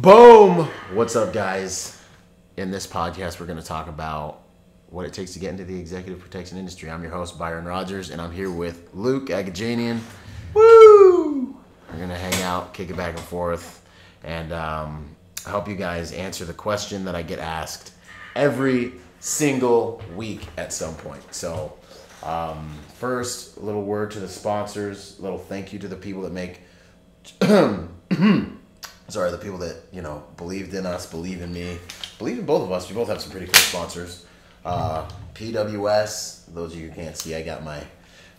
Boom! What's up, guys? In this podcast, we're going to talk about what it takes to get into the executive protection industry. I'm your host, Byron Rogers, and I'm here with Luke Agajanian. Woo! We're going to hang out, kick it back and forth, and help you guys answer the question that I get asked every single week at some point. So, first, a little word to the sponsors, a little thank you to the people that make... Sorry, the people that, believed in us, believe in me, believe in both of us. We both have some pretty cool sponsors. PWS, those of you who can't see, I got one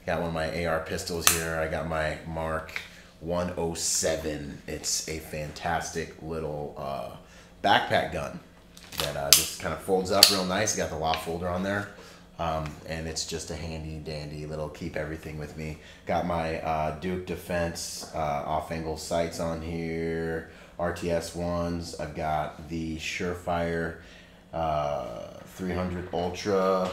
of my AR pistols here. I got my Mark 107. It's a fantastic little backpack gun that just kind of folds up real nice. I got the lock folder on there. And it's just a handy dandy little keep everything with me. Got my Duke Defense off-angle sights on here, RTS ones. I've got the Surefire 300 Ultra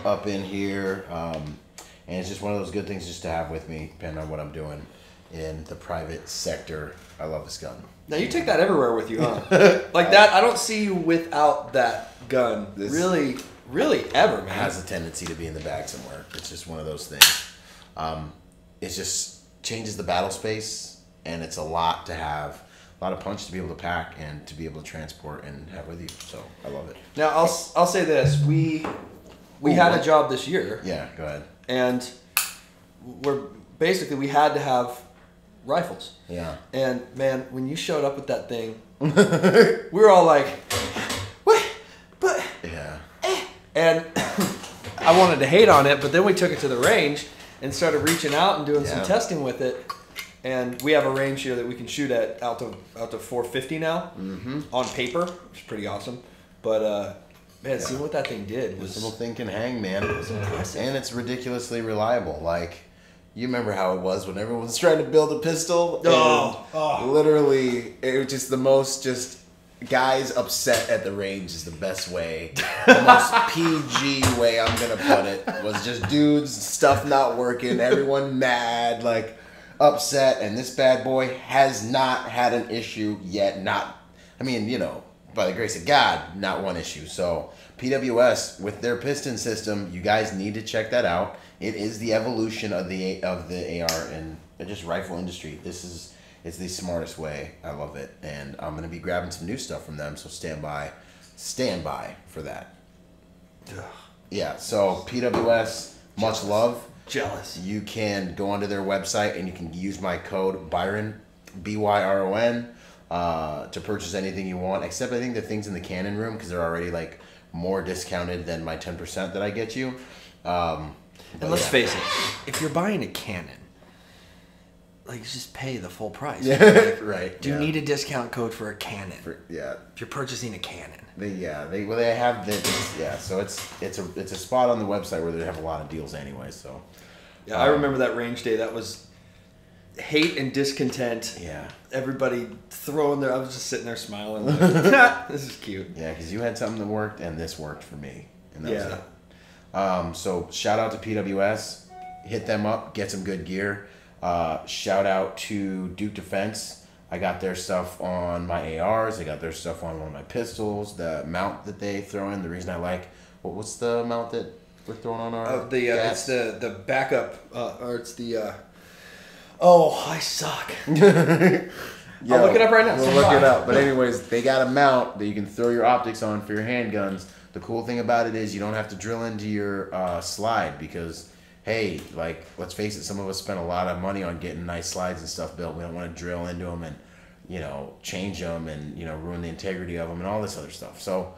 up in here. And it's just one of those good things just to have with me, depending on what I'm doing in the private sector. I love this gun. Now you take that everywhere with you, huh? Like that, I don't see you without that gun. Really ever, man. It has a tendency to be in the bag somewhere. It's just one of those things. It just changes the battle space, and it's a lot to have, a lot of punch to be able to pack and to be able to transport and have with you. So I love it. Now I'll say this: we had a job this year. Yeah, go ahead. And we had to have rifles. Yeah. And man, when you showed up with that thing, we were all like, "What?" But yeah. And I wanted to hate on it, but then we took it to the range and started reaching out and doing some testing with it. And we have a range here that we can shoot at out to 450 now on paper, which is pretty awesome. But man, seeing what that thing did was... This little thing can hang, man. It was impressive. And it's ridiculously reliable. Like, you remember how it was when everyone was trying to build a pistol? Literally, it was just the most guys upset at the range is the best way. The most PG way I'm gonna put it was just dudes, stuff not working, everyone mad, like upset, and this bad boy has not had an issue yet. By the grace of God, not one issue. So PWS with their piston system, you guys need to check that out. It is the evolution of the AR and just rifle industry. It's the smartest way. I love it. And I'm going to be grabbing some new stuff from them, so stand by for that. Ugh. Yeah, so PWS, much love. Jealous. You can go onto their website and you can use my code Byron, BYRON, to purchase anything you want, except I think the things in the Canon room, because they're already like more discounted than my 10% that I get you. And let's face it, if you're buying a Canon, like, just pay the full price. Yeah, like, right. Do you need a discount code for a Canon? Yeah. If you're purchasing a Canon. They have this. Yeah, so it's a spot on the website where they have a lot of deals anyway. So. Yeah, I remember that range day. That was hate and discontent. Yeah. Everybody throwing their... I was just sitting there smiling. Like, this is cute. Yeah, because you had something that worked, and this worked for me. And that was it. So shout out to PWS. Hit them up. Get some good gear. Shout out to Duke Defense. I got their stuff on my ARs. I got their stuff on one of my pistols. The mount that they throw in. The reason I like... What's the mount that we're throwing on our... It's the backup... or it's the... I suck. I'll look it up right now. We'll look it up. But anyways, they got a mount that you can throw your optics on for your handguns. The cool thing about it is you don't have to drill into your slide because... Hey, like, let's face it, some of us spend a lot of money on getting nice slides and stuff built. We don't want to drill into them and, change them and, ruin the integrity of them and all this other stuff. So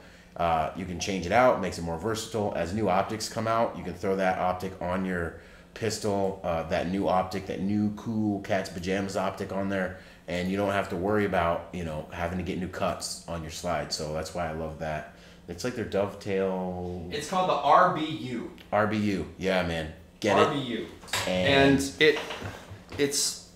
you can change it out, makes it more versatile. As new optics come out, you can throw that optic on your pistol, that new optic, that new cool Cat's Pajamas optic on there, and you don't have to worry about, having to get new cuts on your slide. So that's why I love that. It's like their dovetail... It's called the RBU. RBU. Yeah, man. Get RBU. it. And it's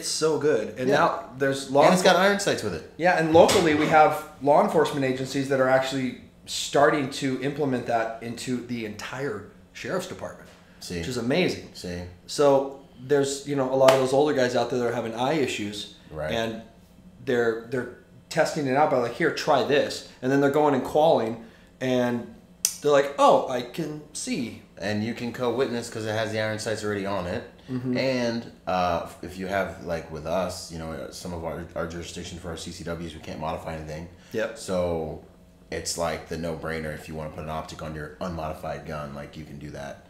so good. And now there's and it's got iron sights with it. Yeah, and locally we have law enforcement agencies that are actually starting to implement that into the entire sheriff's department. Which is amazing. So there's a lot of those older guys out there that are having eye issues, right? And they're testing it out by like, here, try this. And then they're going and qualing and they're like, oh, I can see. And you can co-witness because it has the iron sights already on it. Mm-hmm. And if you have, like with us, you know, some of our jurisdiction for our CCWs, we can't modify anything. Yep. So it's like the no-brainer if you want to put an optic on your unmodified gun, like you can do that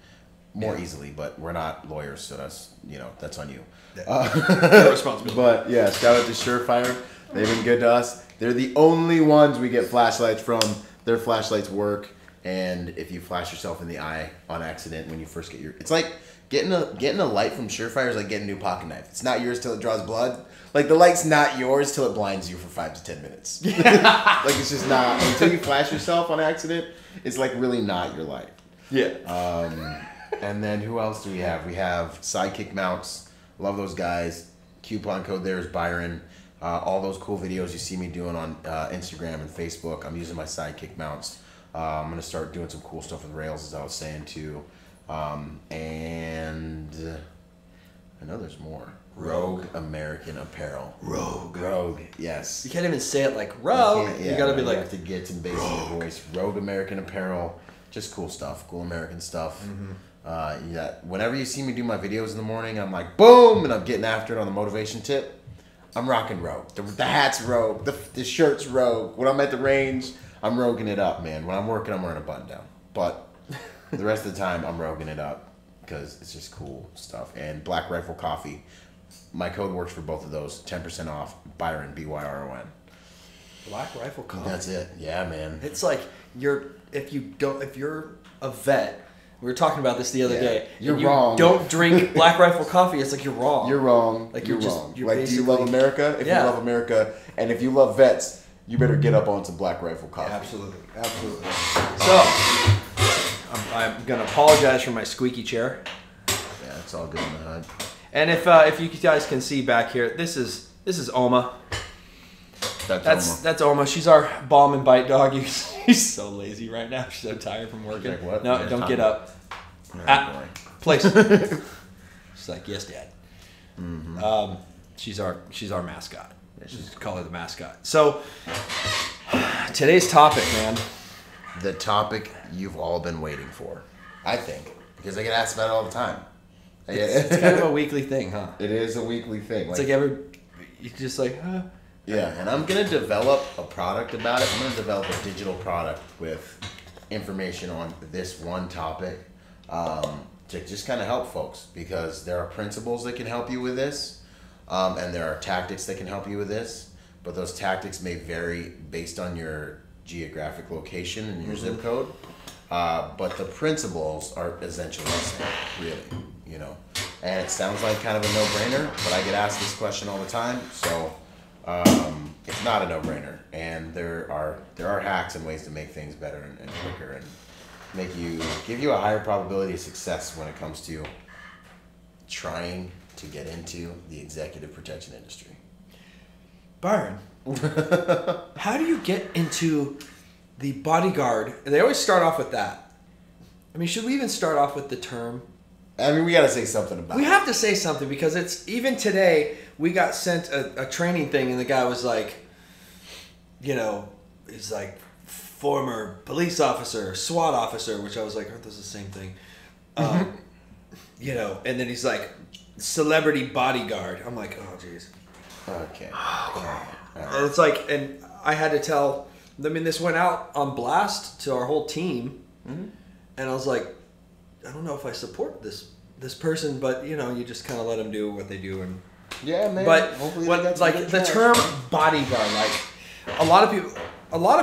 more easily. But we're not lawyers, so that's, you know, that's on you. Responsibility. But yeah, shout out to Surefire. They've been good to us. They're the only ones we get flashlights from. Their flashlights work. And if you flash yourself in the eye on accident when you first get it's like getting a light from Surefire is like getting a new pocket knife. It's not yours till it draws blood. Like the light's not yours till it blinds you for 5 to 10 minutes. Like it's just not until you flash yourself on accident. It's like really not your light. Yeah. And then who else do we have? We have Sidekick Mounts. Love those guys. Coupon code there is Byron. All those cool videos you see me doing on Instagram and Facebook. I'm using my Sidekick Mounts. I'm going to start doing some cool stuff with rails, as I was saying, too. And I know there's more. Rogue American Apparel. Rogue, yes. You can't even say it like Rogue. You got to be like... You have to get some bass in your voice. Rogue American Apparel. Just cool stuff. Cool American stuff. Mm-hmm. Yeah. Whenever you see me do my videos in the morning, I'm like, boom! And I'm getting after it on the motivation tip. I'm rocking Rogue. The hat's Rogue. The shirt's Rogue. When I'm at the range... I'm roguing it up, man. When I'm working, I'm wearing a button down. But the rest of the time, I'm roguing it up because it's just cool stuff. And Black Rifle Coffee. My code works for both of those. 10% off. Byron, BYRON. Black Rifle Coffee. That's it. Yeah, man. It's like if you're a vet. We were talking about this the other day. You're wrong. Don't drink Black Rifle Coffee. It's like you're wrong. You're wrong. Like you're wrong. Like, do you love America? If you love America, and if you love vets, you better get up on some Black Rifle Coffee. Absolutely. So, I'm going to apologize for my squeaky chair. Yeah, it's all good in the hood. And if you guys can see back here, this is Oma. That's Oma. She's our bomb and bite dog. She's so lazy right now. She's so tired from working. Like, what? No, don't get up. Place. She's like, yes, Dad. Mm-hmm. She's our mascot. Just call her the mascot. So, today's topic, man. The topic you've all been waiting for, I think, because I get asked about it all the time. It's kind of a weekly thing, huh? It is a weekly thing. It's like you just like, huh? Yeah, and I'm going to develop a product about it. I'm going to develop a digital product with information on this one topic to just kind of help folks, because there are principles that can help you with this. And there are tactics that can help you with this, but those tactics may vary based on your geographic location and your zip code. But the principles are essentially the same, really, you know. And it sounds like kind of a no-brainer, but I get asked this question all the time, so it's not a no-brainer. And there are hacks and ways to make things better and quicker and give you a higher probability of success when it comes to trying to get into the executive protection industry. Byron, how do you get into the bodyguard? And they always start off with that. I mean, should we even start off with the term? I mean, we got to say something about it. We have to say something, because it's even today, we got sent a training thing and the guy was like, you know, he's like former police officer, SWAT officer, which I was like, aren't those the same thing? You know, and then he's like, celebrity bodyguard. I'm like, oh, jeez. Okay. Right. And it's like, and I had to tell, I mean, this went out on blast to our whole team. Mm-hmm. And I was like, I don't know if I support this person, but, you know, you just kind of let them do what they do. And yeah, man. But like the term bodyguard, like a lot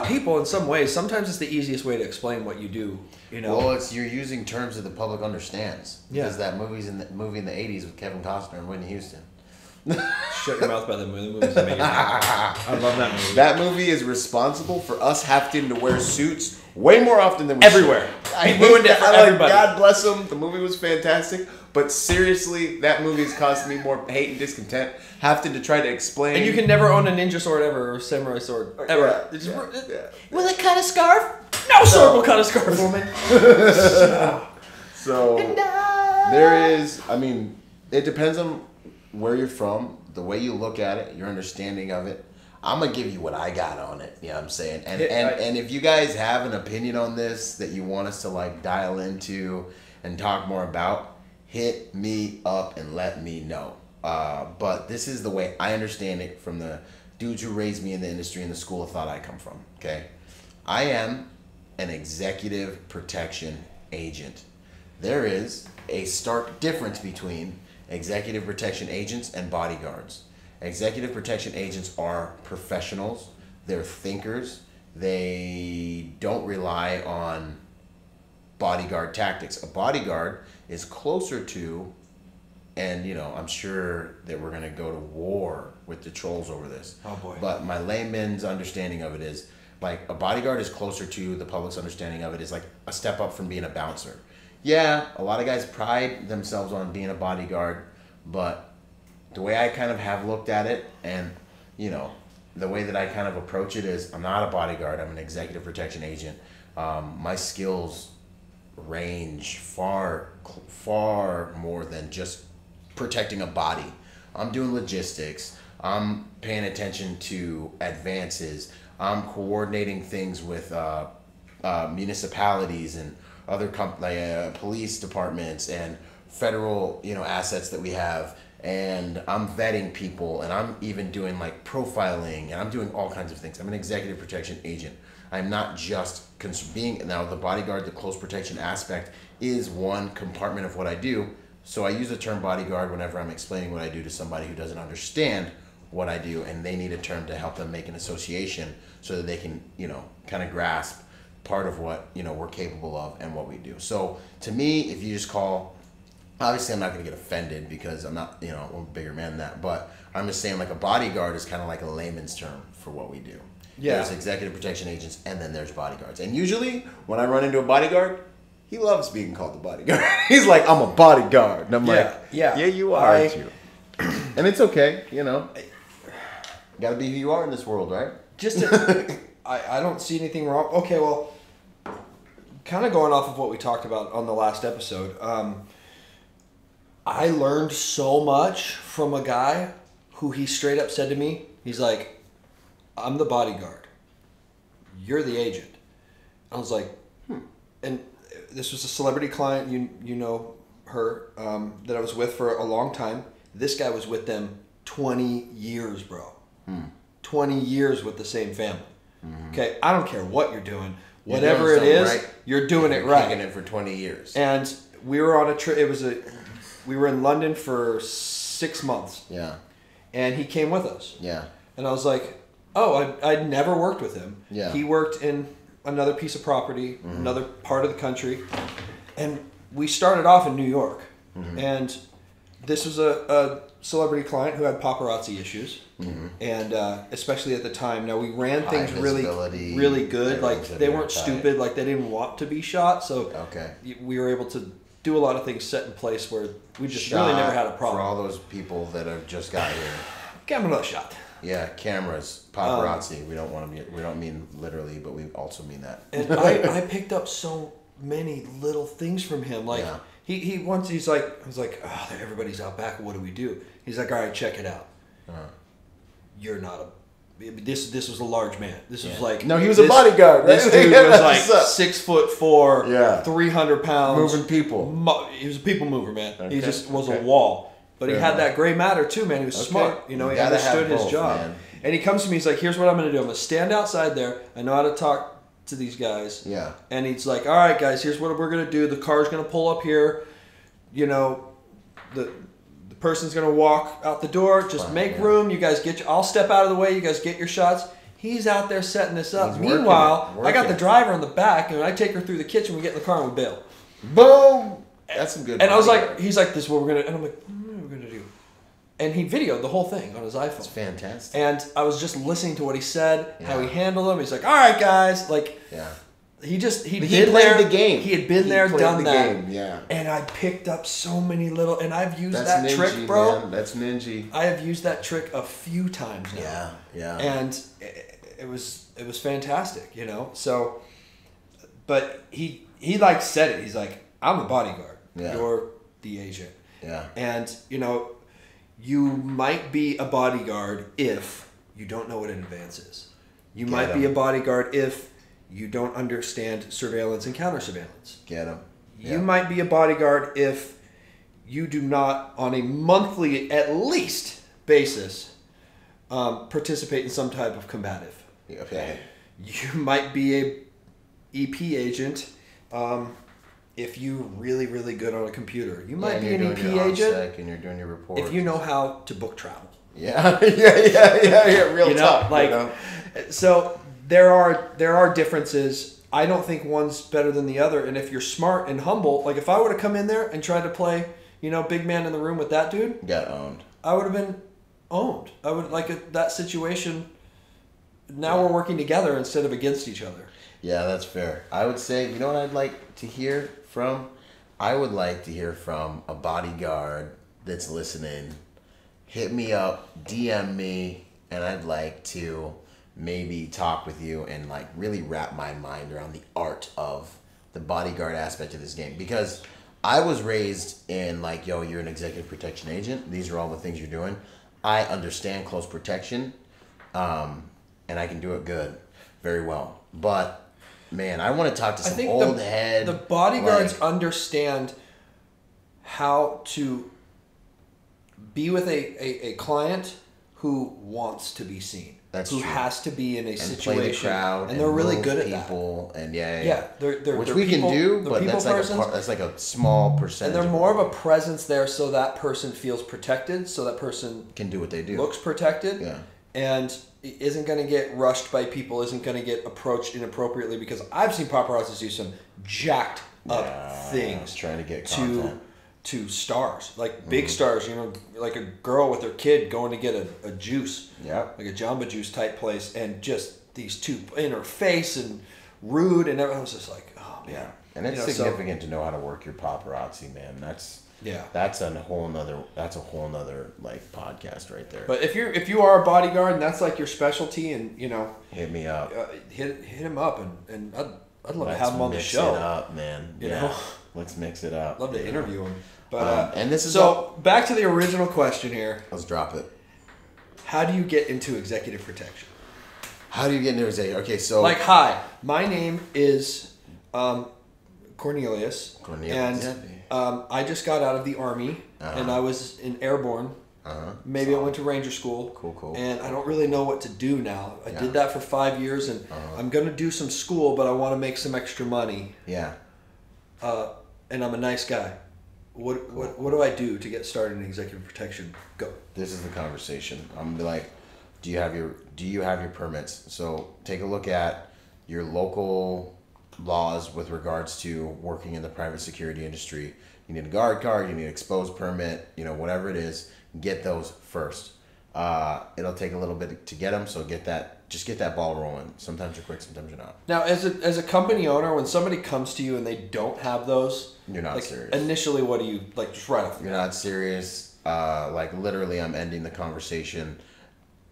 of people in some ways, sometimes it's the easiest way to explain what you do, you know. Well, you're using terms that the public understands. Yeah. Because that movie in the 80s with Kevin Costner and Whitney Houston. Shut your mouth by the movie. The movie's amazing. I love that movie. That movie is responsible for us having to wear suits way more often than we everywhere. I ruined it for everybody. God bless him. The movie was fantastic. But seriously, that movie has caused me more hate and discontent. Having to try to explain. And you can never own a ninja sword ever, or a samurai sword ever. Yeah. Will it cut a scarf? No sword will cut a scarf, woman. So there is. I mean, it depends on where you're from, the way you look at it, your understanding of it. I'm gonna give you what I got on it. You know what I'm saying? And if you guys have an opinion on this that you want us to like dial into and talk more about, hit me up and let me know. But this is the way I understand it from the dudes who raised me in the industry and the school of thought I come from. Okay, I am an executive protection agent. There is a stark difference between executive protection agents and bodyguards. Executive protection agents are professionals. They're thinkers. They don't rely on bodyguard tactics. A bodyguard is closer to, and you know, I'm sure that we're gonna go to war with the trolls over this. Oh boy. But my layman's understanding of it is like a bodyguard is closer to the public's understanding of it is like a step up from being a bouncer. Yeah, a lot of guys pride themselves on being a bodyguard, but the way I kind of have looked at it, and you know, the way that I kind of approach it is, I'm not a bodyguard. I'm an executive protection agent. My skills range far more than just protecting a body. I'm doing logistics. I'm paying attention to advances. I'm coordinating things with municipalities and other police departments and federal, you know, assets that we have. And I'm vetting people, and I'm even doing like profiling, and I'm doing all kinds of things. I'm an executive protection agent. I'm not just now the bodyguard, the close protection aspect is one compartment of what I do. So I use the term bodyguard whenever I'm explaining what I do to somebody who doesn't understand what I do, and they need a term to help them make an association so that they can, you know, kind of grasp part of what, you know, we're capable of and what we do. So to me, if you just call, obviously I'm not going to get offended because I'm not, you know, I'm a bigger man than that, but I'm just saying like a bodyguard is kind of like a layman's term for what we do. Yeah. There's executive protection agents, and then there's bodyguards. And usually when I run into a bodyguard, he loves being called the bodyguard. He's like, I'm a bodyguard. And I'm like, yeah, you are, aren't you? And it's okay, you know. Got to be who you are in this world, right? Just I don't see anything wrong. Okay, well, kind of going off of what we talked about on the last episode, I learned so much from a guy who he straight up said to me, he's like, I'm the bodyguard. You're the agent. I was like, And this was a celebrity client, you know her, that I was with for a long time. This guy was with them 20 years, bro. 20 years with the same family. Okay, I don't care what you're doing. Whatever it is, right, you're doing it right. Kicking it for 20 years. And we were on a trip. We were in London for 6 months. Yeah. And he came with us. Yeah. And I was like, oh, I'd never worked with him. Yeah. He worked in another piece of property, another part of the country. And we started off in New York. And this was a celebrity client who had paparazzi issues. And especially at the time. Now, we ran things really good. Like, they weren't stupid. Like, they didn't want to be shot. So we were able to do a lot of things set in place where we just really never had a problem. For all those people that have just got here. Give them another shot. Yeah, cameras, paparazzi. We don't mean literally, but we also mean that. And I picked up so many little things from him. Like he once I was like, oh, everybody's out back. What do we do? He's like, all right, check it out. You're not a. This was a large man. This was like he was a bodyguard. Right? This dude was like 6'4", 300 pounds, moving people. He was a people mover, man. Okay. He just was a wall. But he had that gray matter too, man. He was smart. You know, he understood his job. Man. And he comes to me. He's like, "Here's what I'm going to do. I'm going to stand outside there. I know how to talk to these guys." Yeah. And he's like, "All right, guys. Here's what we're going to do. The car's going to pull up here. You know, the person's going to walk out the door. Just make room. You guys I'll step out of the way. You guys get your shots." He's out there setting this up. He's Meanwhile, working. I got the driver in the back, and I take her through the kitchen. We get in the car and we bail. Boom. That's some good. And I was like, he's like, "This is what we're gonna," and I'm like, "What are we gonna do?" And he videoed the whole thing on his iPhone. That's fantastic. And I was just listening to what he said, how he handled them. He's like, "All right, guys," like, he played the game. He had been there, done that. Game. Yeah. And I picked up so many little, and I've used that trick, bro. Man. That's ninja. I have used that trick a few times now. Yeah. And it was fantastic, you know. So, but he like said it. He's like, "I'm the bodyguard. You're the agent." Yeah. And, you know, you might be a bodyguard if you don't know what an advance is. You might be a bodyguard if you don't understand surveillance and counter surveillance. Get them. You might be a bodyguard if you do not, on a monthly at least basis, participate in some type of combative. Okay. You might be a EP agent if you're really, really good on a computer. You might be an EP agent and you're doing your reports. if you know how to book travel. Yeah. Yeah. Real talk. So there are differences. I don't think one's better than the other. And if you're smart and humble, like if I would have come in there and tried to play, big man in the room with that dude, got owned. I would have been owned. I would that situation. Now we're working together instead of against each other. Yeah, that's fair. I would say, you know what I'd like to hear from? I would like to hear from a bodyguard that's listening. Hit me up, DM me, and I'd like to maybe talk with you and like really wrap my mind around the art of the bodyguard aspect of this game. Because I was raised in like, yo, you're an executive protection agent. These are all the things you're doing. I understand close protection, and I can do it good, very well. But man, I want to talk to some old head. The bodyguards understand how to be with a client who wants to be seen. That's who true. Has to be in a and situation, play the crowd, and they're really good at people, that. And Which they're we can do, they're but that's like a small percentage. And they're more of a presence there, so that person feels protected, so that person can do what they do, looks protected, yeah, and isn't going to get rushed by people, isn't going to get approached inappropriately. Because I've seen paparazzis do some jacked up things trying to get content. To stars, like big stars, like a girl with her kid going to get a juice, like a Jamba Juice type place, and just these two in her face and rude, and everyone was just like, oh man. Yeah, and it's significant to know how to work your paparazzi, man. That's a whole nother like podcast right there. But if you are a bodyguard and that's like your specialty, and hit me up, hit him up, and I'd love to have him on the show. Mix it up, man. Let's mix it up. Love to interview him. But and this is back to the original question here. Let's drop it. How do you get into executive protection? How do you get into executive? Okay, so hi, my name is Cornelius, and I just got out of the Army, and I was in airborne. Maybe I went to Ranger School. Cool. And I don't really know what to do now. I did that for 5 years, and I'm gonna do some school, but I want to make some extra money. Yeah. And I'm a nice guy. What do I do to get started in executive protection? Go. This is the conversation. I'm gonna be like, do you have your permits? So take a look at your local laws with regards to working in the private security industry. You need a guard card, you need an exposed permit, whatever it is, get those first. It'll take a little bit to get them, so get that ball rolling. Sometimes you're quick, sometimes you're not. Now, as a company owner, when somebody comes to you and they don't have those, you're not serious. Initially, what do you just right off? You're not serious. Literally, I'm ending the conversation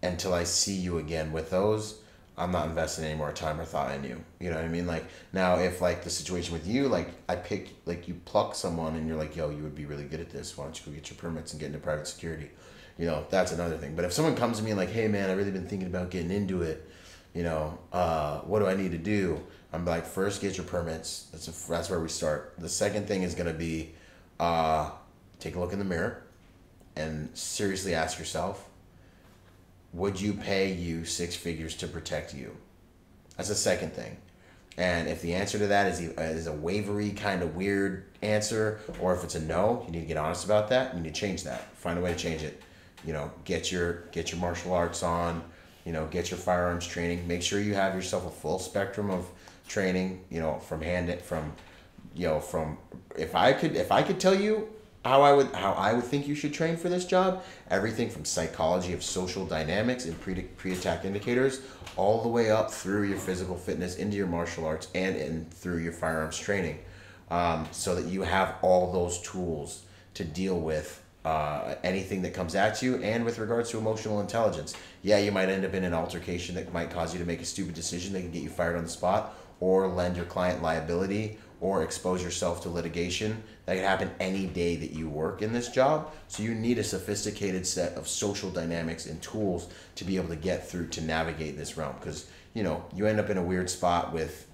until I see you again with those. I'm not investing any more time or thought in you. You know what I mean? Now, if the situation with you, I pick, you pluck someone and you're like, yo, you would be really good at this. Why don't you go get your permits and get into private security? That's another thing. But if someone comes to me like, hey man, I've really been thinking about getting into it. What do I need to do? I'm like, first get your permits. That's where we start. The second thing is going to be, take a look in the mirror and seriously ask yourself, would you pay you 6 figures to protect you? That's the second thing. And if the answer to that is a wavery kind of weird answer, or if it's a no, you need to get honest about that. You need to change that. Find a way to change it. Get your martial arts on. Get your firearms training. Make sure you have yourself a full spectrum of training. From if I could tell you how I would think you should train for this job, everything from psychology of social dynamics and pre-attack indicators, all the way up through your physical fitness, into your martial arts, and through your firearms training, so that you have all those tools to deal with anything that comes at you. And with regards to emotional intelligence, you might end up in an altercation that might cause you to make a stupid decision that can get you fired on the spot, or lend your client liability, or expose yourself to litigation. That can happen any day that you work in this job. So you need a sophisticated set of social dynamics and tools to be able to get through to navigate this realm. Because, you know, you end up in a weird spot with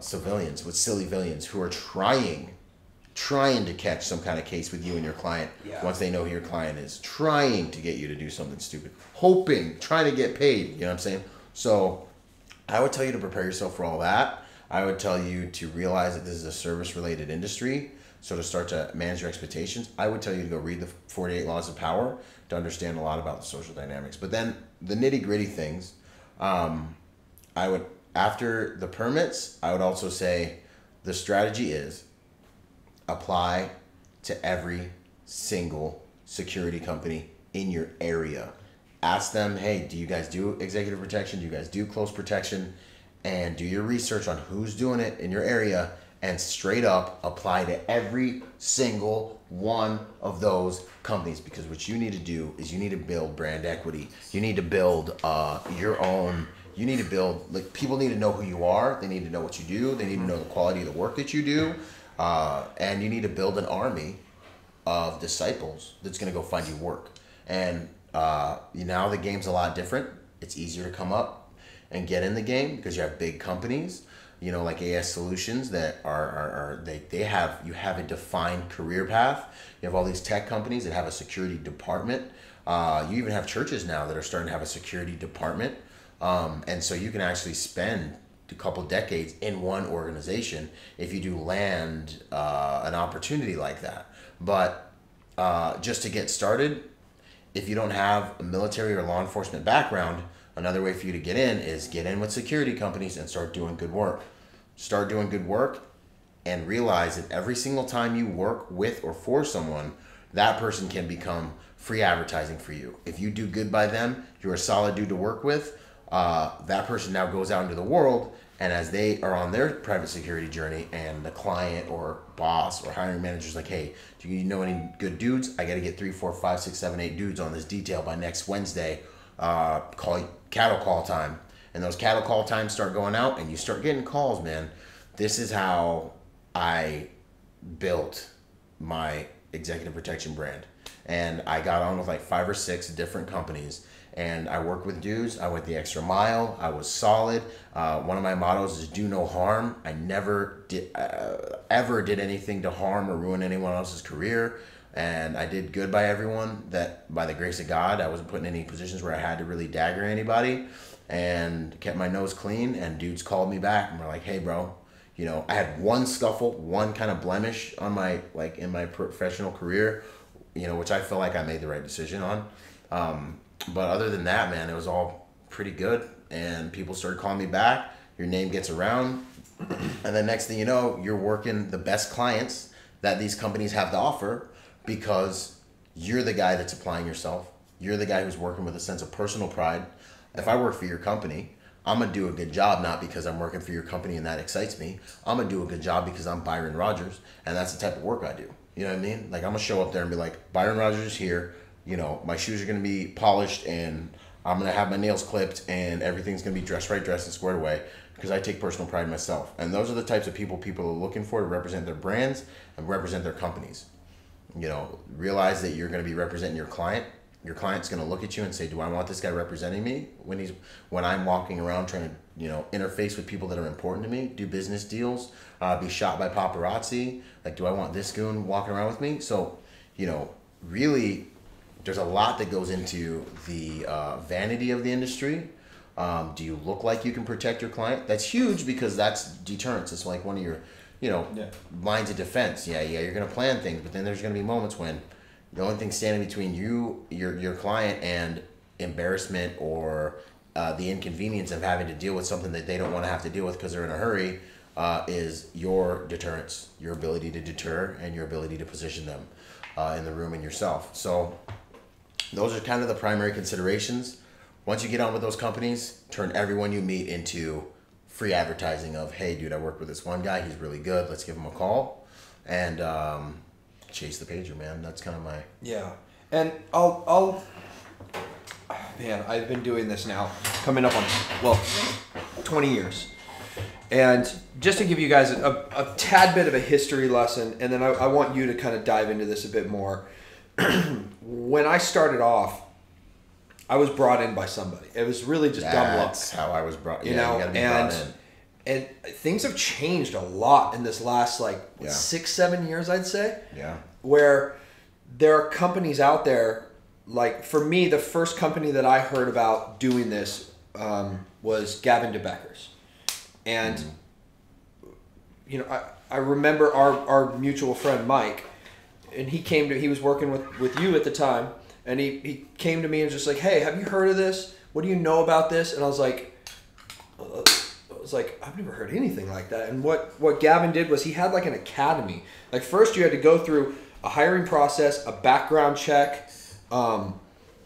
civilians, with silly villains who are trying to catch some kind of case with you and your client once they know who your client is, trying to get you to do something stupid, trying to get paid, you know what I'm saying? So I would tell you to prepare yourself for all that. I would tell you to realize that this is a service-related industry, so to start to manage your expectations, I would tell you to go read the 48 Laws of Power to understand a lot about the social dynamics. But then the nitty-gritty things, after the permits, I would also say the strategy is apply to every single security company in your area. Ask them, hey, do you guys do executive protection? Do you guys do close protection? And do your research on who's doing it in your area and straight up apply to every single one of those companies. Because what you need to do is you need to build brand equity. You need to build your own. You need to build, like, people need to know who you are. They need to know what you do. They need to know the quality of the work that you do. And you need to build an army of disciples that's going to go find you work. And now the game's a lot different. It's easier to come up and get in the game because you have big companies, you know, like AS Solutions that you have a defined career path. You have all these tech companies that have a security department. You even have churches now that are starting to have a security department. And so you can actually spend a couple decades in one organization if you do land an opportunity like that. But just to get started, if you don't have a military or law enforcement background, another way for you to get in is get in with security companies and start doing good work. Start doing good work and realize that every single time you work with or for someone, that person can become free advertising for you. If you do good by them, you're a solid dude to work with. That person now goes out into the world, and as they are on their private security journey and the client or boss or hiring manager's like, hey, do you know any good dudes? I got to get 3, 4, 5, 6, 7, 8 dudes on this detail by next Wednesday. Cattle call time. And those cattle call times start going out and you start getting calls, man. This is how I built my executive protection brand. And I got on with like 5 or 6 different companies. And I worked with dudes. I went the extra mile. I was solid. One of my mottos is do no harm. I never ever did anything to harm or ruin anyone else's career. And I did good by everyone. That by the grace of God, I wasn't put in any positions where I had to really dagger anybody, and kept my nose clean. And dudes called me back and were like, hey bro, you know, I had one scuffle, one kind of blemish on my, like, in my professional career, you know, which I feel like I made the right decision on. But other than that, man, it was all pretty good. And people started calling me back. Your name gets around. And then next thing you know, you're working the best clients that these companies have to offer because you're the guy that's applying yourself. You're the guy who's working with a sense of personal pride. If I work for your company, I'm going to do a good job, not because I'm working for your company and that excites me. I'm going to do a good job because I'm Byron Rogers, and that's the type of work I do. You know what I mean? Like, I'm going to show up there and be like, Byron Rogers is here. You know, my shoes are going to be polished, and I'm going to have my nails clipped, and everything's going to be dressed right, dressed and squared away, because I take personal pride in myself. And those are the types of people are looking for to represent their brands and represent their companies. You know, realize that you're going to be representing your client. Your client's going to look at you and say, do I want this guy representing me when I'm walking around trying to, you know, interface with people that are important to me, do business deals, be shot by paparazzi? Like, do I want this goon walking around with me? So, you know, really, there's a lot that goes into the vanity of the industry. Do you look like you can protect your client? That's huge because that's deterrence. It's like one of your, you know, lines of defense. Yeah, you're going to plan things, but then there's going to be moments when the only thing standing between you, your client, and embarrassment or the inconvenience of having to deal with something that they don't want to have to deal with because they're in a hurry is your deterrence, your ability to deter, and your ability to position them in the room and yourself. So those are kind of the primary considerations. Once you get on with those companies, turn everyone you meet into free advertising of, hey, dude, I work with this one guy. He's really good. Let's give him a call. And chase the pager, man. That's kind of my... Yeah. And man, I've been doing this now, coming up on, 20 years. And just to give you guys a tad bit of a history lesson, and then I want you to kind of dive into this a bit more. When I started off, I was brought in by somebody. It was really just dumb luck. That's how I was brought. You know, you gotta be brought in. And things have changed a lot in this last 6-7 years, I'd say. Yeah. Where there are companies out there, like for me, the first company that I heard about doing this was Gavin DeBeckers. And, you know, I remember our mutual friend Mike, and he was working with you at the time, and he came to me and was just like, hey, have you heard of this? What do you know about this? And I was like, I've never heard anything like that. And what Gavin did was he had like an academy. Like first you had to go through a hiring process, a background check, and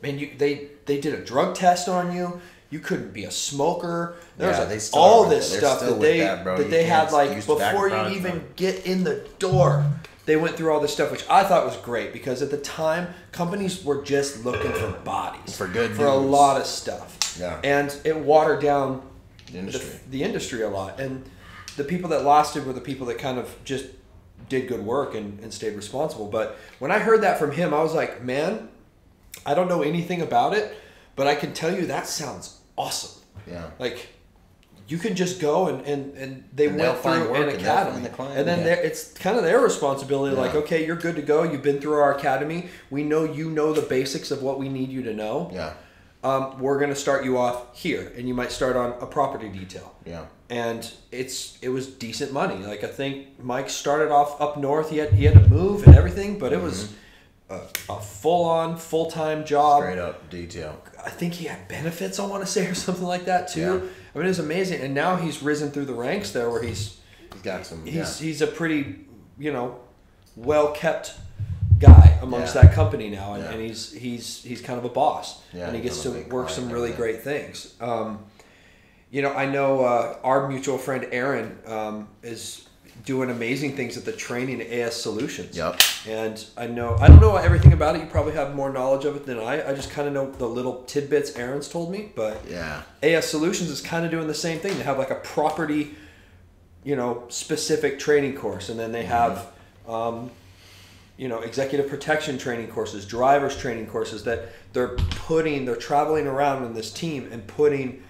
they did a drug test on you. You couldn't be a smoker. There's all this stuff that they had like before you even get in the door. They went through all this stuff, which I thought was great because at the time companies were just looking for bodies for a lot of stuff. Yeah, and it watered down the industry a lot. And the people that lasted were the people that kind of just did good work and stayed responsible. But when I heard that from him, I was like, man, I don't know anything about it, but I can tell you that sounds awesome. Yeah. Like you can just go and they went through an academy. And then it's kind of their responsibility. Like, okay, you're good to go. You've been through our academy. We know you know the basics of what we need you to know. Yeah. We're going to start you off here, and you might start on a property detail. Yeah. And it was decent money. Like I think Mike started off up north. He had to move and everything, but it was a full-time job. Straight up detail. I think he had benefits, I want to say, or something like that too. Yeah. I mean, it was amazing. And now he's risen through the ranks there, where he's got some. He's a pretty well-kept guy amongst that company now, and he's kind of a boss, and he gets to work some really great things. I know our mutual friend Aaron is doing amazing things at the training at AS Solutions. Yep. And I don't know everything about it. You probably have more knowledge of it than I just kind of know the little tidbits Aaron's told me. But AS Solutions is kind of doing the same thing. They have like a property, specific training course, and then they have, executive protection training courses, driver's training courses that they're traveling around in this team and putting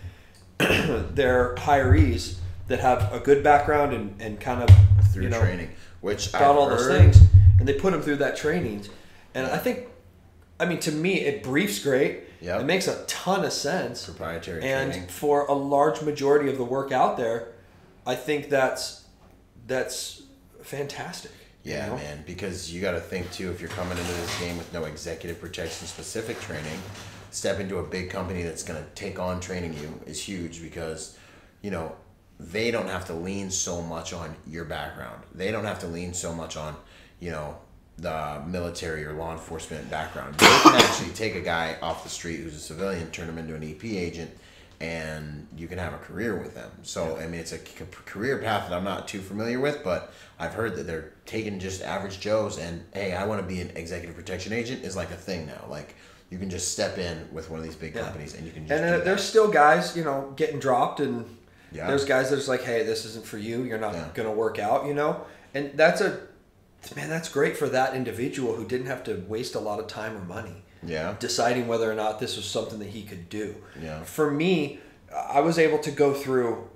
their hirees that have a good background and kind of through training, which got all those things, and they put them through that training. And I mean, to me, it briefs great. Yep. It makes a ton of sense. Proprietary training. And for a large majority of the work out there, I think that's fantastic. Yeah, man, because you got to think too, if you're coming into this game with no executive protection specific training, step into a big company that's going to take on training you is huge because, they don't have to lean so much on your background. They don't have to lean so much on, the military or law enforcement background. They can actually take a guy off the street who's a civilian, turn him into an EP agent, and you can have a career with them. So, I mean, it's a career path that I'm not too familiar with, but I've heard that they're taking just average Joes and, hey, I want to be an executive protection agent is like a thing now. Like, you can just step in with one of these big companies and you can just And there's still guys, getting dropped, and there's guys that's like, hey, this isn't for you. You're not going to work out, And that's great for that individual who didn't have to waste a lot of time or money. Yeah. Deciding whether or not this was something that he could do. Yeah. For me, I was able to go through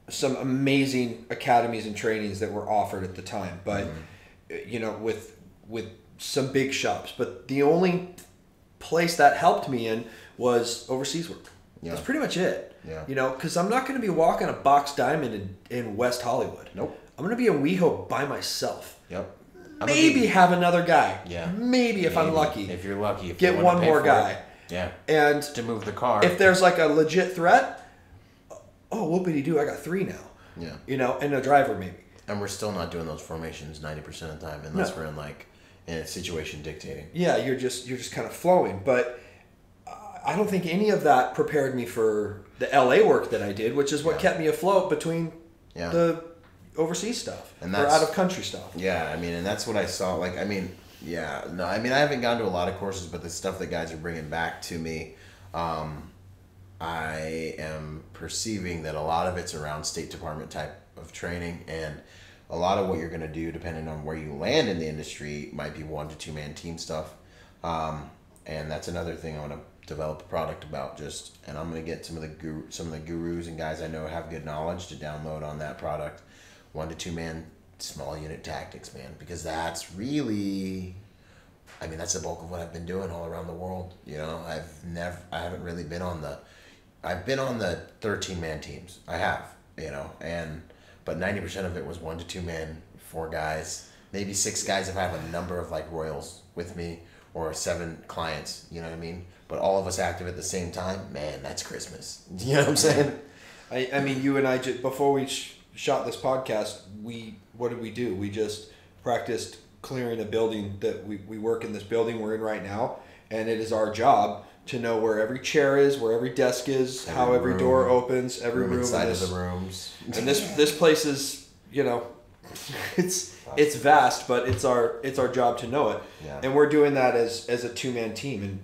some amazing academies and trainings that were offered at the time, but with some big shops. But the only place that helped me in was overseas work. Yeah. That's pretty much it. Yeah. Because I'm not going to be walking a box diamond in West Hollywood. Nope. I'm going to be in WeHo by myself. Yep. Maybe have another guy. Yeah. Maybe if I'm lucky. If you're lucky. Get one more guy. Yeah. And to move the car. If there's like a legit threat, whoopity-doo, I got 3 now. Yeah. And a driver maybe. And we're still not doing those formations 90% of the time unless we're in a situation dictating. Yeah, you're just kind of flowing. But I don't think any of that prepared me for the LA work that I did, which is what kept me afloat between the overseas stuff or out of country stuff. Yeah, I mean, and that's what I saw. I haven't gone to a lot of courses, but the stuff that guys are bringing back to me, I am perceiving that a lot of it's around State Department type of training, and a lot of what you're going to do, depending on where you land in the industry, might be 1 to 2 man team stuff. And that's another thing I want to develop a product about. And I'm going to get some of the gurus and guys I know have good knowledge to download on that product. 1 to 2 man small unit tactics, man, because that's really, I mean, that's the bulk of what I've been doing all around the world. You know, I haven't really been I've been on the 13 man teams. I have, you know, but 90% of it was 1 to 2 man, 4 guys, maybe 6 guys if I have a number of like royals with me, or 7 clients, you know what I mean? But all of us active at the same time, man, that's Christmas. You know what I'm saying? I mean, you and I, before we shot this podcast, what did we do? We just practiced clearing a building that we work in, this building we're in right now, and it is our job to know where every chair is, where every desk is, how every door opens, every room inside of the rooms. And this place is, you know, it's vast, but it's our job to know it. Yeah. And we're doing that as a 2-man team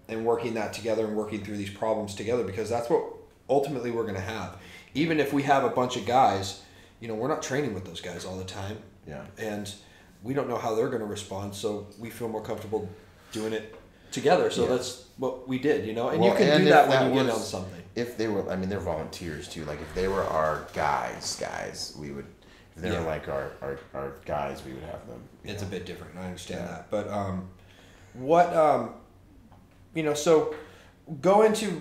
and working that together and working through these problems together, because that's what ultimately we're going to have. Even if we have a bunch of guys, you know, we're not training with those guys all the time. Yeah. And we don't know how they're going to respond, so we feel more comfortable doing it together. So that's what we did, you know. And you can do that when you get on something. If they were, I mean, they're volunteers too. Like if they were our guys, we would. If they were like our guys, we would have them. It's a bit different. I understand that, but what you know, so go into.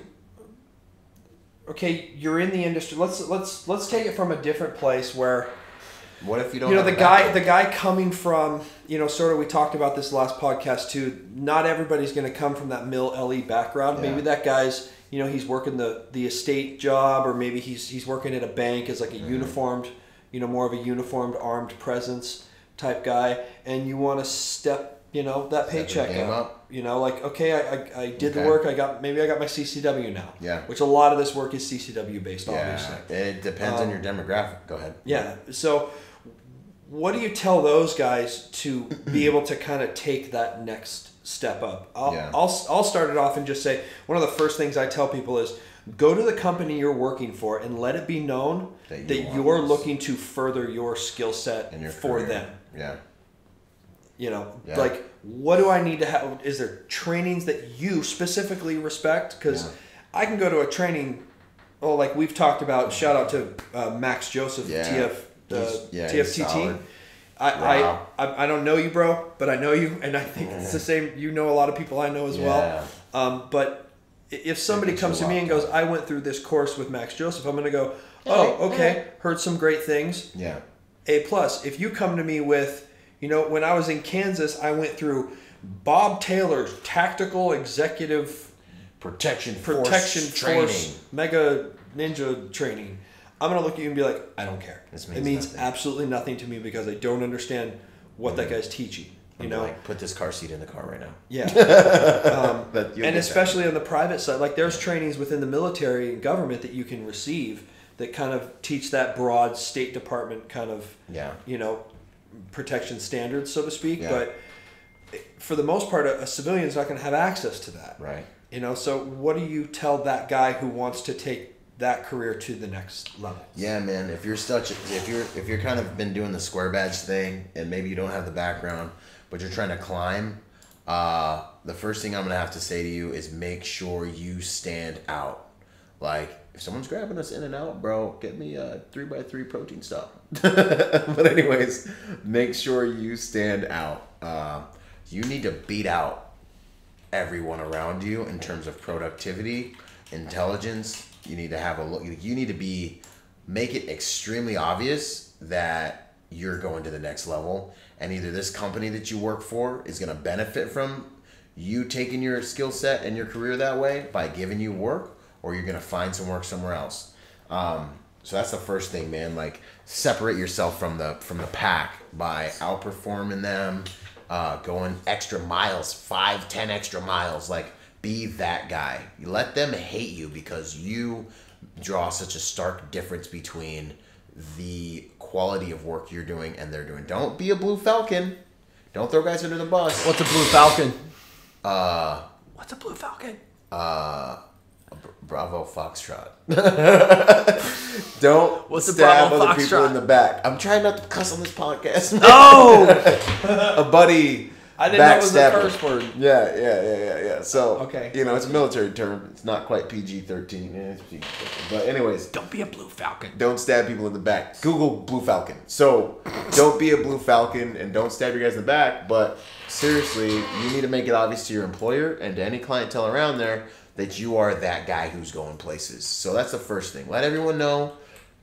Okay, you're in the industry. Let's take it from a different place where. What if you don't? You know, the guy coming from, you know, sort of, we talked about this last podcast too. Not everybody's going to come from that mill LE background. Yeah. Maybe that guy's, you know, he's working the estate job, or maybe he's working at a bank as like a uniformed, you know, more of a uniformed armed presence type guy, and you want to step, you know, that paycheck up. You know, like, okay, I did the work. I got my CCW now. Yeah. Which a lot of this work is CCW based, obviously. It depends on your demographic. Go ahead. Yeah. So, what do you tell those guys to be able to kind of take that next step up? I'll start it off and just say, one of the first things I tell people is, go to the company you're working for and let it be known that you're looking to further your skill set for them. Yeah. You know, like, what do I need to have? Is there trainings that you specifically respect? Because I can go to a training, like we've talked about, shout out to Max Joseph, TFTT. I don't know you, bro, but I know you, and I think it's the same. You know a lot of people I know as well. But if somebody comes to me and goes, I went through this course with Max Joseph, I'm going to go, oh, okay, heard some great things. Yeah. A+. If you come to me with, you know, when I was in Kansas, I went through Bob Taylor's Tactical Executive Protection Force training. Mega Ninja training. I'm going to look at you and be like, I don't care. It means nothing. Absolutely nothing to me, because I don't understand what that guy's teaching. You know, like, put this car seat in the car right now. Yeah. And especially on the private side, like there's trainings within the military and government that you can receive that kind of teach that broad State Department kind of, you know, protection standards, so to speak. But for the most part, a civilian's not going to have access to that. Right. You know, so what do you tell that guy who wants to take that career to the next level? Yeah, man. If you're kind of been doing the square badge thing, and maybe you don't have the background, but you're trying to climb, the first thing I'm gonna have to say to you is make sure you stand out. Like, if someone's grabbing us in and out, bro, get me a 3x3 protein stuff. But anyways, make sure you stand out. You need to beat out everyone around you in terms of productivity, intelligence. You need to have a look. You need to make it extremely obvious that you're going to the next level, and either this company that you work for is going to benefit from you taking your skill set and your career that way by giving you work, or you're going to find some work somewhere else. So that's the first thing, man. Like, separate yourself from the pack by outperforming them, going extra miles, 5-10 extra miles. Like, be that guy. You let them hate you because you draw such a stark difference between the quality of work you're doing and they're doing. Don't be a Blue Falcon. Don't throw guys under the bus. What's a Blue Falcon? What's a Blue Falcon? Bravo Foxtrot. Don't What's stab Bravo other people Foxtrot? in the back. I'm trying not to cuss on this podcast. Oh! A buddy. I didn't know it was the backstabber. first word. Yeah. So, Okay. you know, it's a military term. It's not quite PG-13. Yeah, it's PG-13. But anyways, Don't be a Blue Falcon. don't stab people in the back. Google Blue Falcon. So, don't be a Blue Falcon and don't stab your guys in the back. But seriously, you need to make it obvious to your employer and to any clientele around there that you are that guy who's going places. So that's the first thing. Let everyone know.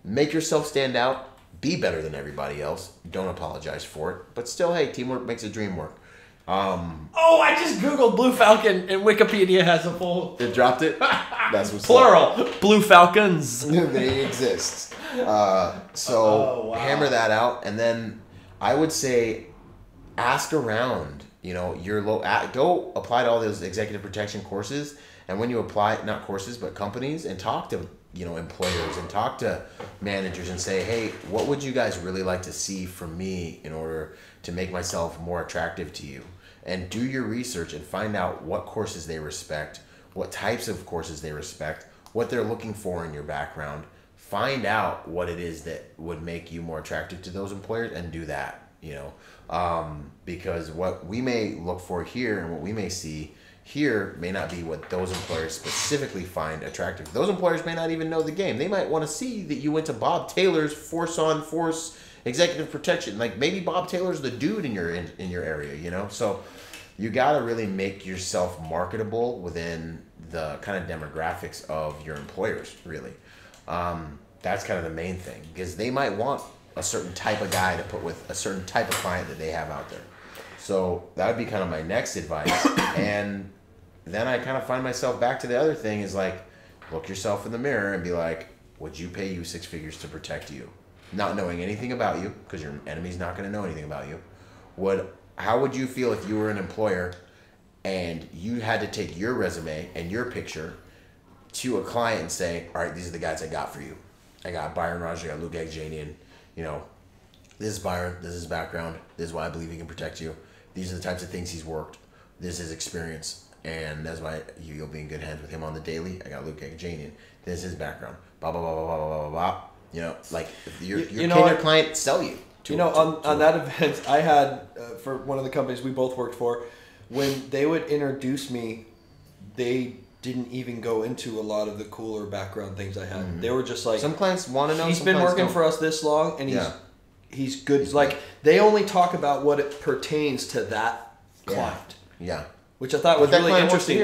Make yourself stand out. Be better than everybody else. Don't apologize for it. But still, hey, teamwork makes the dream work. Oh, I just Googled Blue Falcon and Wikipedia has a full... It dropped it? That's what's Plural. Blue Falcons. They exist. So hammer that out, and then I would say ask around. You know, go apply to all those executive protection courses, and when you apply, not courses but companies, and talk to employers and talk to managers and say, hey, what would you guys really like to see from me in order to make myself more attractive to you? And do your research and find out what courses they respect, what types of courses they respect, what they're looking for in your background. Find out what it is that would make you more attractive to those employers and do that, because what we may look for here and what we may see here may not be what those employers specifically find attractive. Those employers may not even know the game. They might want to see that you went to Bob Taylor's Force on Force executive protection. Like maybe Bob Taylor's the dude in your area, So you got to really make yourself marketable within the kind of demographics of your employers, really. That's kind of the main thing, because they might want a certain type of guy to put with a certain type of client that they have out there. So that would be kind of my next advice. And then I kind of find myself back to the other thing is like, look yourself in the mirror and be like, would you pay you 6 figures to protect you? Not knowing anything about you, because your enemy's not going to know anything about you. How would you feel if you were an employer and you had to take your resume and your picture to a client and say, all right, these are the guys I got for you. I got Byron Rogers, I got Luke Agjanian, this is Byron, this is his background, this is why I believe he can protect you. These are the types of things he's worked. This is his experience. And that's why you'll be in good hands with him on the daily. I got Luke Agjanian. This is his background. Blah, blah, blah, blah, blah, blah, blah, blah. Like, can your client sell you? On that event, I had, for one of the companies we both worked for, when they would introduce me, they didn't even go into a lot of the cooler background things I had. Mm-hmm. They were just like... Some clients want to know. He's been working for us this long, and he's good. He's like, they only talk about what it pertains to that client. Yeah. Which I thought was really interesting.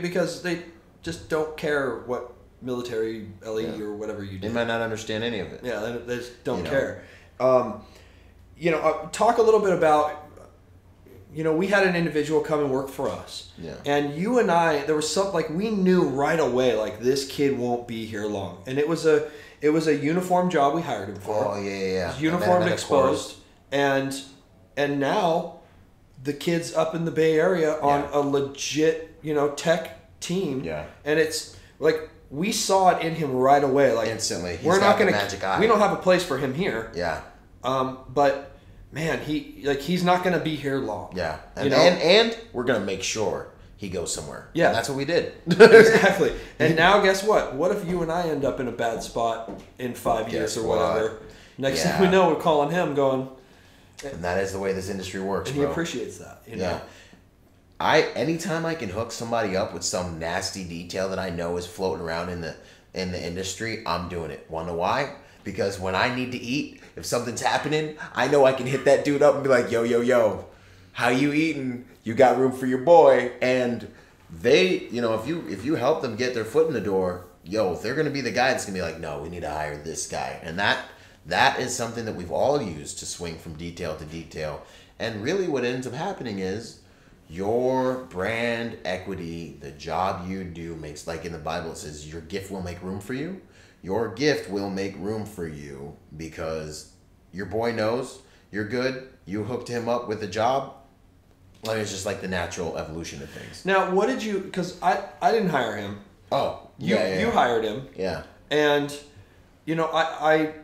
Because they just don't care what military, LE, or whatever you do. They might not understand any of it. Yeah, they just don't care. Talk a little bit about... we had an individual come and work for us. Yeah. And you and I, there was something, like, we knew right away, like, this kid won't be here long. And it was a uniform job we hired him for. Oh, yeah. Uniformed, exposed. And now the kid's up in the Bay Area on a legit, tech team. Yeah. And it's, like, we saw it in him right away. Like, instantly. We're not going to... We don't have a place for him here. Yeah. But... Man, he's not going to be here long. Yeah. And we're going to make sure he goes somewhere. Yeah. And that's what we did. Exactly. And now guess what? What if you and I end up in a bad spot in 5 years or whatever? Next thing we know, we're calling him going... And that is the way this industry works, and he appreciates that. Yeah. Anytime I can hook somebody up with some nasty detail that I know is floating around in the industry, I'm doing it. Want to know why? Because when I need to eat, if something's happening, I know I can hit that dude up and be like, yo, how you eating? You got room for your boy. And they, if you help them get their foot in the door, they're going to be the guy that's going to be like, no, we need to hire this guy. And that is something that we've all used to swing from detail to detail. And really what ends up happening is your brand equity, the job you do makes, like in the Bible, it says your gift will make room for you. Your gift will make room for you because your boy knows you're good. You hooked him up with a job. Like, it's just like the natural evolution of things. Now, what did you... Because I didn't hire him. Oh, you hired him. Yeah. And, I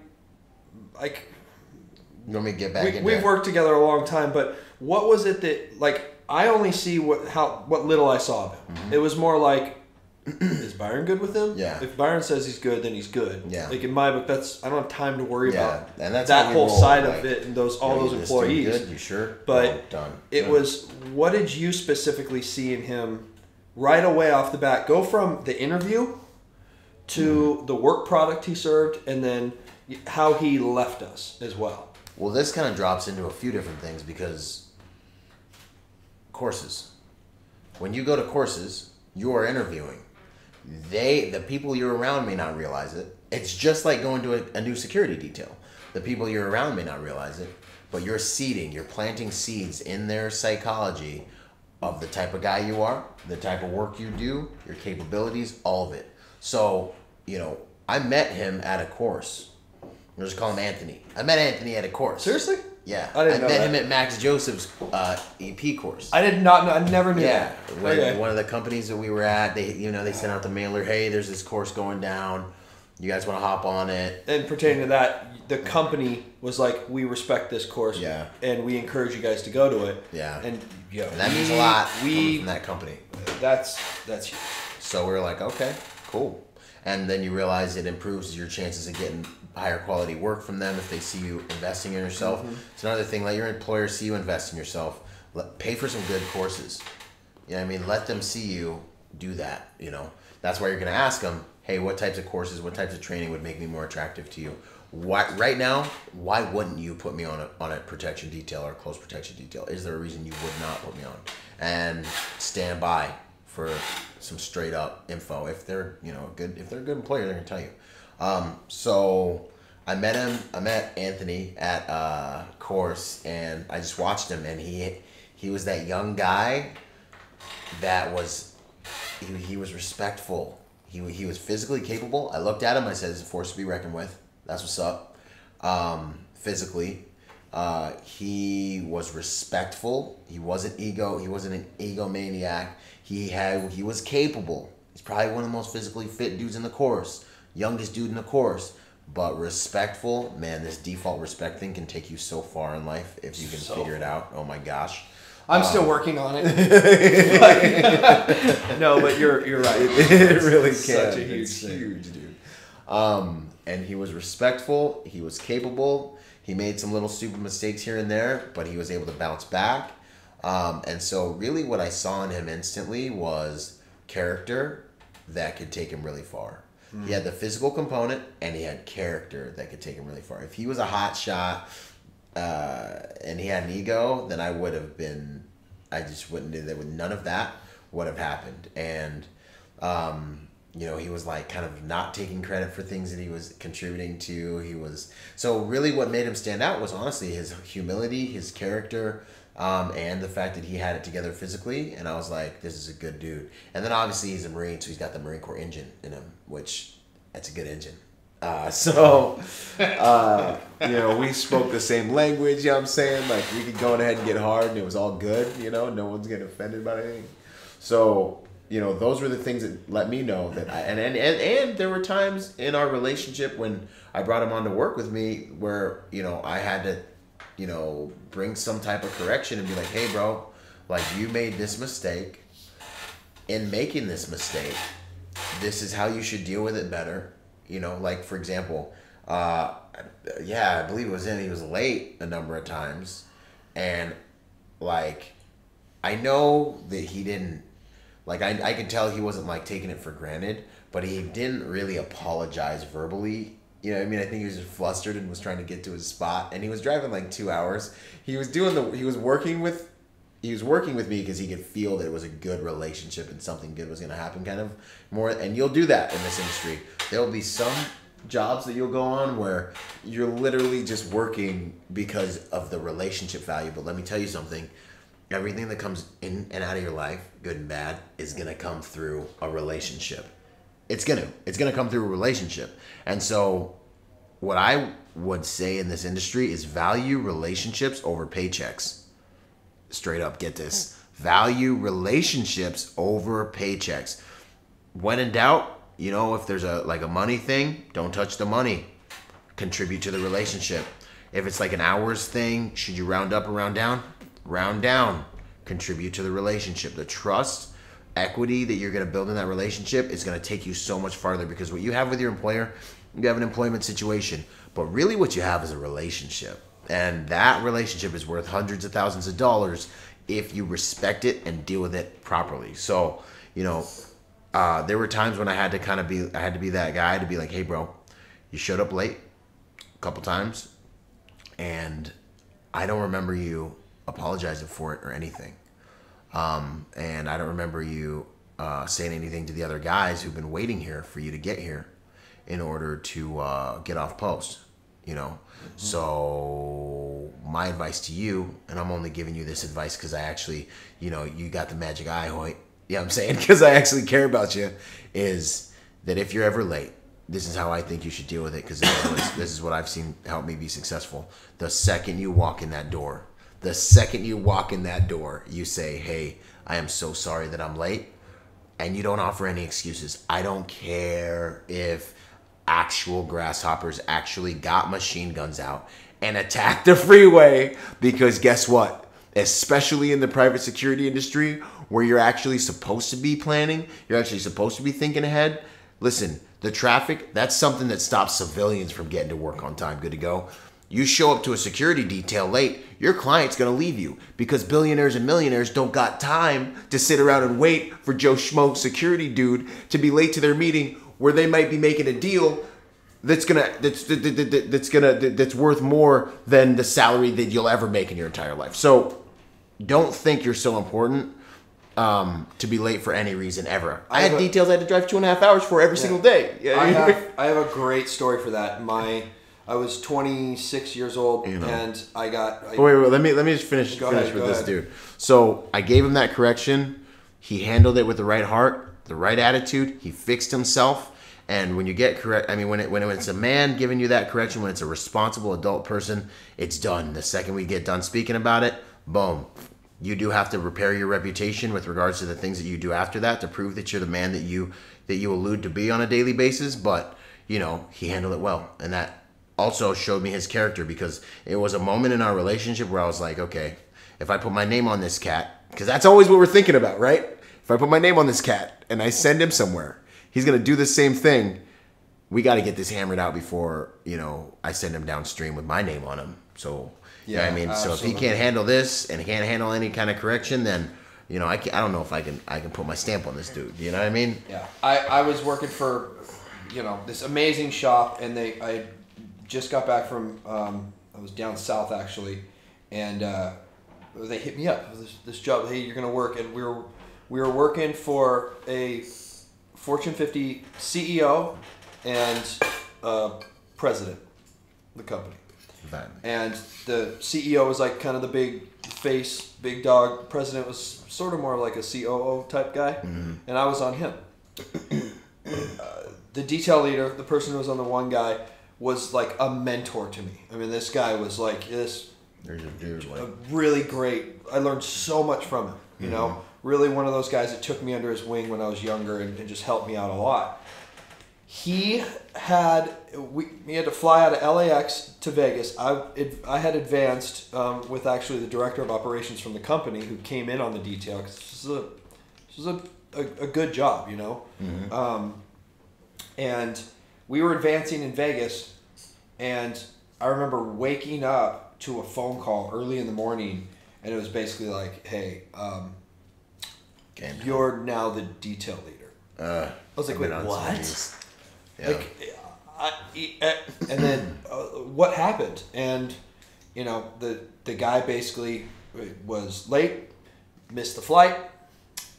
you want me to get back into we've worked together a long time, but what was it that... Like, I only see what little I saw of him. Mm-hmm. It was more like... is Byron good with him? Yeah. If Byron says he's good, then he's good. Yeah. Like in my book, I don't have time to worry about and that's that whole side like, of it and all those this dude employees. Good? You sure? But done. It was, what did you specifically see in him right away off the bat? Go from the interview to the work product he served, and then how he left us as well. Well, this kind of drops into a few different things because courses. When you go to courses, you are interviewing. The people you're around may not realize it. It's just like going to a new security detail. The people you're around may not realize it, but you're planting seeds in their psychology of the type of guy you are, the type of work you do, your capabilities, all of it. So, I met him at a course. We'll just call him Anthony. I met Anthony at a course. Seriously? Yeah. I met him at Max Joseph's EP course. I did not know. I never knew that. One of the companies that we were at, they sent out the mailer, hey, there's this course going down. You guys want to hop on it? And pertaining to that, the company was like, we respect this course. Yeah. And we encourage you guys to go to it. Yeah. And that means a lot coming from that company. That's huge. So we were like, okay, cool. And then you realize it improves your chances of getting higher quality work from them if they see you investing in yourself. Mm-hmm. It's another thing. Let your employer see you invest in yourself. Pay for some good courses. You know what I mean? Let them see you do that. That's why you're going to ask them, hey, what types of courses, what types of training would make me more attractive to you? Right now, why wouldn't you put me on a protection detail or a close protection detail? Is there a reason you would not put me on? And stand by for some straight up info. If they're a good employer, they're gonna tell you. So I met Anthony at a course, and I just watched him, and he was that young guy that was he was respectful. He was physically capable. I looked at him. I said, "It's a force to be reckoned with. That's what's up." Physically, he was respectful. He wasn't an egomaniac. He was capable. He's probably one of the most physically fit dudes in the course. Youngest dude in the course. But respectful, man, this default respect thing can take you so far in life if you can figure it out. Oh my gosh. I'm still working on it. No, but you're right. It really can. Such a huge thing. Huge, dude. And he was respectful. He was capable. He made some little stupid mistakes here and there, but he was able to bounce back. And so really what I saw in him instantly was character that could take him really far. He had the physical component, and he had character that could take him really far. If he was a hot shot and he had an ego, then I just wouldn't do that. None of that would have happened. And, he was like kind of not taking credit for things that he was contributing to. So really what made him stand out was honestly his humility, his character, and the fact that he had it together physically. And I was like, this is a good dude. And then obviously he's a Marine, so he's got the Marine Corps engine in him, which that's a good engine. We spoke the same language, you know what I'm saying? Like we could go ahead and get hard and it was all good, no one's getting offended by anything. So, those were the things that let me know that and there were times in our relationship when I brought him on to work with me where, I had to bring some type of correction and be like, hey, bro, like you made this mistake. In making this mistake, this is how you should deal with it better. Like for example, I believe he was late a number of times. And like, I know that he didn't, like I could tell he wasn't like taking it for granted, but he didn't really apologize verbally. I think he was just flustered and was trying to get to his spot, and he was driving like 2 hours. He was working with me because he could feel that it was a good relationship and something good was going to happen kind of more. And you'll do that in this industry. There'll be some jobs that you'll go on where you're literally just working because of the relationship value. But let me tell you something. Everything that comes in and out of your life, good and bad, is going to come through a relationship. It's going to come through a relationship. And so what I would say in this industry is value relationships over paychecks. Straight up, get this. Value relationships over paychecks. When in doubt, if there's a money thing, don't touch the money. Contribute to the relationship. If it's like an hours thing, should you round up or round down? Round down. Contribute to the relationship. The trust equity that you're going to build in that relationship is going to take you so much farther, because what you have with your employer, you have an employment situation, but really what you have is a relationship. And that relationship is worth hundreds of thousands of dollars if you respect it and deal with it properly. So, there were times when I had to be that guy to be like, hey, bro, you showed up late a couple times, and I don't remember you apologizing for it or anything. And I don't remember you saying anything to the other guys who've been waiting here for you to get here in order to get off post, So my advice to you, and I'm only giving you this advice because I actually, you got the magic eye, Hoyt. Yeah, I'm saying, because I actually care about you, is that if you're ever late, this is how I think you should deal with it, because this is what I've seen help me be successful. The second you walk in that door, you say, hey, I am so sorry that I'm late, and you don't offer any excuses. I don't care if actual grasshoppers actually got machine guns out and attacked the freeway, because guess what? Especially in the private security industry, where you're actually supposed to be planning, you're actually supposed to be thinking ahead. Listen, the traffic, that's something that stops civilians from getting to work on time, good to go. You show up to a security detail late, your client's going to leave you, because billionaires and millionaires don't got time to sit around and wait for Joe Schmo security dude to be late to their meeting, where they might be making a deal that's worth more than the salary that you'll ever make in your entire life. So don't think you're so important to be late for any reason ever. I had details I had to drive 2.5 hours for every single day. I have a great story for that. I was 26 years old, and I got... wait, let me just finish with this dude. So I gave him that correction. He handled it with the right heart, the right attitude. He fixed himself. And when you get correct, when it's a man giving you that correction, when it's a responsible adult person, it's done. The second we get done speaking about it, boom. You do have to repair your reputation with regards to the things that you do after that to prove that you're the man that you allude to be on a daily basis. But, he handled it well. And that also showed me his character, because it was a moment in our relationship where I was like, okay, if I put my name on this cat, because that's always what we're thinking about, right? If I put my name on this cat and I send him somewhere, he's going to do the same thing. We got to get this hammered out before, I send him downstream with my name on him. So, so if he can't handle this and he can't handle any kind of correction, then, I don't know if I can put my stamp on this dude. You know what I mean? Yeah. I was working for, this amazing shop, and I just got back from, I was down south actually, and they hit me up with this job. Hey, you're going to work, and we were working for a Fortune 50 CEO and president of the company. And the CEO was like kind of the big face, big dog. President was sort of more like a COO type guy. Mm-hmm. And I was on him. The detail leader, the person who was on the one guy, was like a mentor to me. This guy was like this. There's a dude like really great. I learned so much from him, you know. Really one of those guys that took me under his wing when I was younger and just helped me out a lot. We had to fly out of LAX to Vegas. I had advanced with actually the director of operations from the company who came in on the detail, because this is a good job, Mm-hmm. And we were advancing in Vegas, and I remember waking up to a phone call early in the morning, and it was basically like, hey, you're now the detail leader. I was like, wait, what? Yeah. And then what happened? And, the guy basically was late, missed the flight,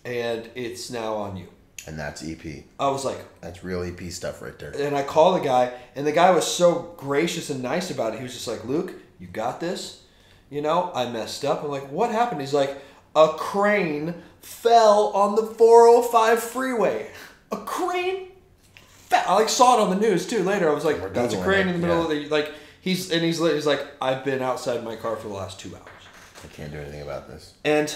and it's now on you. And that's EP. I was like... That's real EP stuff right there. And I called the guy, and the guy was so gracious and nice about it. He was just like, Luke, you got this? I messed up. I'm like, what happened? He's like, a crane fell on the 405 freeway. A crane fell. I saw it on the news, too, later. I was like, that's a crane in the middle of the... He's like, I've been outside my car for the last 2 hours. I can't do anything about this. And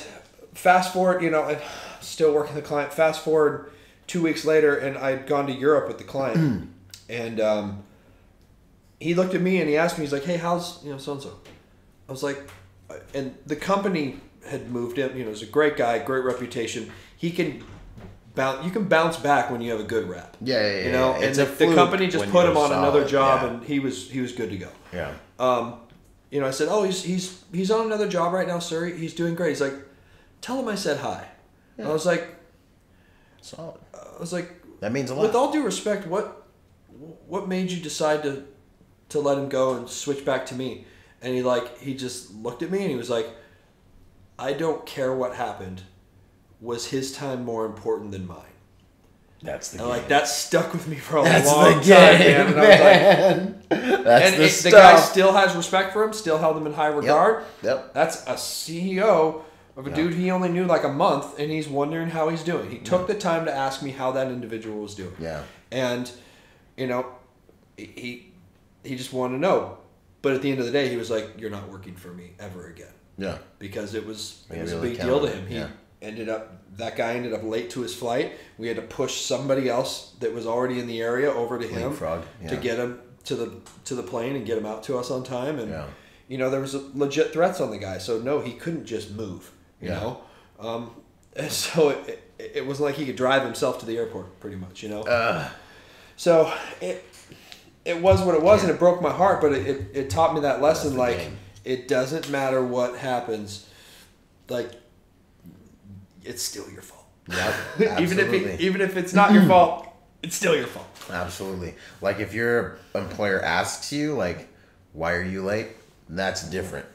fast forward, I'm still working the client. Fast forward 2 weeks later, and I'd gone to Europe with the client. And he looked at me and he asked me, he's like, hey, how's, so-and-so? I was like, and the company had moved him. He's a great guy, great reputation. He can bounce back when you have a good rep. Yeah. You know, and the company just put him on another job, and he was good to go. Yeah. You know, I said, "Oh, he's on another job right now, sir. He's doing great." He's like, "Tell him I said hi." Yeah. I was like, "Solid." I was like, "That means a lot." With all due respect, what made you decide to let him go and switch back to me? And he just looked at me and he was like, "I don't care what happened. Was his time more important than mine?" That's the and game. Like that stuck with me for a long time. Man. And That's the stuff. The guy still has respect for him. Still held him in high regard. Yep. That's a CEO of a dude he only knew like a month, and he's wondering how he's doing. He took the time to ask me how that individual was doing. Yeah. And, you know, he just wanted to know. But at the end of the day, he was like, "You're not working for me ever again." Yeah. Because it was a big deal to him. That guy ended up late to his flight. We had to push somebody else that was already in the area over to him to get him to the plane and get him out to us on time. And you know, there was legit threats on the guy, so no, he couldn't just move. You know, and so it wasn't like he could drive himself to the airport, pretty much. You know, so it was what it was, and it broke my heart. But it taught me that lesson. Like, it doesn't matter what happens. Like, it's still your fault. Yeah, even if it's not your fault, it's still your fault. Absolutely. Like, if your employer asks you, like, "Why are you late?" That's different.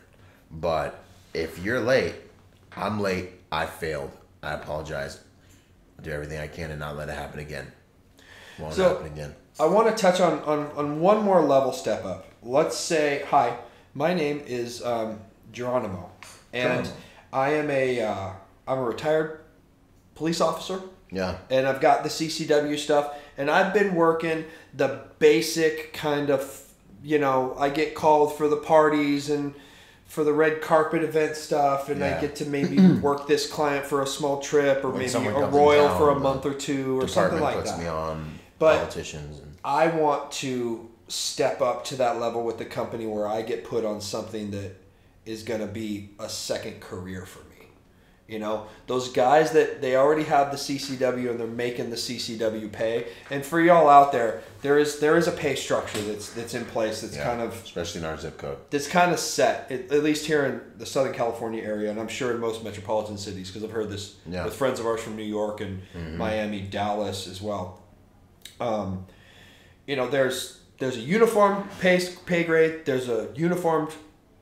But if you're late, I'm late, I failed, I apologize, I'll do everything I can to not let it happen again. Won't happen again. I want to touch on one more level step up. Let's say, hi, my name is Geronimo, and I am I'm a retired police officer. Yeah. And I've got the CCW stuff, and I've been working the basic kind of, you know, I get called for the parties and for the red carpet event stuff, and I get to maybe work this client for a small trip, or maybe a Royal for a month or two, or something like that. Puts me on but politicians. I want to step up to that level with the company where I get put on something that is going to be a second career for me. You know, those guys that they already have the CCW and they're making the CCW pay. And for y'all out there, there is a pay structure that's in place that's kind of, especially in our zip code, that's kind of set, at least here in the Southern California area, and I'm sure in most metropolitan cities, because I've heard this with friends of ours from New York and Miami, Dallas as well. You know, there's a uniform pay grade, there's a uniformed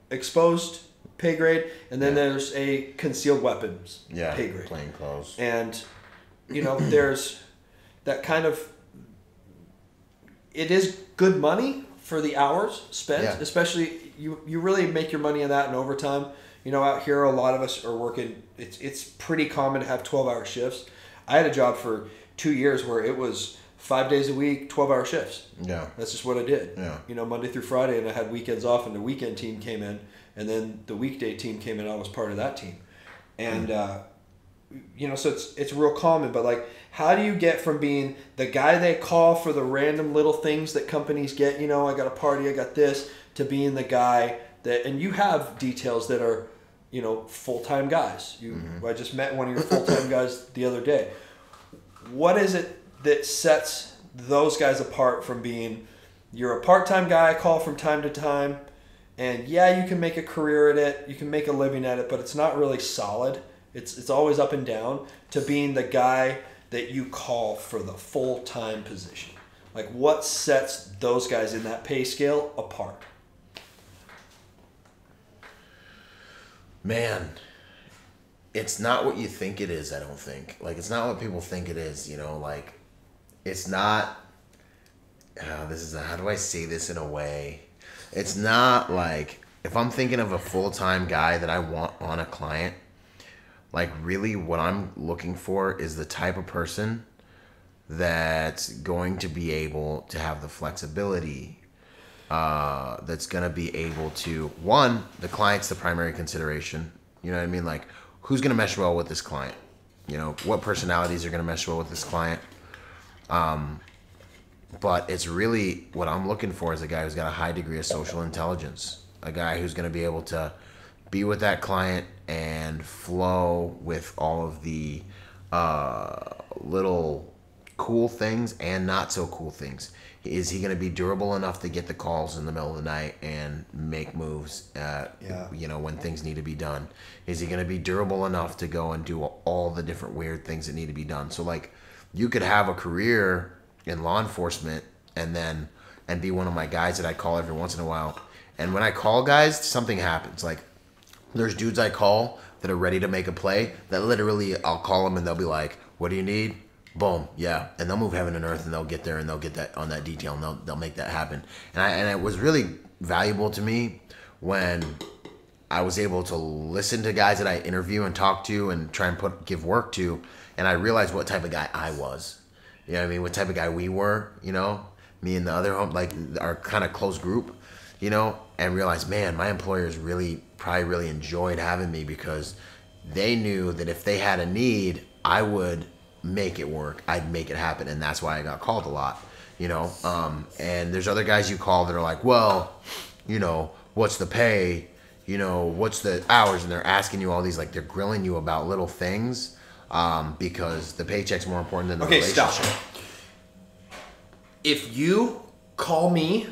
exposed pay grade, and then there's a concealed weapons pay grade. Plain clothes. And, you know, there's that kind of, it is good money for the hours spent, especially you really make your money in that in overtime. You know, out here, a lot of us are working, it's pretty common to have 12-hour shifts. I had a job for 2 years where it was 5 days a week, 12-hour shifts. Yeah. That's just what I did. Yeah. You know, Monday through Friday, and I had weekends off, and the weekend team came in, and then the weekday team came in. I was part of that team. And, you know, so it's real common. But, like, how do you get from being the guy they call for the random little things that companies get, you know, I got a party, I got this, to being the guy that, and you have details that are, you know, full-time guys. I just met one of your full-time guys the other day. What is it that sets those guys apart from being, you're a part-time guy, I call from time to time, and you can make a career at it, you can make a living at it, but it's not really solid. It's always up and down, to being the guy that you call for the full-time position. Like, what sets those guys in that pay scale apart? Man, it's not what you think it is, I don't think. Like, it's not what people think it is, you know, like, it's not, how do I say this in a way? It's not like, if I'm thinking of a full-time guy that I want on a client, like, really what I'm looking for is the type of person that's going to be able to have the flexibility, that's going to be able to, one, the client's the primary consideration. You know what I mean? Like, who's going to mesh well with this client? You know, what personalities are going to mesh well with this client? But it's really, what I'm looking for is a guy who's got a high degree of social intelligence, a guy who's going to be able to be with that client and flow with all of the little cool things and not so cool things. Is he going to be durable enough to get the calls in the middle of the night and make moves when things need to be done? Is he going to be durable enough to go and do all the different weird things that need to be done? So like you could have a career in law enforcement and be one of my guys that I call every once in a while. And when I call guys, something happens. Like there's dudes I call that are ready to make a play that literally I'll call them and they'll be like, "What do you need?" Boom, yeah, and they'll move heaven and earth, and they'll get there, and they'll get that on that detail, and they'll make that happen. And it was really valuable to me when I was able to listen to guys that I interview and talk to and try and give work to, and I realized what type of guy I was. You know what I mean? What type of guy we were, me and the other like our kind of close group, and realized, man, my employers probably really enjoyed having me because they knew that if they had a need, I would make it work. I'd make it happen, and that's why I got called a lot, and there's other guys you call that are like, well, what's the pay, what's the hours, and they're asking you all these, like, they're grilling you about little things, because the paycheck's more important than the relationship. Stop. If you call me,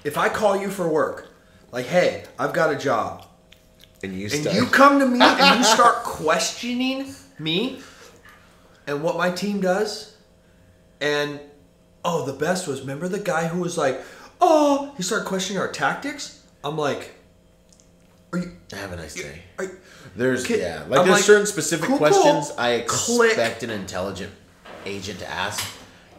if I call you for work, like, hey, I've got a job, and you come to me and you start questioning me and what my team does, and the best was, remember the guy who was like, he started questioning our tactics? I'm like, have a nice day. There's certain specific questions I expect an intelligent agent to ask.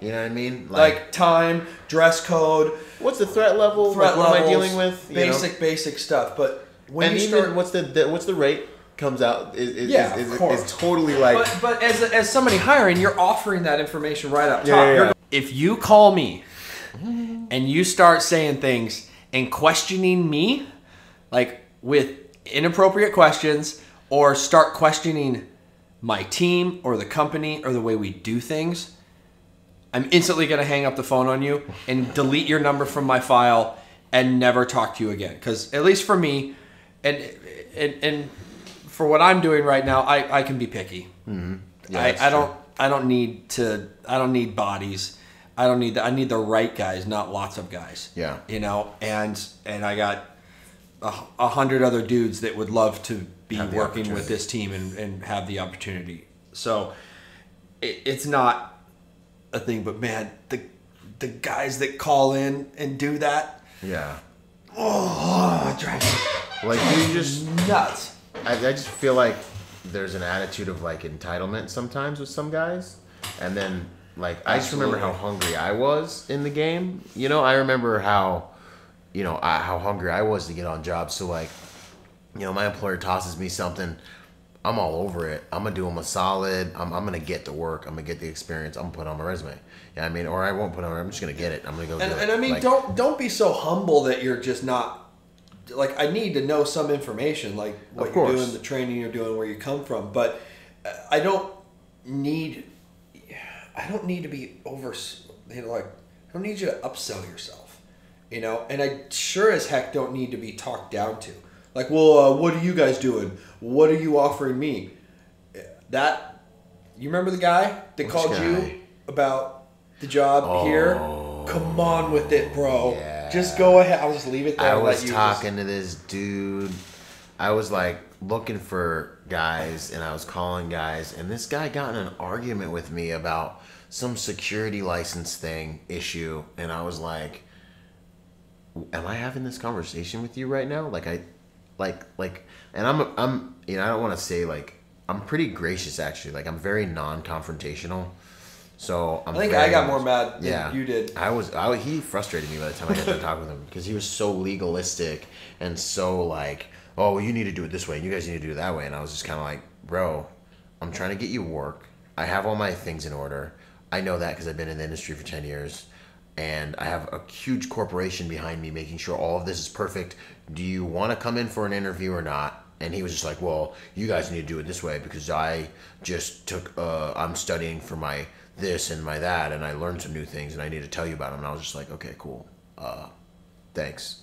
You know what I mean? Like time, dress code. What's the threat level? What am I dealing with? Basic stuff. But when what's the rate? Comes out is totally like, but as somebody hiring, you're offering that information right up top. Yeah. If you call me and you start saying things and questioning me, like with inappropriate questions, or start questioning my team or the company or the way we do things, I'm instantly going to hang up the phone on you and delete your number from my file and never talk to you again. Because at least for me, and for what I'm doing right now, I can be picky. Mm-hmm. Yeah, I don't need bodies. I don't need that. I need the right guys, not lots of guys. Yeah. And I got 100 other dudes that would love to be working with this team and have the opportunity. So it's not a thing, but man, the guys that call in and do that. Yeah. It drives me like you just nuts. I just feel like there's an attitude of like entitlement sometimes with some guys, and then like I just remember how hungry I was in the game. I remember how hungry I was to get on jobs. So like, my employer tosses me something, I'm all over it. I'm gonna do them a solid. I'm gonna get the work. I'm gonna get the experience. I'm gonna put it on my resume. Yeah, I mean, or I won't put it on. I'm just gonna get it. I'm gonna go do it. And I mean, like, don't be so humble that you're just not. Like, I need to know some information, like what you're doing, the training you're doing, where you come from. But I don't need to be over. I don't need you to upsell yourself, And I sure as heck don't need to be talked down to. Like, well, what are you guys doing? What are you offering me? You remember the guy that called you about the job here? Come on with it, bro. Yeah. Just go ahead. I'll just leave it there. I was talking to this dude. I was like looking for guys and I was calling guys, and this guy got in an argument with me about some security license issue, and I was like, am I having this conversation with you right now? And I'm I don't want to say like, I'm pretty gracious actually. Like, I'm very non-confrontational. So I think I got more mad than you did. He frustrated me by the time I got to talk with him because he was so legalistic and so like, oh, well, you need to do it this way and you guys need to do it that way. And I was just kind of like, bro, I'm trying to get you work. I have all my things in order. I know that because I've been in the industry for 10 years. And I have a huge corporation behind me making sure all of this is perfect. Do you want to come in for an interview or not? And he was just like, well, you guys need to do it this way because I just I'm studying for my this and my that, and I learned some new things, and I need to tell you about them. And I was just like, okay, cool. Thanks.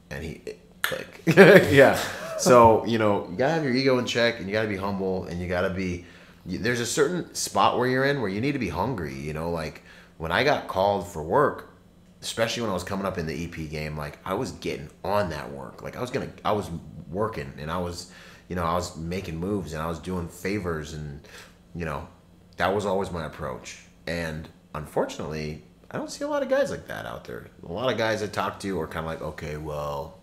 And he, click. Yeah. So, you gotta have your ego in check, and you gotta be humble, and you gotta be there's a certain spot where you're in where you need to be hungry. You know, like when I got called for work, especially when I was coming up in the EP game, like I was getting on that work. Like I was working, and I was making moves, and I was doing favors, and that was always my approach. And unfortunately, I don't see a lot of guys like that out there. A lot of guys I talk to are kind of like, okay, well,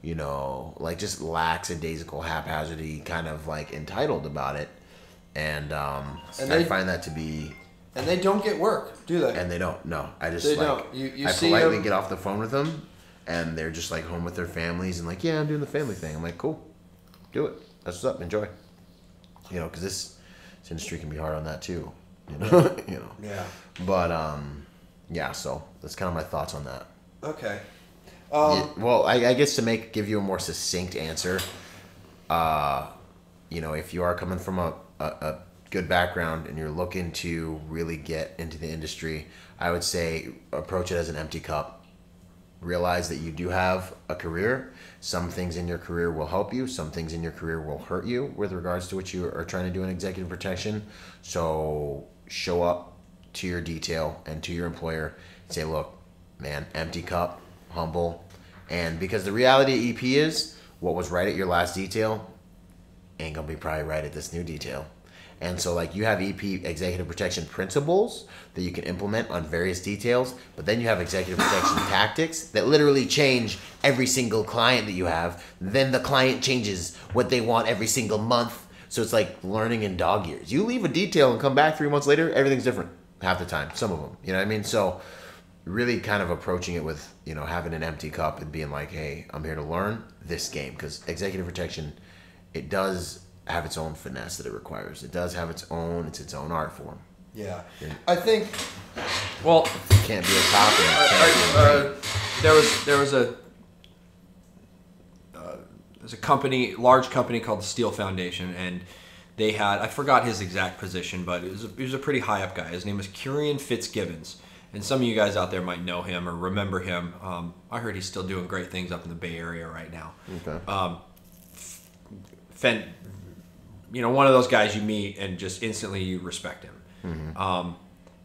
like just lackadaisical, haphazardly, kind of like entitled about it. And I find that to be... And they don't get work, do they? And they don't. No, I just they don't. I politely get off the phone with them, and they're just like home with their families, and like, yeah, I'm doing the family thing. I'm like, cool, do it. That's what's up. Enjoy. Because this industry can be hard on that too. Yeah. But yeah. So that's kind of my thoughts on that. Okay. Well, I guess to give you a more succinct answer, if you are coming from a good background and you're looking to really get into the industry, I would say approach it as an empty cup. Realize that you do have a career. Some things in your career will help you. Some things in your career will hurt you with regards to what you are trying to do in executive protection. So show up to your detail and to your employer and say, look, man, empty cup, humble. And because the reality of EP is what was right at your last detail ain't going to be probably right at this new detail. And so, like, you have EP executive protection principles that you can implement on various details, but then you have executive protection tactics that literally change every single client that you have. Then the client changes what they want every single month. So it's like learning in dog years. You leave a detail and come back 3 months later, everything's different half the time. Some of them, you know what I mean? So really kind of approaching it with, having an empty cup and being like, hey, I'm here to learn this game. Because executive protection, it does have its own finesse that it requires. It does have its own art form. Yeah. I think, well, you can't be a cop. There's a company, large company called the Steel Foundation, and they had, I forgot his exact position, but he was a pretty high up guy. His name was Curian Fitzgibbons. And some of you guys out there might know him or remember him. I heard he's still doing great things up in the Bay Area right now. Okay. One of those guys you meet and just instantly you respect him. Mm-hmm.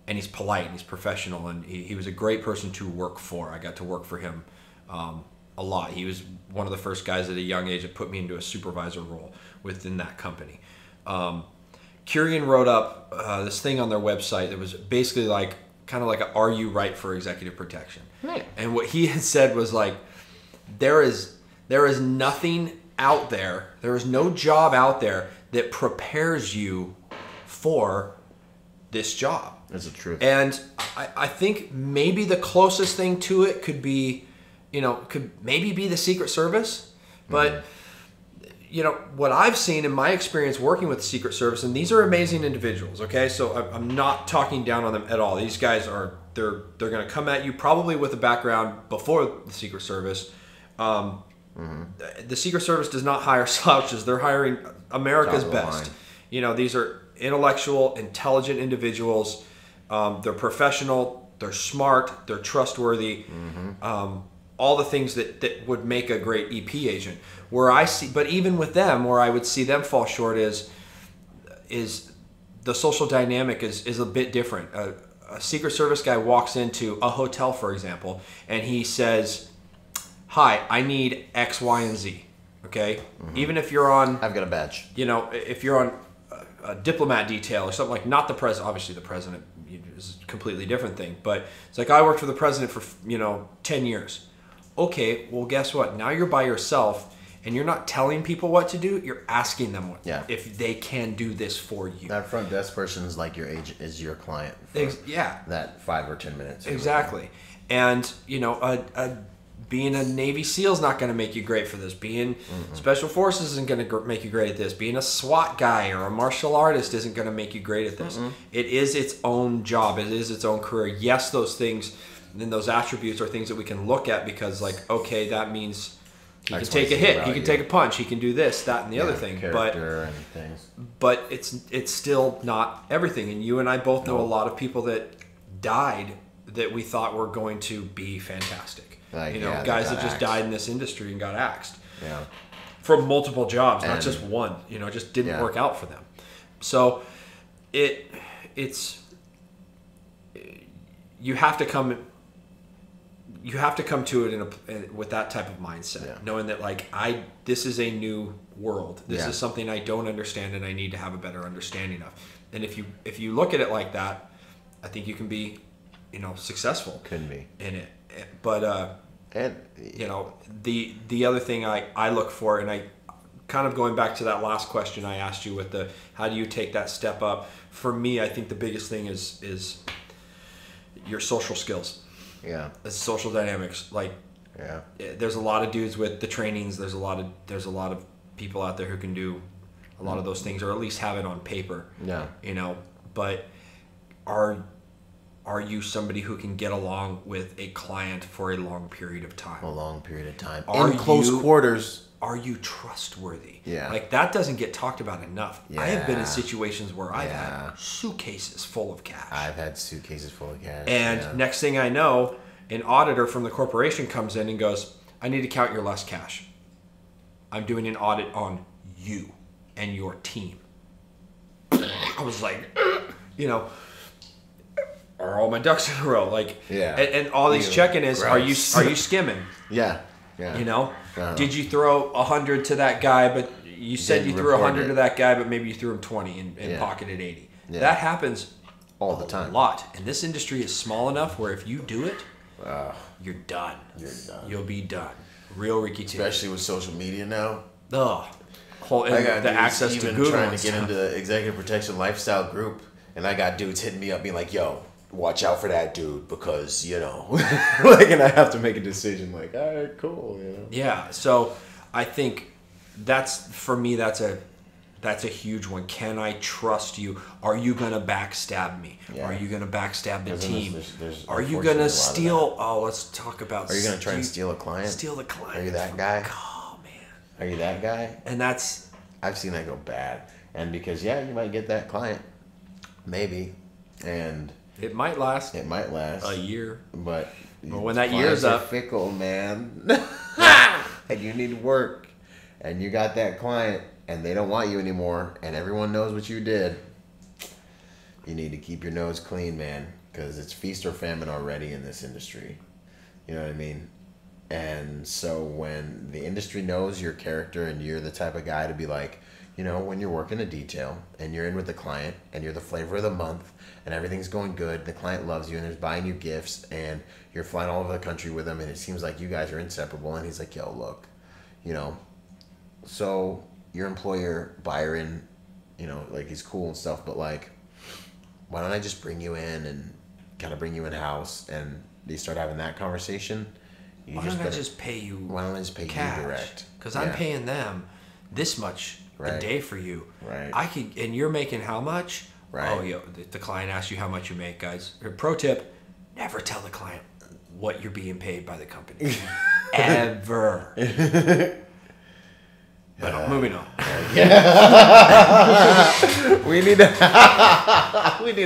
And he's polite and he's professional, and he was a great person to work for. I got to work for him a lot. He was one of the first guys at a young age that put me into a supervisor role within that company. Curian wrote up this thing on their website that was basically like kind of like a "Are you right for executive protection?" Right. And what he had said was like, there is nothing out there, there is no job out there that prepares you for this job. That's the truth. And I think maybe the closest thing to it could be, could maybe be the Secret Service. But, what I've seen in my experience working with the Secret Service, and these are amazing individuals, okay? So I'm not talking down on them at all. These guys they're going to come at you probably with a background before the Secret Service. The Secret Service does not hire slouches. They're hiring America's best. These are intellectual, intelligent individuals. They're professional. They're smart. They're trustworthy. All the things that would make a great EP agent. But even with them, where I would see them fall short is the social dynamic is a bit different. A Secret Service guy walks into a hotel, for example, and he says, "Hi, I need X, Y, and Z." Okay? Even if you're on... I've got a badge. If you're on a diplomat detail or something, like not the president, obviously the president is a completely different thing, but it's like I worked for the president for 10 years. Okay, well guess what? Now you're by yourself and you're not telling people what to do, you're asking them if they can do this for you. That front desk person is like your agent, is your client for that 5 or 10 minutes. Exactly. And being a Navy SEAL is not going to make you great for this. Being Special Forces isn't going to make you great at this. Being a SWAT guy or a martial artist isn't going to make you great at this. It is its own job. It is its own career. Yes, those things and those attributes are things that we can look at because, like, okay, that means he can take a hit, he can take a punch, he can do this, that, and the other thing. But it's still not everything. And you and I both know a lot of people that died that we thought were going to be fantastic. Guys that just died in this industry and got axed. Yeah. From multiple jobs, not just one. It just didn't work out for them. So it's you have to come to it with that type of mindset, knowing that like this is a new world. This is something I don't understand and I need to have a better understanding of. And if you look at it like that, I think you can be, successful. Can be in it. But the other thing I look for, and I kind of going back to that last question I asked you with the how do you take that step up? For me, I think the biggest thing is your social skills. Yeah. The social dynamics. Like, there's a lot of dudes with the trainings. There's a lot of people out there who can do a lot of those things, or at least have it on paper. Yeah. But are you somebody who can get along with a client for a long period of time? A long period of time. In close quarters. Are you trustworthy? Yeah. Like, that doesn't get talked about enough. Yeah. I have been in situations where I've had suitcases full of cash. I've had suitcases full of cash. And next thing I know, an auditor from the corporation comes in and goes, I need to count your less cash. I'm doing an audit on you and your team. I was like, are all my ducks in a row? Like, and all these check-in is, are you skimming? Yeah. Did you throw 100 to that guy, but you said you threw 100 to that guy, but maybe you threw him 20 and pocketed 80. Yeah. That happens all the time. A lot. And this industry is small enough where if you do it, you're done. You'll be done. Real Ricky T. Especially with social media now. I got the access even to Google trying to get into the executive protection lifestyle group, and I got dudes hitting me up being like, yo, watch out for that dude because, and I have to make a decision like, all right, cool, Yeah, so I think for me that's a huge one. Can I trust you? Are you going to backstab me? Are you going to backstab the team? Are you going to steal? Let's talk about. Are you going to try and steal a client? Steal the client. Are you that guy? Oh, man. Are you that guy? And I've seen that go bad. And because, you might get that client. Maybe. And it might last. A year. But when that year's up. Fickle, man. And you need work. And you got that client. And they don't want you anymore. And everyone knows what you did. You need to keep your nose clean, man. Because it's feast or famine already in this industry. You know what I mean? And so when the industry knows your character and you're the type of guy to be like, when you're working a detail and you're in with the client and you're the flavor of the month and everything's going good, the client loves you and they're buying you gifts and you're flying all over the country with them and it seems like you guys are inseparable, and he's like, yo, look, so your employer, Byron, like he's cool and stuff, but like, why don't I just bring you in and kind of bring you in house, and they start having that conversation. Why don't I just pay you cash? You direct? Because I'm paying them this much a day for you. Right. And you're making how much? Right. Oh, the client asks you how much you make, guys. Pro tip: never tell the client what you're being paid by the company. Ever. But moving on. We need to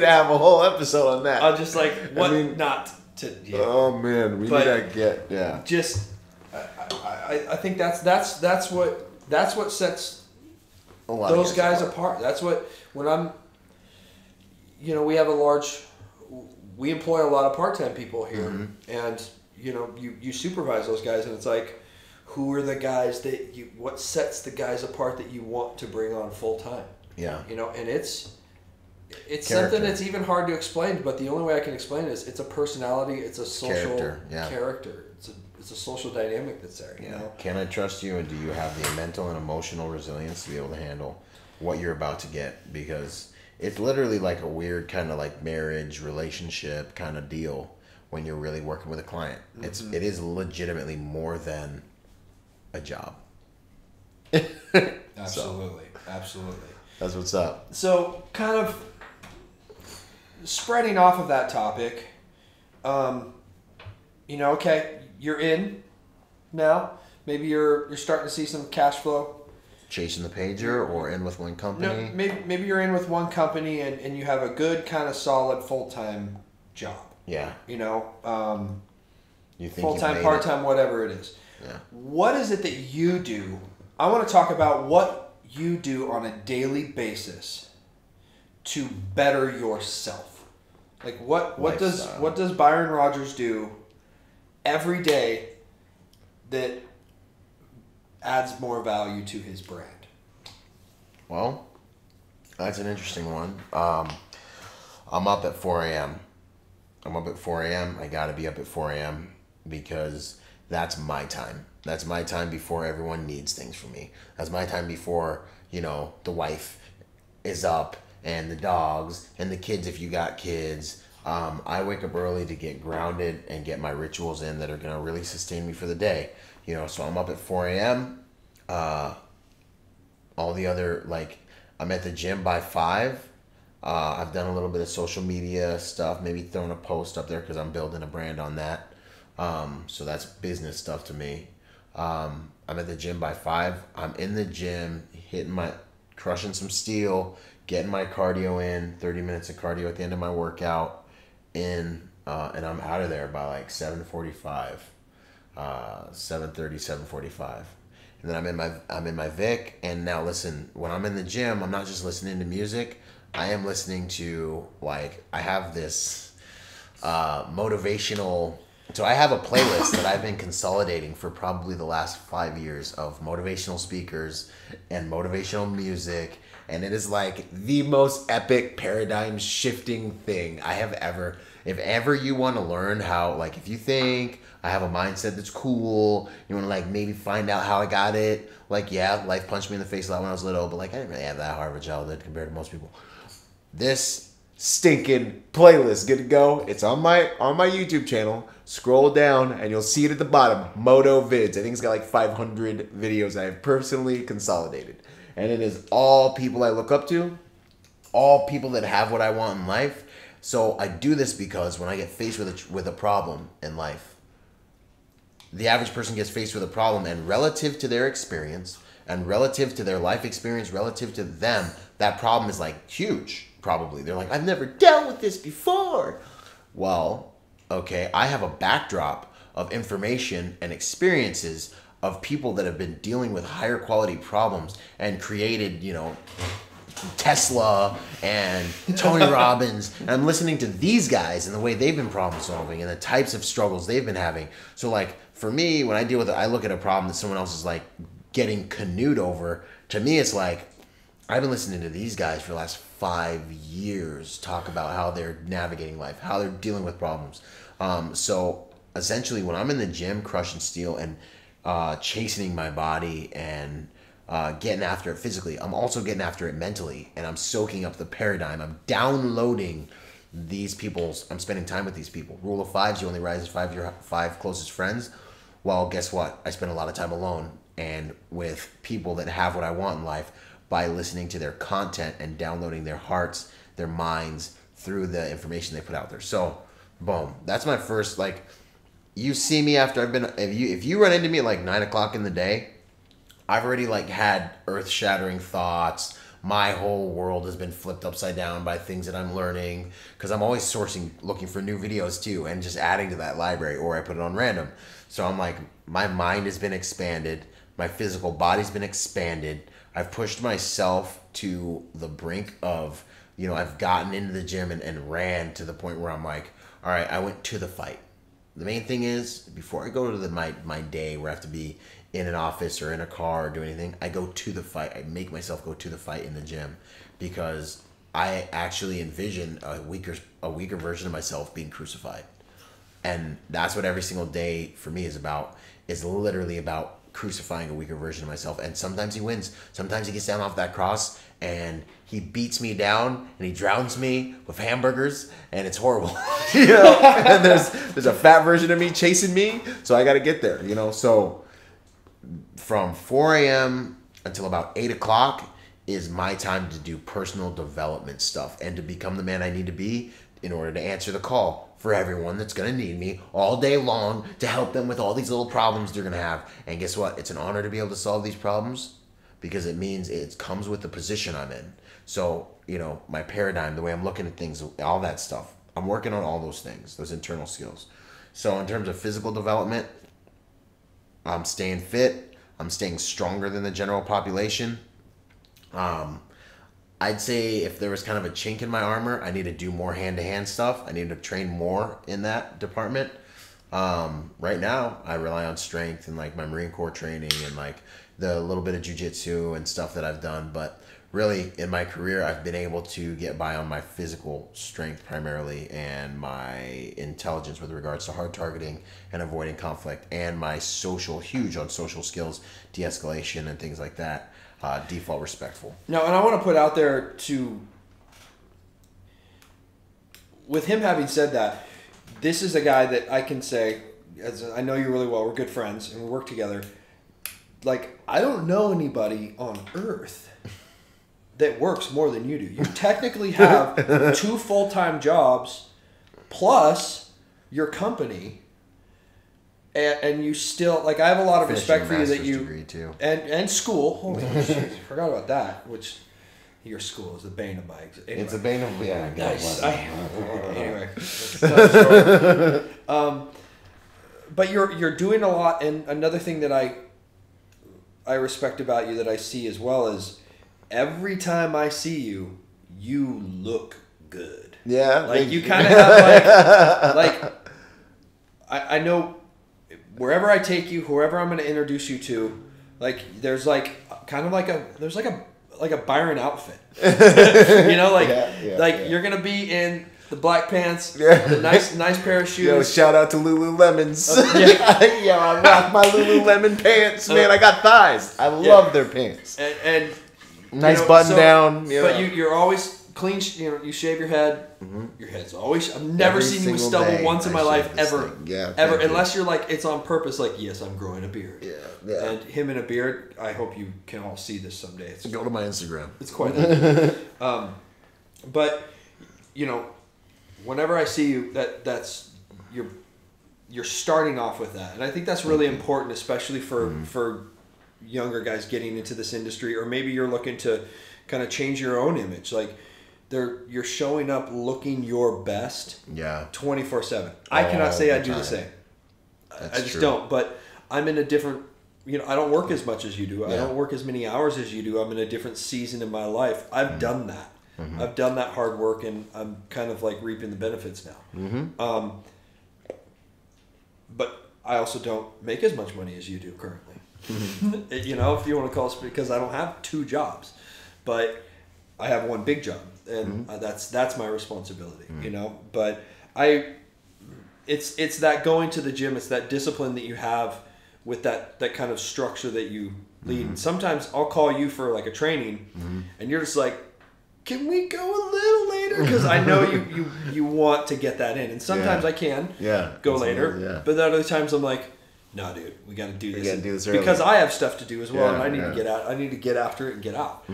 have a whole episode on that. I'm just like, not to. Yeah. Oh man, we need to Just, I think that's what sets those guys apart. That's what when I'm. We have we employ a lot of part-time people here, and you supervise those guys, and it's like, who are the guys what sets the guys apart that you want to bring on full time? Yeah. And it's something that's even hard to explain, but the only way I can explain it is it's a personality, it's a social character. It's a social dynamic that's there. Can I trust you, and do you have the mental and emotional resilience to be able to handle what you're about to get? Because it's literally like a weird kind of like marriage relationship kind of deal when you're really working with a client. Mm-hmm. It is legitimately more than a job. Absolutely. That's what's up. So, kind of spreading off of that topic, okay, you're in now. Maybe you're starting to see some cash flow. Chasing the pager, or in with one company? No, maybe you're in with one company and you have a good kind of solid full-time job. Yeah. You think full-time, part-time, whatever it is. Yeah. What is it that you do? I want to talk about what you do on a daily basis to better yourself? Like what does Byron Rogers do every day that adds more value to his brand? Well, that's an interesting one. I'm up at 4 a.m. I gotta be up at 4 a.m. because that's my time. That's my time before everyone needs things from me. That's my time before, the wife is up and the dogs and the kids if you got kids. I wake up early to get grounded and get my rituals in that are going to really sustain me for the day. So I'm up at 4 a.m. All the other, I'm at the gym by 5. I've done a little bit of social media stuff, maybe thrown a post up there because I'm building a brand on that. So that's business stuff to me. I'm at the gym by 5. I'm in the gym, crushing some steel, getting my cardio in, 30 minutes of cardio at the end of my workout and I'm out of there by 7:45, 7:30, 7:45. And then I'm in my Vic. And now listen, when I'm in the gym, I'm not just listening to music. I am listening to I have this motivational. So I have a playlist that I've been consolidating for probably the last 5 years of motivational speakers and motivational music. And it is the most epic paradigm shifting thing I have ever. If ever you want to learn how, if you think I have a mindset that's cool, you want to maybe find out how I got it. Yeah, life punched me in the face a lot when I was little, but I didn't really have that hard of a childhood compared to most people. This stinking playlist good to go. It's on my YouTube channel. Scroll down and you'll see it at the bottom. Moto Vids. I think it's got 500 videos I have personally consolidated. And it is all people I look up to, all people that have what I want in life. So I do this because when I get faced with a problem in life, the average person gets faced with a problem, and relative to their experience and relative to their life experience, relative to them, that problem is huge. Probably. They're I've never dealt with this before. Well, okay, I have a backdrop of information and experiences of people that have been dealing with higher quality problems and created, Tesla and Tony Robbins. And I'm listening to these guys and the way they've been problem solving and the types of struggles they've been having. So for me, when I deal with it, I look at a problem that someone else is getting canoed over. To me, it's I've been listening to these guys for the last 5 years talk about how they're navigating life, how they're dealing with problems. So essentially, when I'm in the gym crushing steel and chastening my body and getting after it physically, I'm also getting after it mentally, and I'm soaking up the paradigm. I'm downloading these people's. I'm spending time with these people. Rule of 5s: you only rise as your 5 closest friends. Well, guess what? I spend a lot of time alone and with people that have what I want in life, by listening to their content and downloading their hearts, their minds through the information they put out there. So, boom. That's my first, you see me after I've been, if you run into me at 9 o'clock in the day, I've already had earth-shattering thoughts. My whole world has been flipped upside down by things that I'm learning, because I'm always looking for new videos too, and just adding to that library, or I put it on random. So I'm my mind has been expanded. My physical body's been expanded. I've pushed myself to the brink of, I've gotten into the gym and ran to the point where I'm all right, I went to the fight. The main thing is, before I go to my day where I have to be in an office or in a car or do anything, I go to the fight. I make myself go to the fight in the gym, because I actually envision a weaker version of myself being crucified. And that's what every single day for me is about, is literally about crucifying a weaker version of myself. And sometimes he wins. Sometimes he gets down off that cross and he beats me down and he drowns me with hamburgers, and it's horrible. And there's a fat version of me chasing me, so I got to get there, So from 4 a.m. until about 8 o'clock is my time to do personal development stuff and to become the man I need to be in order to answer the call for everyone that's going to need me all day long to help them with all these little problems they're going to have. And guess what? It's an honor to be able to solve these problems, because it means it comes with the position I'm in. So, my paradigm, the way I'm looking at things, all that stuff. I'm working on all those things, those internal skills. So in terms of physical development, I'm staying fit. I'm staying stronger than the general population. I'd say if there was kind of a chink in my armor, I need to do more hand-to-hand stuff. I need to train more in that department. Right now, I rely on strength and like my Marine Corps training and like the little bit of jiu-jitsu and stuff that I've done. But really, in my career, I've been able to get by on my physical strength primarily and my intelligence with regards to hard targeting and avoiding conflict, and my huge on social skills, de-escalation and things like that. Default respectful. No, and I want to put out there with him having said that, this is a guy that I can say, as I know you really well, we're good friends and we work together. Like, I don't know anybody on earth that works more than you do. You technically have 2 full-time jobs plus your company. And you still, like, I have a lot of respect for you that you, and school. Holy shit, I forgot about that, which your school is the bane of my existence. Anyway. It's a bane of, yeah. Nice. Anyway. That's but you're doing a lot, and another thing that I respect about you that I see as well is every time I see you, you look good. Yeah. Like, you kind of have, like I know... Wherever I take you, whoever I'm going to introduce you to, like there's like kind of like a Byron outfit, you know, like you're gonna be in the black pants, the nice pair of shoes. Yo, shout out to Lululemons. Yeah, I rock my Lululemon pants, man. I got thighs. I love their pants. And nice button down. But you're always clean. You know, you shave your head. Mm-hmm. Your head's always. I've never seen you with stubble once in my life ever. Yeah, ever, unless you're like it's on purpose. Like, yes, I'm growing a beard. Yeah. And him in a beard. I hope you can all see this someday. Go to my Instagram. It's quite nice. But you know, whenever I see you, that's you're starting off with that, and I think that's really important, especially for younger guys getting into this industry, or maybe you're looking to kind of change your own image, like. You're showing up looking your best 24/7. I cannot say I do the same. I just don't. But I'm in a different, you know, I don't work as much as you do. Yeah. I don't work as many hours as you do. I'm in a different season in my life. I've done that. Mm-hmm. I've done that hard work, and I'm kind of like reaping the benefits now. Mm-hmm. But I also don't make as much money as you do currently. Mm-hmm. You know, if you want to call it, because I don't have 2 jobs, but I have 1 big job. And that's my responsibility, you know. But it's that going to the gym, it's that discipline that you have with that kind of structure that you lead. And sometimes I'll call you for like a training, and you're just like, "Can we go a little later?" Because I know you want to get that in. And sometimes I can go later, but other times I'm like, "No, dude, we got to do this." We got to do this early. Because I have stuff to do as well, and I need to get out. I need to get after it and get out.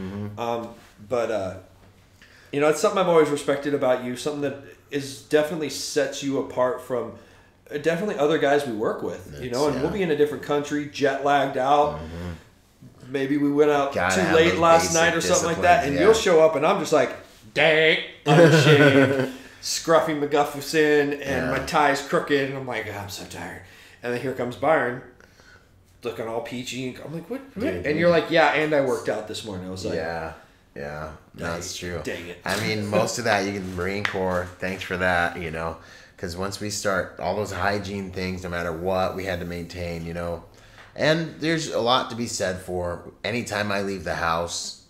You know, it's something I've always respected about you, something that is definitely sets you apart from definitely other guys we work with, you know, and we'll be in a different country, jet lagged out. Mm-hmm. Maybe we went out too late last night or something like that, and you'll show up and I'm just like, dang, unshaved, scruffy McGufferson, and my tie's crooked, and I'm like, I'm so tired. And then here comes Byron, looking all peachy, and I'm like, what? And you're like, yeah, and I worked out this morning. I was like, yeah, that's true. Dang it. I mean, most of that, you can Marine Corps, thanks for that, you know, because once we start, all those hygiene things, no matter what, we had to maintain, you know. And there's a lot to be said for anytime I leave the house,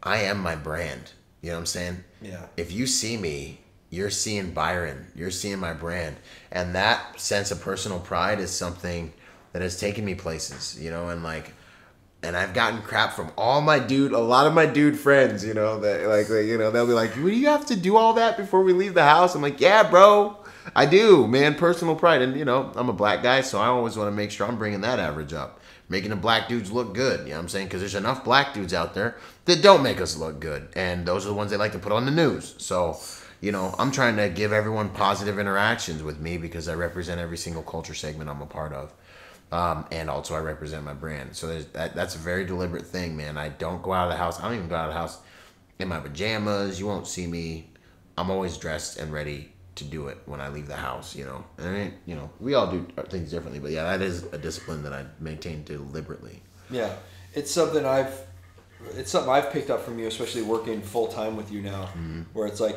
I am my brand. You know what I'm saying? Yeah. If you see me, you're seeing Byron. You're seeing my brand. And that sense of personal pride is something that has taken me places, you know, and I've gotten crap from a lot of my dude friends, you know, that like, you know, they'll be like, "Do you have to do all that before we leave the house?" I'm like, "Yeah, bro, I do, man, personal pride." And, you know, I'm a black guy, so I always want to make sure I'm bringing that average up, making the black dudes look good, you know what I'm saying? Because there's enough black dudes out there that don't make us look good, and those are the ones they like to put on the news. So, you know, I'm trying to give everyone positive interactions with me because I represent every single culture segment I'm a part of. And also I represent my brand. So that's a very deliberate thing, man. I don't go out of the house. I don't even go out of the house in my pajamas. You won't see me. I'm always dressed and ready to do it when I leave the house, you know. And, you know, we all do things differently. But, yeah, that is a discipline that I maintain deliberately. Yeah. It's something I've it's something I've picked up from you, especially working full time with you now, where it's like,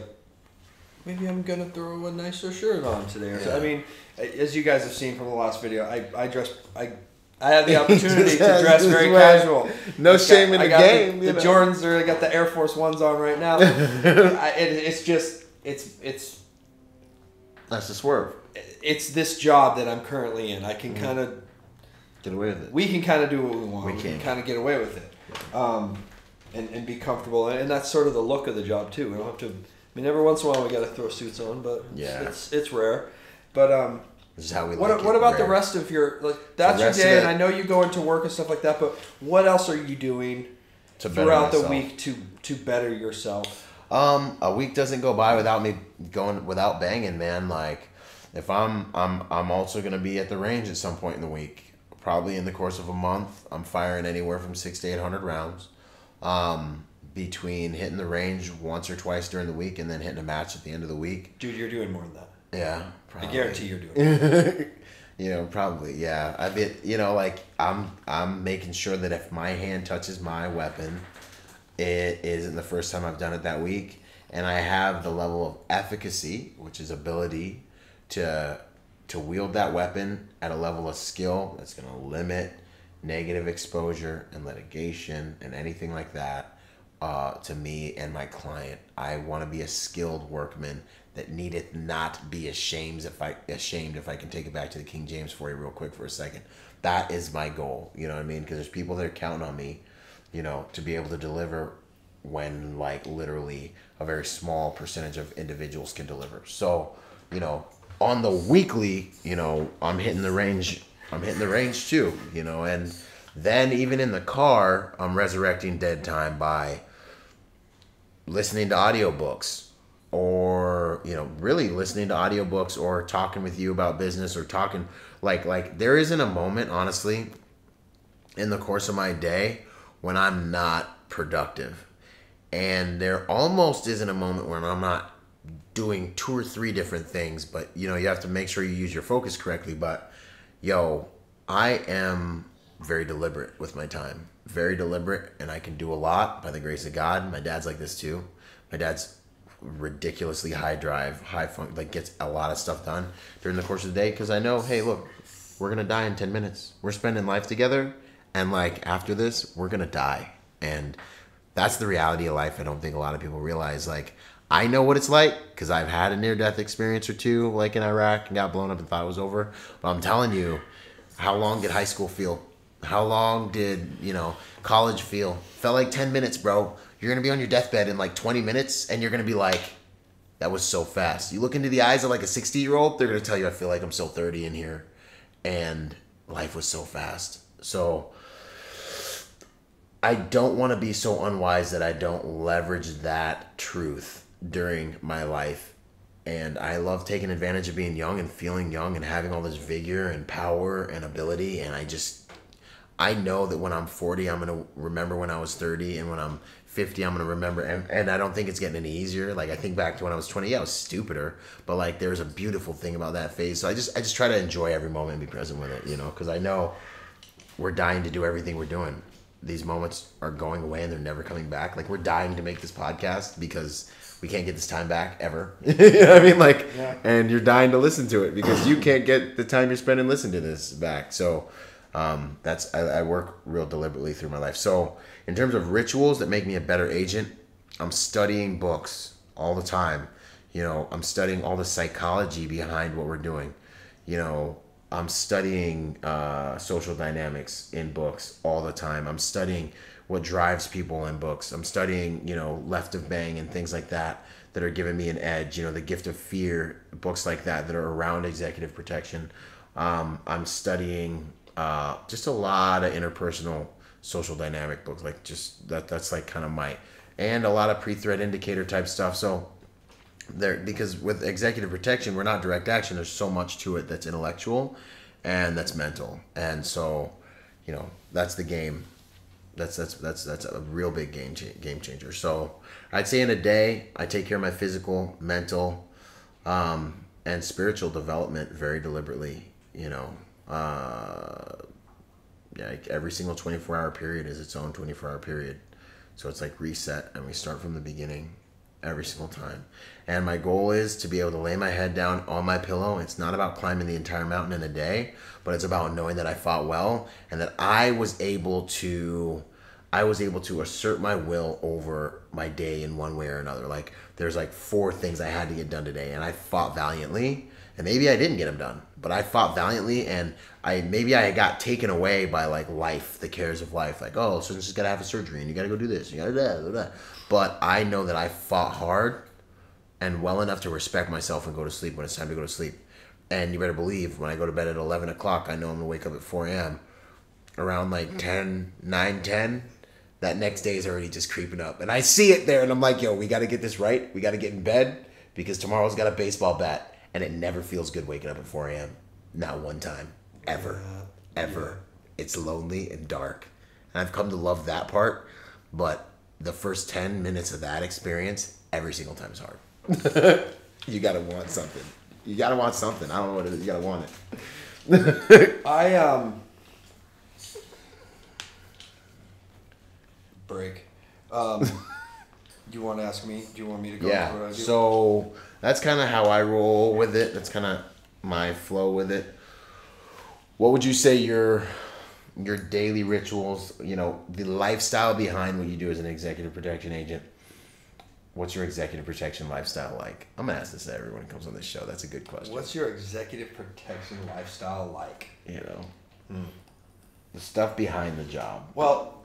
maybe I'm gonna throw a nicer shirt on today. Or I mean, as you guys have seen from the last video, I had the opportunity to dress very casual. No shame in the game. The Jordans, I got the Air Force Ones on right now. It's that's the swerve. It's this job that I'm currently in. I can kind of get away with it. We can kind of do what we want. We can kind of get away with it, and be comfortable. And that's sort of the look of the job too. We don't have to. I mean, every once in a while we got to throw suits on, but it's rare. But this is how we. What about the rest of your That's your day, and I know you go into work and stuff like that. But what else are you doing throughout the week to better yourself? A week doesn't go by without me going without banging, man. Like, if I'm also gonna be at the range at some point in the week. Probably in the course of a month, I'm firing anywhere from 600 to 800 rounds. Between hitting the range once or twice during the week and then hitting a match at the end of the week. Dude, you're doing more than that. Yeah, probably. I guarantee you're doing it. Probably, yeah. I bet, I'm making sure that if my hand touches my weapon, it isn't the first time I've done it that week. And I have the level of efficacy, which is ability to wield that weapon at a level of skill that's going to limit negative exposure and litigation and anything like that to me and my client. I want to be a skilled workman that needeth not be ashamed if I can take it back to the King James for you real quick for a second. That is my goal, you know what I mean? Because there's people that are counting on me, to be able to deliver when literally a very small percentage of individuals can deliver. So, on the weekly, I'm hitting the range too, and then even in the car, I'm resurrecting dead time by listening to audiobooks or, really listening to audiobooks or talking with you about business or talking like there isn't a moment, honestly, in the course of my day when I'm not productive. And there almost isn't a moment when I'm not doing 2 or 3 different things, but you have to make sure you use your focus correctly. But I am very deliberate with my time, very deliberate, and I can do a lot by the grace of God. My dad's like this too. My dad's ridiculously high drive, high funk, gets a lot of stuff done during the course of the day because I know, hey, look, we're gonna die in 10 minutes. We're spending life together, and after this, we're gonna die, and that's the reality of life. I don't think a lot of people realize. I know what it's like because I've had a near-death experience or two, in Iraq, and got blown up and thought it was over. But I'm telling you, how long did high school feel? How long did, college feel? Felt like 10 minutes, bro. You're going to be on your deathbed in 20 minutes, and you're going to be like, that was so fast. You look into the eyes of a 60-year-old, they're going to tell you, I feel like I'm still 30 in here. And life was so fast. So I don't want to be so unwise that I don't leverage that truth during my life. And I love taking advantage of being young and feeling young and having all this vigor and power and ability. And I know that when I'm 40, I'm going to remember when I was 30, and when I'm 50, I'm going to remember. And I don't think it's getting any easier. I think back to when I was 20, I was stupider, but there's a beautiful thing about that phase. So I just try to enjoy every moment and be present with it, because I know we're dying to do everything we're doing. These moments are going away and they're never coming back. We're dying to make this podcast because we can't get this time back ever. You know what I mean? And you're dying to listen to it because you can't get the time you're spending listening to this back. So I work real deliberately through my life. So in terms of rituals that make me a better agent, I'm studying books all the time. I'm studying all the psychology behind what we're doing. I'm studying social dynamics in books all the time. I'm studying what drives people in books. I'm studying, Left of Bang and things like that are giving me an edge. The Gift of Fear, books like that are around executive protection. I'm studying just a lot of interpersonal social dynamic books. That's kind of and a lot of pre-threat indicator type stuff. So because with executive protection, we're not direct action. There's so much to it that's intellectual and that's mental. And so, that's the game. That's a real big game changer. So I'd say in a day, I take care of my physical, mental, and spiritual development very deliberately. Every single 24-hour period is its own 24-hour period. So it's like reset, and we start from the beginning every single time. And my goal is to be able to lay my head down on my pillow. It's not about climbing the entire mountain in a day, but it's about knowing that I fought well and that I was able to assert my will over my day in one way or another. Like, there's like 4 things I had to get done today, and I fought valiantly. And maybe I didn't get them done, but I fought valiantly, and I got taken away by like life, the cares of life. Like, oh, so this is gotta have a surgery, and you gotta go do this, you gotta da. But I know that I fought hard and well enough to respect myself and go to sleep when it's time to go to sleep. And you better believe when I go to bed at 11 o'clock, I know I'm gonna wake up at 4 a.m. Around like 10, that next day is already just creeping up. And I see it there, and I'm like, yo, we gotta get this right. We gotta get in bed because tomorrow's got a baseball bat. And it never feels good waking up at 4 a.m. Not one time. Ever. Ever. It's lonely and dark. And I've come to love that part. But the first 10 minutes of that experience, every single time is hard. You got to want something. You got to want something. I don't know what it is. You got to want it. Break. Do you want to ask me? Do you want me to go? Yeah. What I do? So that's kind of how I roll with it. That's kind of my flow with it. What would you say your daily rituals, the lifestyle behind what you do as an executive protection agent? What's your executive protection lifestyle like? I'm going to ask this to everyone who comes on this show. That's a good question. What's your executive protection lifestyle like? The stuff behind the job. Well,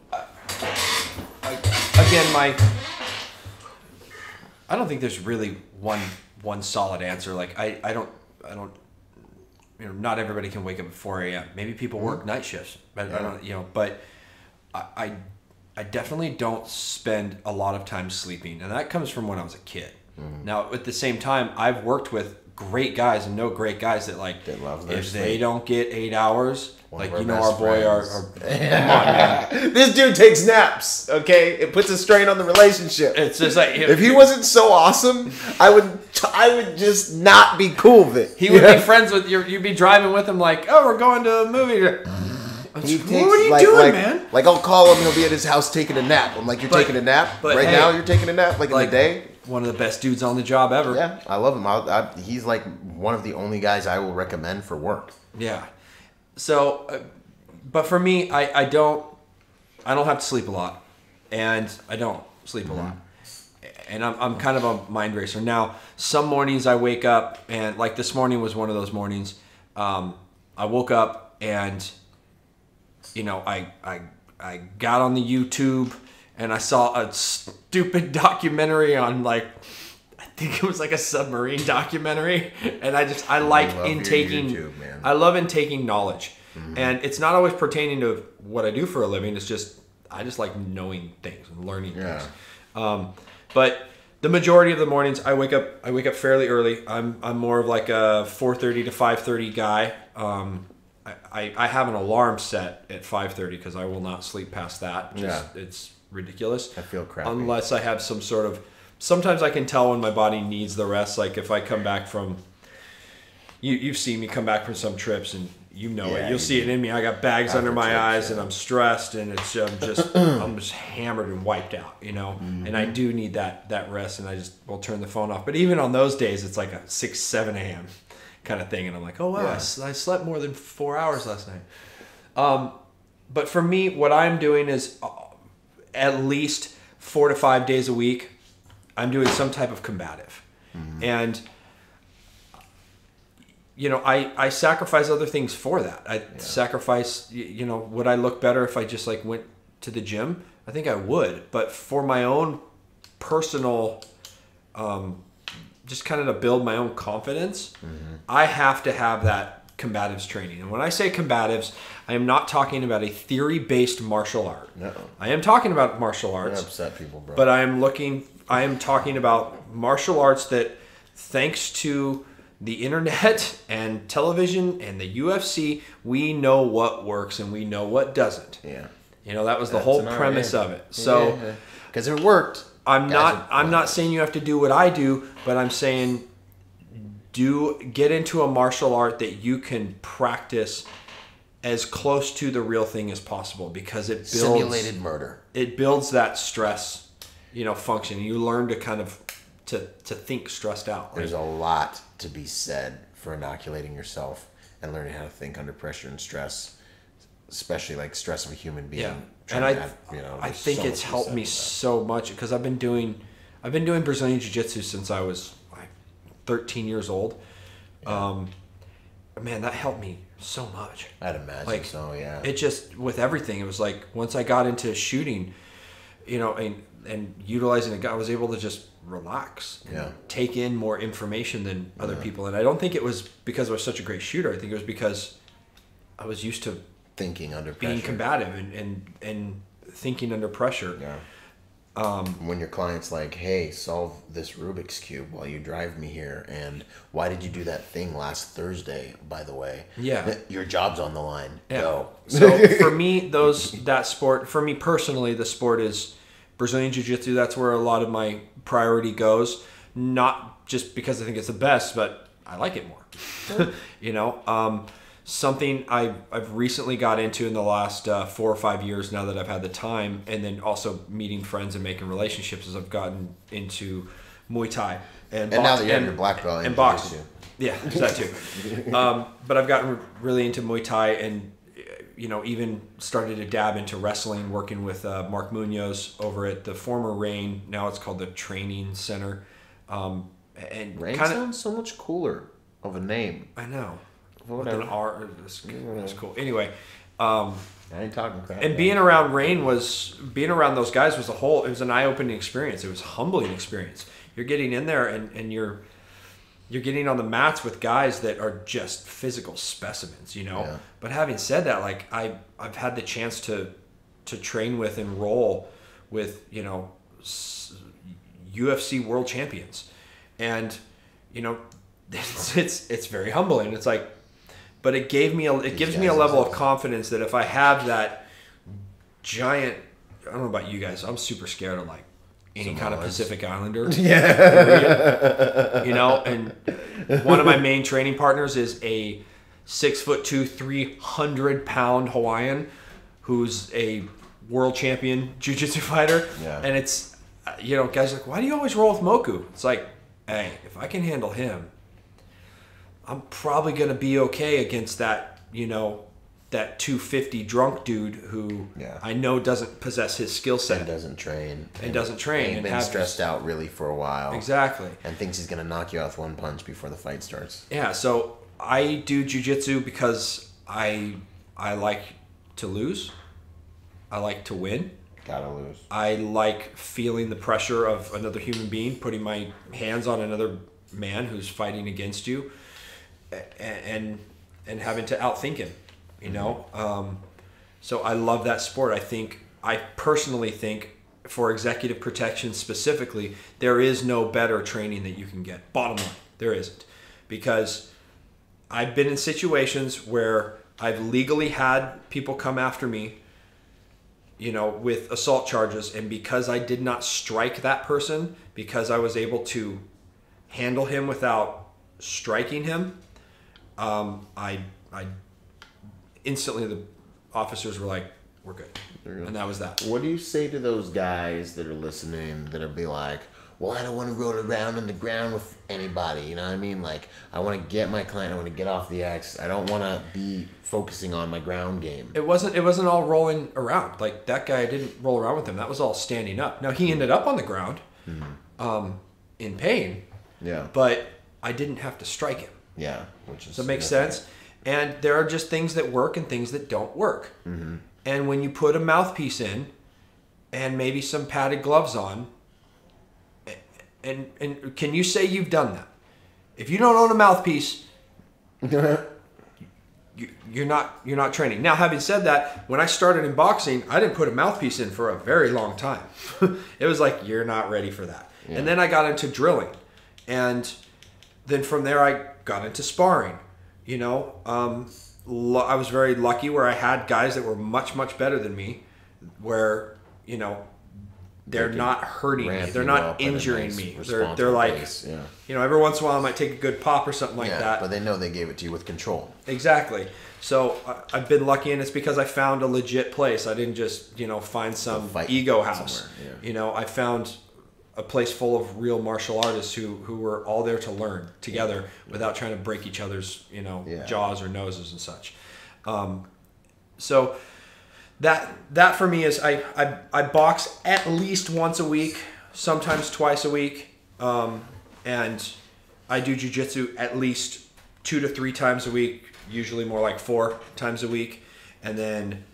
I don't think there's really one solid answer. Like I don't. Not everybody can wake up at 4 a.m. Maybe people work night shifts. I don't. But I definitely don't spend a lot of time sleeping, and that comes from when I was a kid. Now, at the same time, I've worked with great guys and know great guys that if they don't get 8 hours. Our boy, our come on, man. This dude takes naps, okay? It puts a strain on the relationship. It's just like if he wasn't so awesome, I would just not be cool with it. He would be friends with you. You'd be driving with him, like, oh, we're going to a movie. What are you doing, man? Like, I'll call him. He'll be at his house taking a nap. I'm like, you're taking a nap now. You're taking a nap, like in the day. One of the best dudes on the job ever. Yeah, I love him. He's like one of the only guys I will recommend for work. Yeah. So, but for me, I don't have to sleep a lot, and I don't sleep a lot, and I'm kind of a mind racer. Now, some mornings I wake up, and like this morning was one of those mornings. I woke up and, I got on the YouTube and I saw a stupid documentary on I think it was like a submarine documentary, and I like intaking. I love intaking knowledge, and it's not always pertaining to what I do for a living. It's just I just like knowing things and learning things. But the majority of the mornings I wake up fairly early. I'm more of like a 4:30 to 5:30 guy. I have an alarm set at 5:30 because I will not sleep past that. It's ridiculous. I feel crappy unless I have some sort of. Sometimes I can tell when my body needs the rest. Like if I come back from, you've seen me come back from some trips, and it. You'll see it in me. I got bags under my eyes, and I'm stressed, and it's I'm just hammered and wiped out, And I do need that rest, and I just will turn the phone off. But even on those days, it's like a 6, 7 a.m. kind of thing, and I'm like, oh wow, I slept more than 4 hours last night. But for me, what I'm doing is at least 4 to 5 days a week. I'm doing some type of combative. And, I sacrifice other things for that. I sacrifice, would I look better if I just went to the gym? I think I would. But for my own personal, just kind of to build my own confidence, I have to have that combatives training. And when I say combatives, I am not talking about a theory-based martial art. No. I am talking about martial arts. Don't upset people, bro. But I am talking about martial arts that, thanks to the internet and television and the UFC, we know what works and we know what doesn't. Yeah. That was the whole premise of it. So, because it worked. I'm not saying you have to do what I do, but I'm saying get into a martial art that you can practice as close to the real thing as possible, because it builds simulated murder. It builds that stress, function. You learn to kind of to think stressed out. There's a lot to be said for inoculating yourself and learning how to think under pressure and stress, especially like stress of a human being. Yeah, and I think it's helped me so much, because I've been doing Brazilian Jiu-Jitsu since I was like 13 years old. Yeah. Man, that helped me so much. I'd imagine so, yeah. It just, with everything, it was like once I got into shooting, and utilizing it, I was able to just relax and take in more information than other people. And I don't think it was because I was such a great shooter. I think it was because I was used to thinking under pressure, being combative and thinking under pressure. Yeah. When your client's like, hey, solve this Rubik's Cube while you drive me here, and why did you do that thing last Thursday, by the way? Yeah. Your job's on the line. Yeah. Go. So for me, for me personally, the sport is Brazilian Jiu-Jitsu. That's where a lot of my priority goes. Not just because I think it's the best, but I like it more. Something I've recently got into in the last 4 or 5 years, now that I've had the time, and then also meeting friends and making relationships, as I've gotten into Muay Thai and now that you have your black belt and boxing. Yeah, that too. But I've gotten really into Muay Thai, and even started to dab into wrestling, working with Mark Munoz over at the former Rain. Now it's called the Training Center. And Rain sounds so much cooler of a name. I know. Whatever. With an R, it's cool. Anyway, I ain't talking crap. And being around those guys was it was an eye-opening experience. It was a humbling experience. You're getting in there and you're getting on the mats with guys that are just physical specimens, Yeah. But having said that, like I've had the chance to train with and roll with, UFC world champions, and it's very humbling. It's like, but it gives me a level of confidence that if I have that giant, I don't know about you guys, I'm super scared of like any kind of Pacific Islander. Yeah. And one of my main training partners is a 6'2", 300-pound Hawaiian who's a world champion jiu-jitsu fighter. Yeah. And it's, guys are like, why do you always roll with Moku? It's like, hey, if I can handle him, I'm probably going to be okay against that, that 250 drunk dude who I know doesn't possess his skill set. And doesn't train. And been stressed out really for a while. Exactly. And thinks he's going to knock you out with one punch before the fight starts. Yeah, so I do jiu-jitsu because I like to lose. I like to win. Gotta lose. I like feeling the pressure of another human being, putting my hands on another man who's fighting against you, and having to outthink him, So I love that sport. I personally think for executive protection specifically, there is no better training that you can get. Bottom line, there isn't. Because I've been in situations where I've legally had people come after me, with assault charges, and because I did not strike that person, because I was able to handle him without striking him, I instantly, the officers were like, we're good. And that was that. What do you say to those guys that are listening that are be like, well, I don't want to roll around on the ground with anybody, you know what I mean? Like, I want to get my client, I want to get off the X. I don't want to be focusing on my ground game. It wasn't all rolling around. Like, that guy, I didn't roll around with him. That was all standing up. Now, he ended up on the ground in pain. Yeah. But I didn't have to strike him. Yeah. Does that make sense? And there are just things that work and things that don't work. Mm-hmm. And when you put a mouthpiece in and maybe some padded gloves on, and can you say you've done that? If you don't own a mouthpiece, you're not training. Now, having said that, when I started in boxing, I didn't put a mouthpiece in for a very long time. It was like, you're not ready for that. Yeah. And then I got into drilling. And then from there, I got into sparring. I was very lucky where I had guys that were much, much better than me, where, they're not hurting me. They're not injuring me. They're like, yeah. you know, every once in a while I might take a good pop or something like that. But they know they gave it to you with control. Exactly. So I've been lucky, and it's because I found a legit place. I didn't just, you know, find some ego house. Yeah. You know, I found a place full of real martial artists who were all there to learn together without trying to break each other's, you know, jaws or noses and such. So that for me is I box at least once a week, sometimes twice a week, and I do jiu-jitsu at least 2 to 3 times a week, usually more like 4 times a week. And then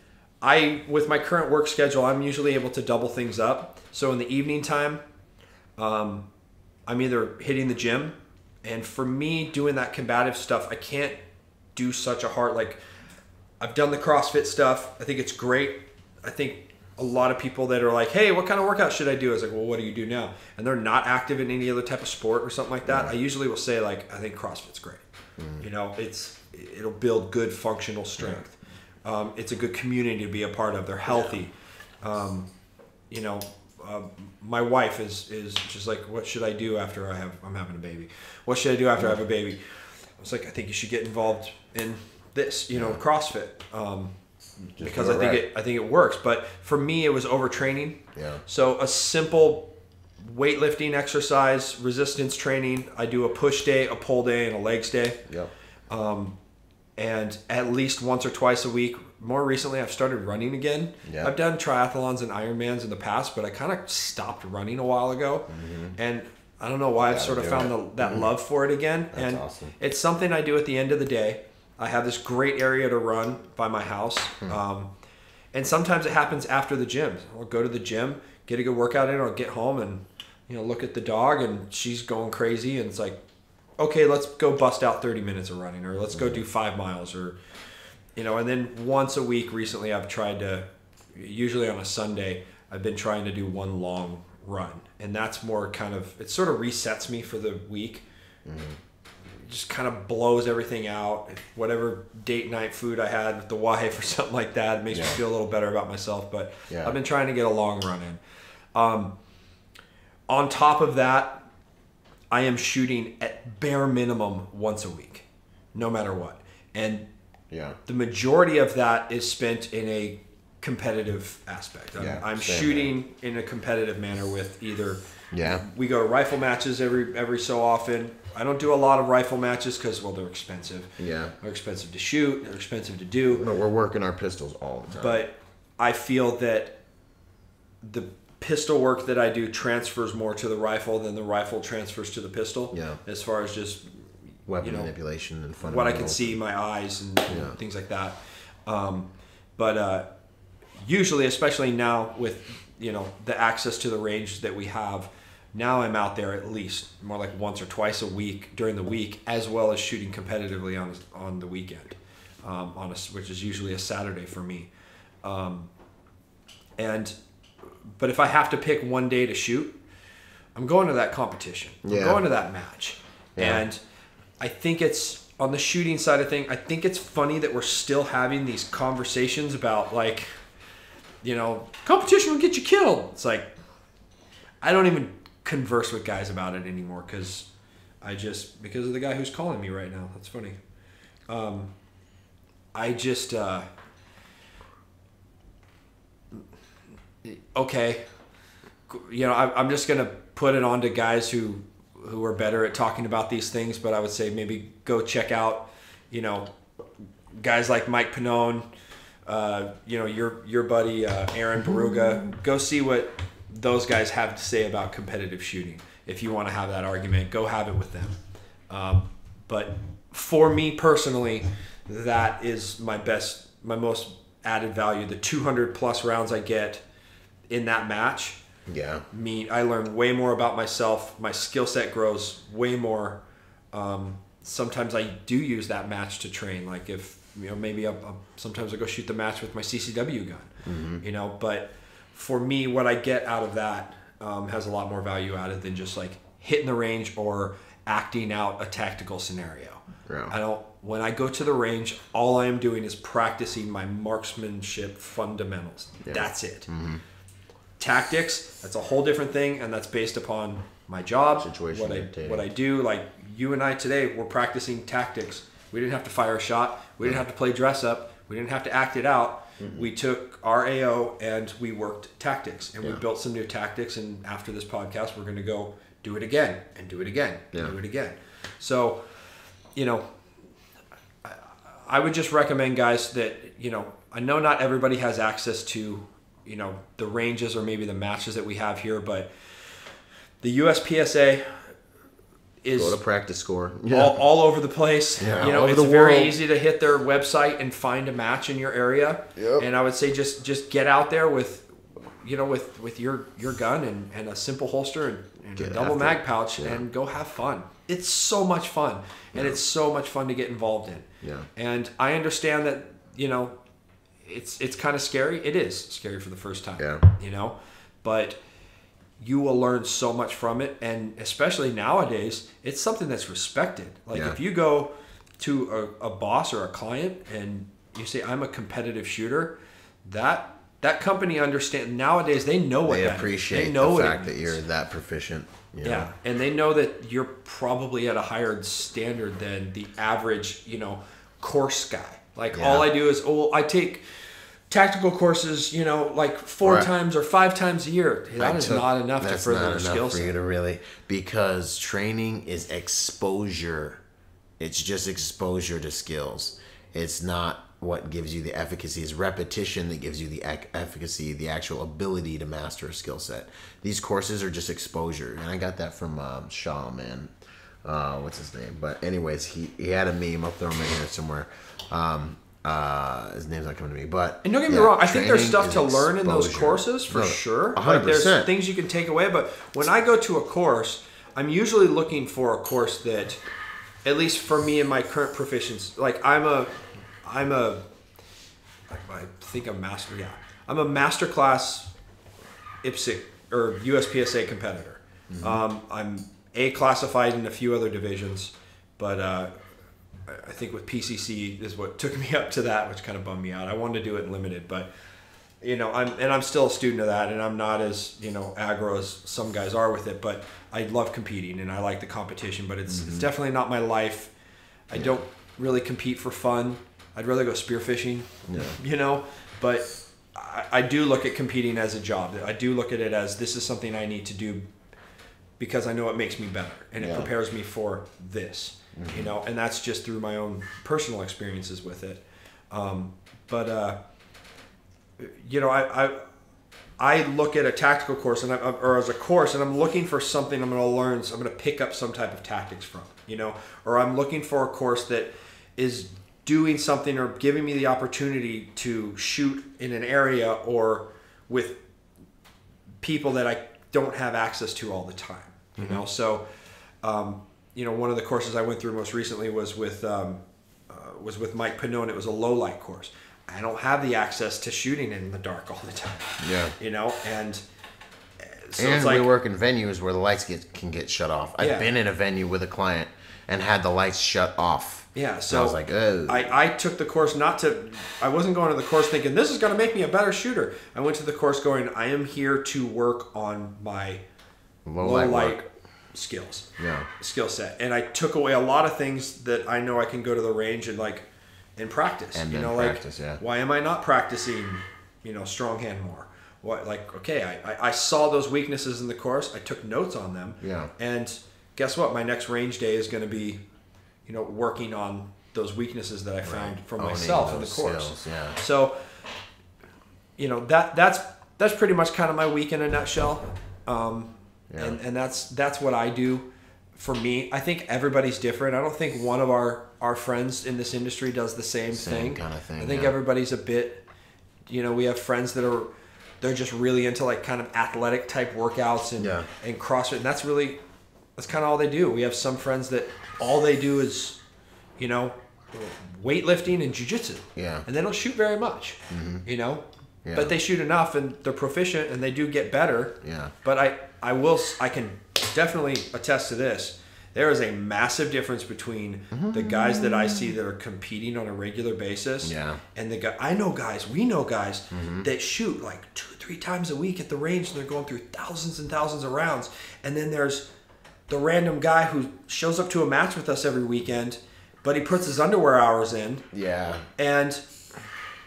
with my current work schedule, I'm usually able to double things up. So in the evening time, I'm either hitting the gym, and for me doing that combative stuff, I can't do such a hard, like, I've done the CrossFit stuff. I think it's great. I think a lot of people that are like, hey, what kind of workout should I do? I was like, well, what do you do now? And they're not active in any other type of sport or something like that. I usually will say, like, I think CrossFit's great. You know, it'll build good functional strength. It's a good community to be a part of. They're healthy. You know, my wife is just like, what should I do after I'm having a baby? What should I do after I have a baby? I was like, I think you should get involved in this, you know, CrossFit, because I think it works. But for me, it was overtraining. Yeah. So a simple weightlifting exercise, resistance training. I do a push day, a pull day, and a legs day. Yep. And at least once or twice a week. More recently, I've started running again. Yep. I've done triathlons and Ironmans in the past, but I kind of stopped running a while ago. And I don't know why I've sort of found that love for it again. That's awesome. It's something I do at the end of the day. I have this great area to run by my house. And sometimes it happens after the gym. I'll go to the gym, get a good workout in, or I'll get home and, you know, look at the dog, and she's going crazy, and it's like, okay, let's go bust out 30 minutes of running, or let's go do 5 miles, or, you know. And then once a week recently, I've tried to, usually on a Sunday, I've been trying to do one long run. And that's more kind of, it sort of resets me for the week. Just kind of blows everything out. Whatever date night food I had with the wife or something like that, it makes me feel a little better about myself. But I've been trying to get a long run in. On top of that, I am shooting at bare minimum once a week, no matter what. And the majority of that is spent in a competitive aspect. I'm shooting in a competitive manner with either we go to rifle matches every so often. I don't do a lot of rifle matches because, well, they're expensive. They're expensive to shoot. They're expensive to do. No, we're working our pistols all the time. But I feel that the pistol work that I do transfers more to the rifle than the rifle transfers to the pistol. As far as just weapon manipulation and fundamental. What I can see, my eyes and things like that. But usually, especially now with, you know, the access to the range that we have, now I'm out there at least more like once or twice a week during the week, as well as shooting competitively on the weekend, which is usually a Saturday for me. But if I have to pick one day to shoot, I'm going to that competition. I'm going to that match. And I think it's, on the shooting side of things, I think it's funny that we're still having these conversations about, like, you know, competition will get you killed. It's like, I don't even converse with guys about it anymore because of the guy who's calling me right now. That's funny. Okay, you know, I'm just gonna put it on to guys who are better at talking about these things, but I would say maybe go check out, you know, guys like Mike Pannone, you know, your buddy Aaron Baruga. Go see what those guys have to say about competitive shooting. If you want to have that argument, go have it with them. But for me personally, that is my most added value. The 200 plus rounds I get in that match, I learn way more about myself. My skill set grows way more. Sometimes I do use that match to train. Like, if, you know, maybe sometimes I go shoot the match with my CCW gun, you know. But for me, what I get out of that has a lot more value added than just like hitting the range or acting out a tactical scenario. When I go to the range, all I am doing is practicing my marksmanship fundamentals. That's it. Tactics, that's a whole different thing, and that's based upon my job, Situation what I do. Like you and I today, we're practicing tactics. We didn't have to fire a shot. We didn't have to play dress up. We didn't have to act it out. We took our AO and we worked tactics, and we built some new tactics. And after this podcast, we're going to go do it again and do it again and do it again. So, I would just recommend, guys, that, I know not everybody has access to, the ranges or maybe the matches that we have here, but the USPSA is go to practice score all over the place. It's very easy to hit their website and find a match in your area. And I would say just get out there with your gun and a simple holster and a double mag pouch and go have fun. It's so much fun, and it's so much fun to get involved in. And I understand that it's kind of scary. It is scary for the first time. But you will learn so much from it, and especially nowadays, it's something that's respected. Like if you go to a boss or a client and you say, I'm a competitive shooter, that company understands. Nowadays, they know what they that appreciate. They know the fact that you're that proficient. And they know that you're probably at a higher standard than the average, course guy. Like all I do is, I take tactical courses, like 4 times or 5 times a year. That is not enough to further your skill set. For you to really, because training is exposure. It's just exposure to skills. It's not what gives you the efficacy. It's repetition that gives you the efficacy, the actual ability to master a skill set. These courses are just exposure, and I got that from Shaw, man. What's his name? But anyways, he had a meme. I'll throw him in here somewhere. His name's not coming to me, but and don't get me wrong, I think there's stuff to learn in those courses for sure. 100%. Like there's things you can take away, but when I go to a course, I'm usually looking for a course that, at least for me and my current proficiency, like I think I'm master. Yeah, I'm a master class IPSC or USPSA competitor. I'm A classified in a few other divisions, but I think with PCC is what took me up to that, which kind of bummed me out. I wanted to do it in limited, but I'm still a student of that, and I'm not as aggro as some guys are with it. But I love competing and I like the competition, but it's definitely not my life. I don't really compete for fun. I'd rather go spearfishing, But I do look at competing as a job. I do look at it as this is something I need to do because I know it makes me better and it prepares me for this. And that's just through my own personal experiences with it. I look at a tactical course or as a course, and I'm looking for something I'm going to learn. So I'm going to pick up some type of tactics from, or I'm looking for a course that is doing something or giving me the opportunity to shoot in an area or with people that I don't have access to all the time. So. One of the courses I went through most recently was with Mike Pinot. It was a low light course. I don't have the access to shooting in the dark all the time. And so it's like, we work in venues where the lights can get shut off. I've been in a venue with a client and had the lights shut off. So I was like, oh. I took the course I wasn't going to the course thinking this is going to make me a better shooter. I went to the course going, I am here to work on my low light skills, skill set, and I took away a lot of things that I know I can go to the range and practice. And practice, why am I not practicing, strong hand more? I saw those weaknesses in the course. I took notes on them. And guess what? My next range day is going to be, working on those weaknesses that I found for myself in the course. Skills, So, that's pretty much kind of my week in a nutshell. And that's what I do for me. I think everybody's different. I don't think one of our friends in this industry does the same thing. Kind of thing. I think everybody's a bit, we have friends that they're just really into kind of athletic type workouts and CrossFit. And that's kind of all they do. We have some friends that all they do is, weightlifting and jiu-jitsu. And they don't shoot very much, but they shoot enough and they're proficient and they do get better. But I can definitely attest to this. There is a massive difference between the guys that I see that are competing on a regular basis and we know guys that shoot 2-3 3 times a week at the range, and they're going through thousands and thousands of rounds. And then there's the random guy who shows up to a match with us every weekend, but he puts his underwear hours in. Yeah. And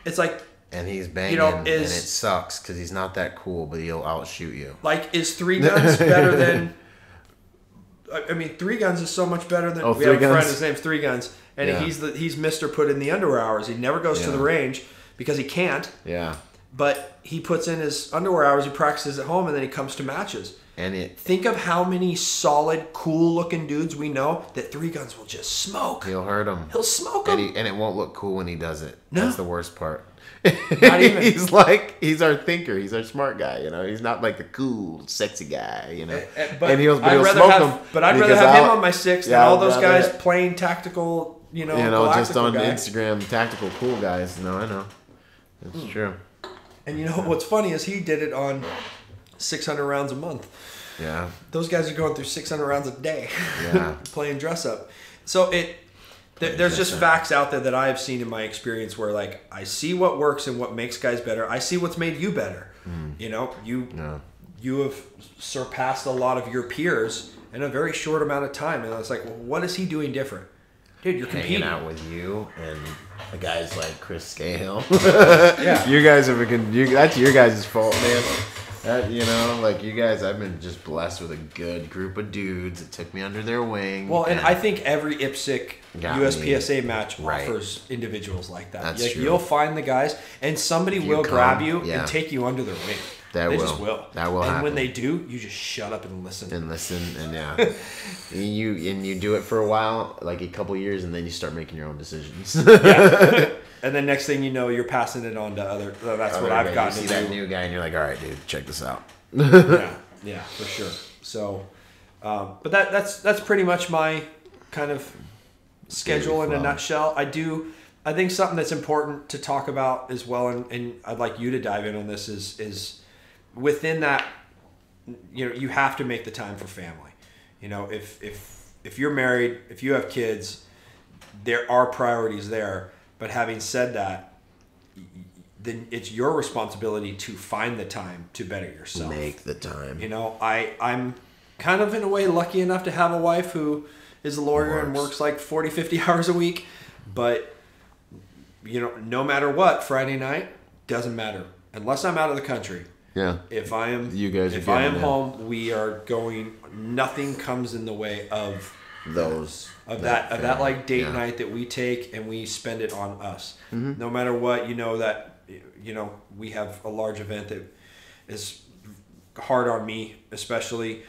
it's like... And he's banging, and it sucks because he's not that cool, but he'll outshoot you. Like, is 3 Guns better than... I mean, 3 Guns is so much better than... we have a friend, his name's 3 Guns, and he's Mr. Put in the underwear hours. He never goes to the range because he can't. Yeah. But he puts in his underwear hours, he practices at home, and then he comes to matches. And think of how many solid, cool-looking dudes we know that 3 Guns will just smoke. He'll hurt them. He'll smoke them. And it won't look cool when he does it. No. That's the worst part. Not even. He's our thinker. He's our smart guy. You know, he's not like the cool, sexy guy. You know, but he'll smoke them. But I'd rather have him on my 6 than all those guys playing tactical. You know, just on Instagram, tactical cool guys. No, I know, it's true. And you know what's funny is he did it on 600 rounds a month. Yeah. Those guys are going through 600 rounds a day. Yeah. Playing dress up. So there's just facts out there that I have seen in my experience where, like, I see what works and what makes guys better. I see what's made you better. You know, you have surpassed a lot of your peers in a very short amount of time. And I was like, well, what is he doing different? Dude, you're competing. Hanging out with you and the guys like Chris Scale. Yeah. You guys that's your guys' fault, man. You know, like you guys, I've been just blessed with a good group of dudes that took me under their wing. Well, and I think every IPSC USPSA match offers individuals like that. That's like, true. You'll find the guys, and somebody will grab you and take you under their wing. They just will. That will happen. And when they do, you just shut up and listen. And you do it for a while, like a couple years, and then you start making your own decisions. Yeah. And then next thing you know, you're passing it on to other. That's what I've gotten to do. You see that new guy, and you're like, all right, dude, check this out. Yeah, for sure. So, but that's pretty much my kind of schedule in a nutshell. I think something that's important to talk about as well, and I'd like you to dive in on this is within that, you know, you have to make the time for family. You know, if you're married, if you have kids, there are priorities there. But having said that, then it's your responsibility to find the time to better yourself. Make the time. You know, I'm kind of in a way lucky enough to have a wife who is a lawyer and works like 40, 50 hours a week. But, you know, no matter what, Friday night doesn't matter. Unless I'm out of the country. Yeah. If I am home, we are going, nothing comes in the way of that like date night that we take and we spend it on us. Mm-hmm. No matter what, you know that, you know, we have a large event that is hard on me, especially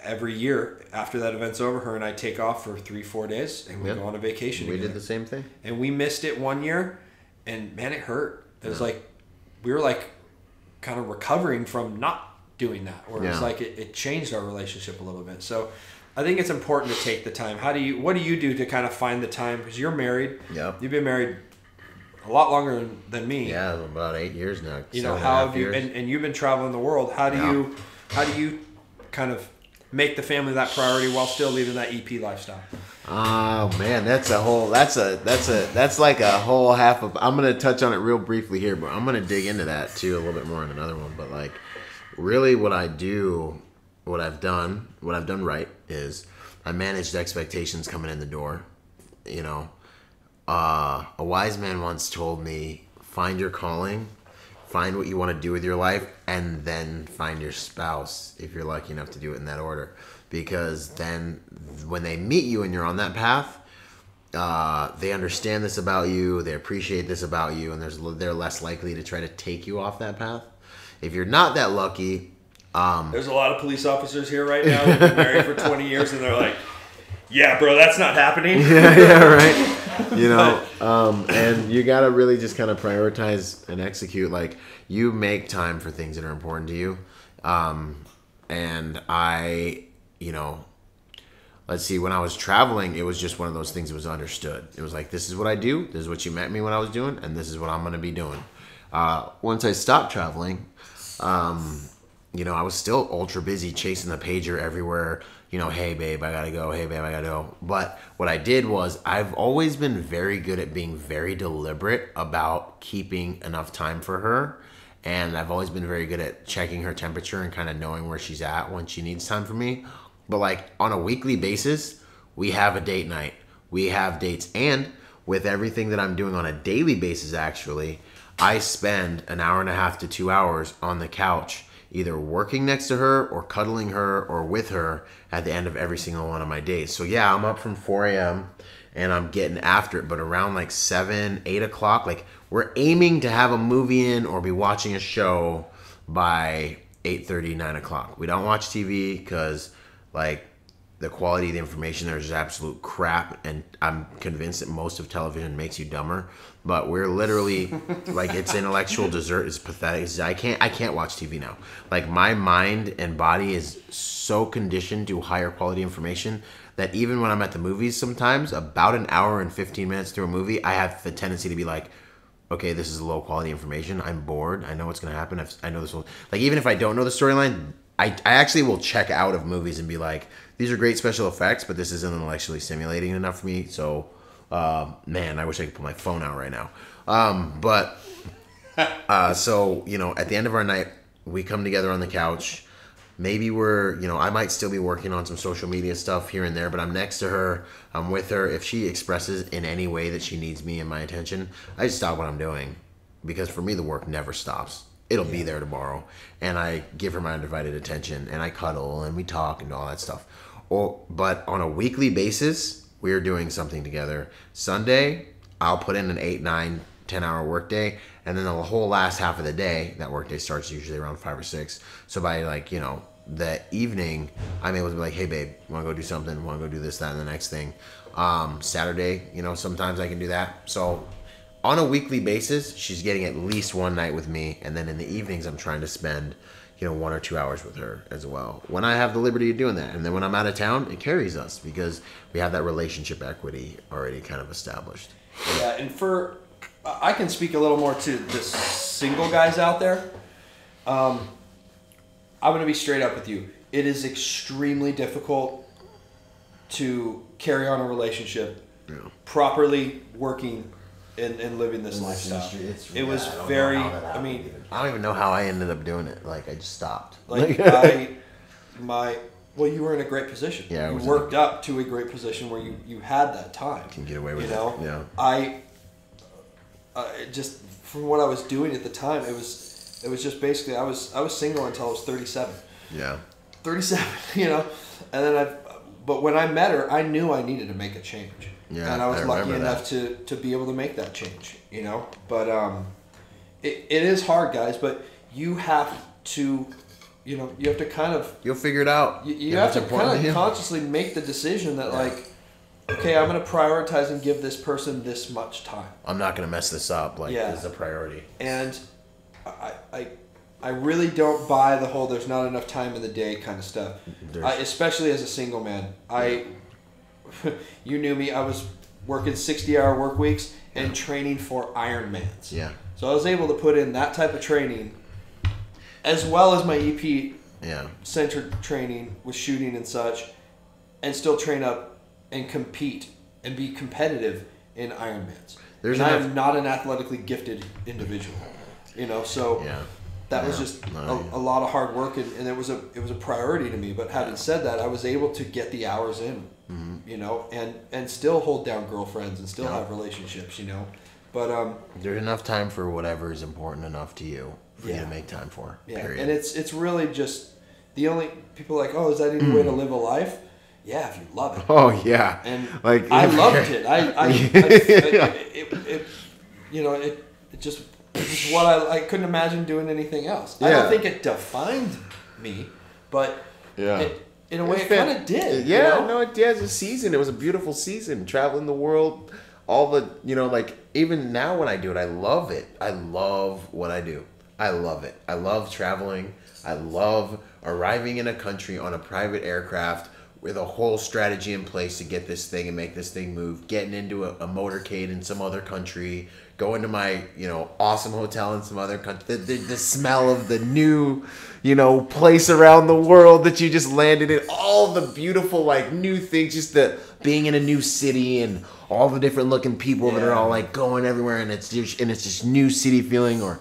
every year after that event's over. Her and I take off for 3-4 days and we go on a vacation. We did the same thing. And we missed it one year, and man, it hurt. It was like we were like kind of recovering from not doing that, or it's like it changed our relationship a little bit. So I think it's important to take the time. What do you do to kind of find the time? Because you're married. Yep. You've been married a lot longer than me. Yeah, about 8 years now. You know, how have you, and you've been traveling the world. How do you kind of make the family that priority while still leading that EP lifestyle? Oh man, that's like a whole half of. I'm gonna touch on it real briefly here, but I'm gonna dig into that too a little bit more in another one. But like, really, what I've done right is I managed expectations coming in the door. You know, a wise man once told me, find your calling, find what you want to do with your life, and then find your spouse if you're lucky enough to do it in that order. Because then when they meet you and you're on that path, they understand this about you, they appreciate this about you, and they're less likely to try to take you off that path. If you're not that lucky... There's a lot of police officers here right now who've been married for 20 years, and they're like, yeah, bro, that's not happening. Yeah, right. You know, and you got to really just kind of prioritize and execute. Like, you make time for things that are important to you. And you know, let's see, when I was traveling, it was just one of those things that was understood. It was like, this is what I do, this is what you met me when I was doing, and this is what I'm going to be doing. Once I stopped traveling, you know, I was still ultra busy chasing the pager everywhere. You know, hey, babe, I got to go. Hey, babe, I got to go. But what I did was I've always been very good at being very deliberate about keeping enough time for her and I've always been very good at checking her temperature and kind of knowing where she's at when she needs time from me. But like on a weekly basis, we have a date night. We have dates, and with everything that I'm doing on a daily basis, actually, I spend an hour and a half to 2 hours on the couch, either working next to her or cuddling her or with her at the end of every single one of my days. So yeah, I'm up from 4 a.m. and I'm getting after it, but around like 7, 8 o'clock, like we're aiming to have a movie in or be watching a show by 8:30, 9 o'clock. We don't watch TV because like the quality of the information there is just absolute crap, and I'm convinced that most of television makes you dumber. But we're literally like, its intellectual dessert is pathetic. I can't watch TV now. Like my mind and body is so conditioned to higher quality information that even when I'm at the movies, sometimes about an hour and 15 minutes through a movie, I have the tendency to be like, okay, this is low quality information. I'm bored. I know what's gonna happen. I know this will, like, even if I don't know the storyline, I actually will check out of movies and be like, these are great special effects, but this isn't intellectually stimulating enough for me. So, man, I wish I could pull my phone out right now. So, you know, at the end of our night, we come together on the couch. Maybe I might still be working on some social media stuff here and there, but I'm next to her. I'm with her. If she expresses in any way that she needs me and my attention, I just stop what I'm doing, because for me, the work never stops. It'll be there tomorrow. And I give her my undivided attention, and I cuddle, and we talk and all that stuff. But on a weekly basis, we're doing something together. Sunday, I'll put in an 8, 9, 10-hour workday, and then the whole last half of the day, that workday starts usually around 5 or 6. So by like, you know, the evening, I'm able to be like, hey babe, want to go do something? Want to go do this, that, and the next thing? Saturday, you know, sometimes I can do that. So on a weekly basis, she's getting at least one night with me, and then in the evenings, I'm trying to spend, you know, 1 or 2 hours with her as well, when I have the liberty of doing that. And then when I'm out of town, it carries us because we have that relationship equity already kind of established. Yeah, and I can speak a little more to the single guys out there. I'm going to be straight up with you. It is extremely difficult to carry on a relationship properly working and living this lifestyle. It was very, I don't even know how I ended up doing it. Like, I just stopped. Like, well, you were in a great position. Yeah, you worked up to a great position where you had that time. Can get away with it. Yeah. I just, from what I was doing at the time, it was just basically, I was single until I was 37. Yeah. 37, you know, and then but when I met her, I knew I needed to make a change. Yeah, and I was lucky enough to be able to make that change, you know. But it is hard, guys. But you have to, you know, you have to kind of... You'll figure it out. You have to kind of consciously make the decision that, like, okay, I'm going to prioritize and give this person this much time. I'm not going to mess this up. Like, this is a priority. And I really don't buy the whole there's not enough time in the day kind of stuff. Especially as a single man. You knew me. I was working 60-hour work weeks and training for Ironmans. Yeah. So I was able to put in that type of training as well as my EP centered training with shooting and such, and still train up and compete and be competitive in Ironmans. I am not an athletically gifted individual, you know. So that was just a lot of hard work, and it was a priority to me. But having said that, I was able to get the hours in, you know, and still hold down girlfriends and still have relationships, you know. But there's enough time for whatever is important enough to you for you to make time for. Yeah, period. And it's really just the only people are like, oh, is that any way to live a life? Yeah, if you love it. Oh yeah, and like I loved it. It just what I couldn't imagine doing anything else. I don't think it defined me, but in a way it kind of did. Yeah, you know? No, it did. It was a season. It was a beautiful season. Traveling the world, all the, you know, like even now when I do it, I love it. I love what I do. I love it. I love traveling. I love arriving in a country on a private aircraft with a whole strategy in place to get this thing and make this thing move, getting into a motorcade in some other country, going to my, you know, awesome hotel in some other country, the smell of the new, you know, place around the world that you just landed in, all the beautiful, like, new things, just the being in a new city and all the different looking people that are all, like, going everywhere, and it's just new city feeling, or,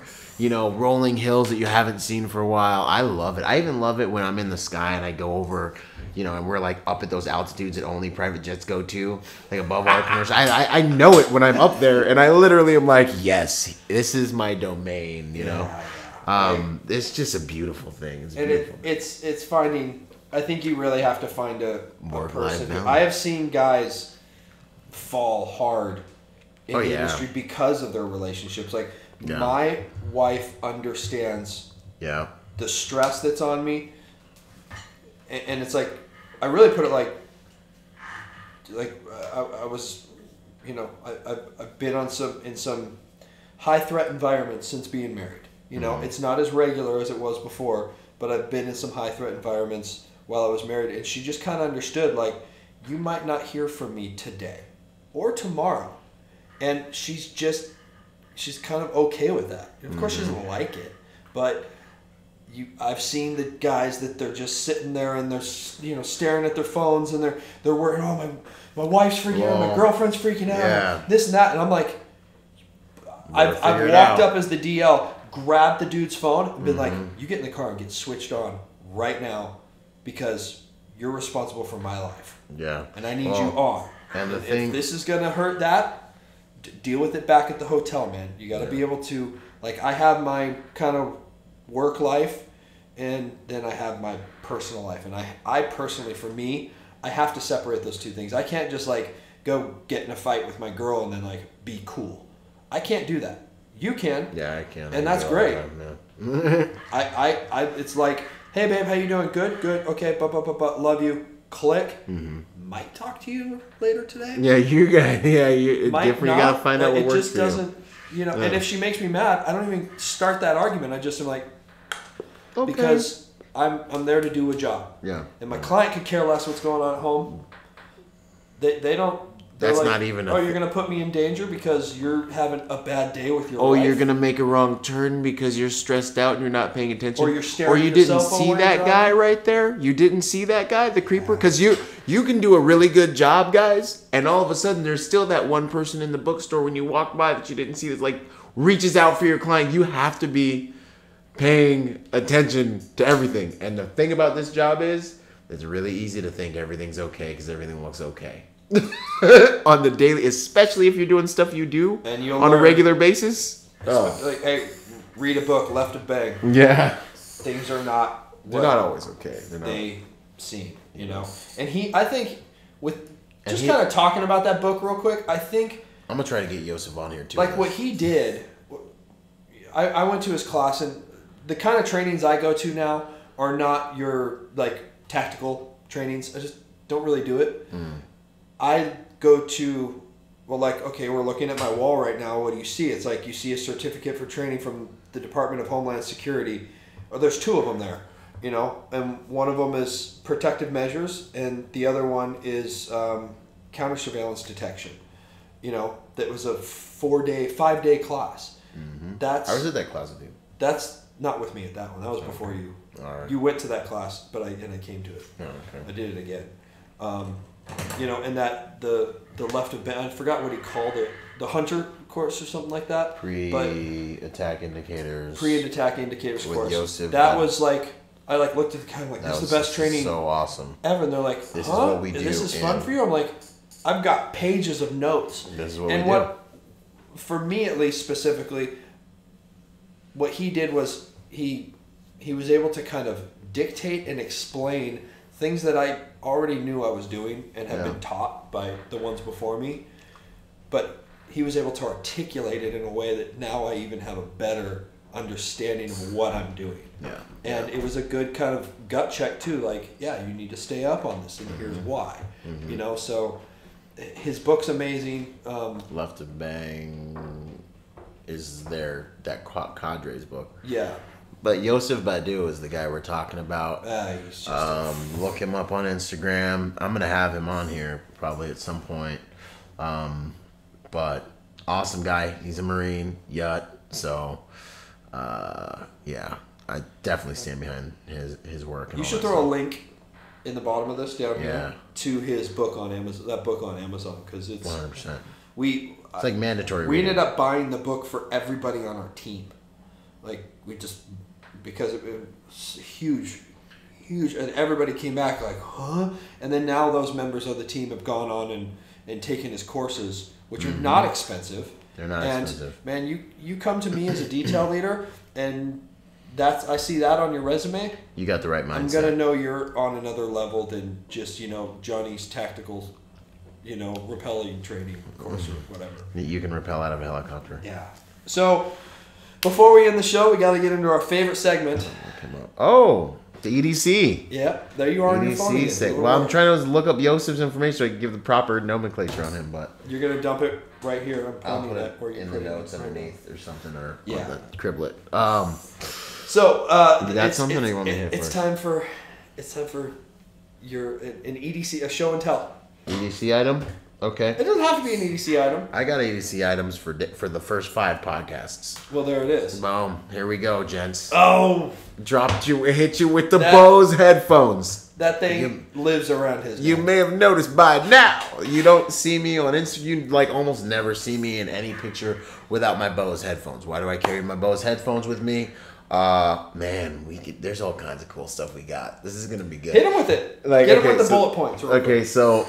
rolling hills that you haven't seen for a while. I love it. I even love it when I'm in the sky and I go over, and we're like up at those altitudes that only private jets go to, like above our commercial. I know it when I'm up there, and I literally am like, yes, this is my domain. It's just a beautiful thing. It's beautiful. It's finding. I think you really have to find a person. Now. I have seen guys fall hard in the industry because of their relationships. Like my wife understands the stress that's on me, and it's like I really put it like I was, I've been in some high threat environments since being married. It's not as regular as it was before, but I've been in some high threat environments while I was married, and she just kind of understood, like, you might not hear from me today or tomorrow, and she's kind of okay with that. Of course, she doesn't like it, but I've seen the guys that they're just sitting there and they're staring at their phones and they're worried. Oh, my wife's freaking out, my girlfriend's freaking out, and this and that, and I'm like, I've walked up as the DL, grabbed the dude's phone, and been like, you get in the car and get switched on right now. Because you're responsible for my life. Yeah. And I need you on. And if this is going to hurt that, deal with it back at the hotel, man. You got to be able to, like, I have my kind of work life, and then I have my personal life. And I personally, for me, I have to separate those two things. I can't just, like, go get in a fight with my girl and then, like, be cool. I can't do that. You can. Yeah, I can. And that's great. It's like, hey, babe, how you doing? Good. Okay, love you. Click. Might talk to you later today. Yeah, you gotta find out what works for you. It just doesn't, and if she makes me mad, I don't even start that argument. I just am like, okay. Because I'm there to do a job. Yeah. And my client could care less what's going on at home. They don't. That's like, not even. You're gonna put me in danger because you're having a bad day with your wife. You're gonna make a wrong turn because you're stressed out and you're not paying attention. Or you're staring. Or you didn't see that guy right there. You didn't see that guy, the creeper, because you can do a really good job, guys, and all of a sudden there's still that one person in the bookstore when you walk by that you didn't see that like reaches out for your client. You have to be paying attention to everything. And the thing about this job is, it's really easy to think everything's okay because everything looks okay. On the daily, especially if you're doing stuff you do on a regular basis. Like, hey, read a book, left of bang. Yeah. Things are not. They're not always okay. They seem, And I think, with just kind of talking about that book real quick, I think I'm gonna try to get Joseph on here too. Like what he did, I went to his class, and the kind of trainings I go to now are not your like tactical trainings. I just don't really do it. I go to, okay, we're looking at my wall right now. What do you see? It's like you see a certificate for training from the Department of Homeland Security. Or there's two of them there, and one of them is protective measures, and the other one is counter surveillance detection. That was a 5-day class. I was at that class with you. That's not with me at that one. That was before you. All right. You went to that class, but I came to it. Oh, okay. I did it again. And that the left of band, I forgot what he called it, the Hunter course or something like that. Pre-attack indicators course. Joseph, that was like, I looked at the guy, I'm like, this is the best training so awesome ever. And they're like, this is what we do. This is fun for you? I'm like, I've got pages of notes. This is what we do. For me at least specifically, what he did was he was able to kind of dictate and explain things that I already knew I was doing and had been taught by the ones before me, but he was able to articulate it in a way that now I even have a better understanding of what I'm doing. And it was a good kind of gut check too, like, you need to stay up on this, and here's why. So his book's amazing. Left of Bang is that Cadre's book. Yeah. But Yosef Badu is the guy we're talking about. He's just look him up on Instagram. I'm going to have him on here probably at some point. But awesome guy. He's a Marine, Yut. So, I definitely stand behind his work. And you should throw a link in the bottom of this down here to his book on Amazon. That book on Amazon, because it's 100%. It's like mandatory. We ended up buying the book for everybody on our team. like we just because it was huge, and everybody came back like, huh? And then now those members of the team have gone on and taken his courses, which are not expensive. They're not expensive. Man, you come to me as a detail leader, and I see that on your resume. You got the right mindset. I'm gonna know you're on another level than just Johnny's tactical, rappelling training course or whatever. You can rappel out of a helicopter. Yeah. So before we end the show, we got to get into our favorite segment. Oh, the EDC. Yeah, there you are on your phone again. Well, I'm trying to look up Yosef's information so I can give the proper nomenclature on him, but you're gonna dump it right here. I'll put it where you in the notes underneath or something, or the criblet. So you got something you want me to hit? It's time for your an EDC, a show and tell. EDC item. Okay. It doesn't have to be an EDC item. I got EDC items for the first 5 podcasts. Well, there it is. Boom. Here we go, gents. Oh. Hit you with the Bose headphones. That thing lives around his neck. You may have noticed by now. You don't see me on Instagram. You almost never see me in any picture without my Bose headphones. Why do I carry my Bose headphones with me? Man, there's all kinds of cool stuff we got. This is gonna be good. Hit him with it. Get him with the bullet points. Okay, so,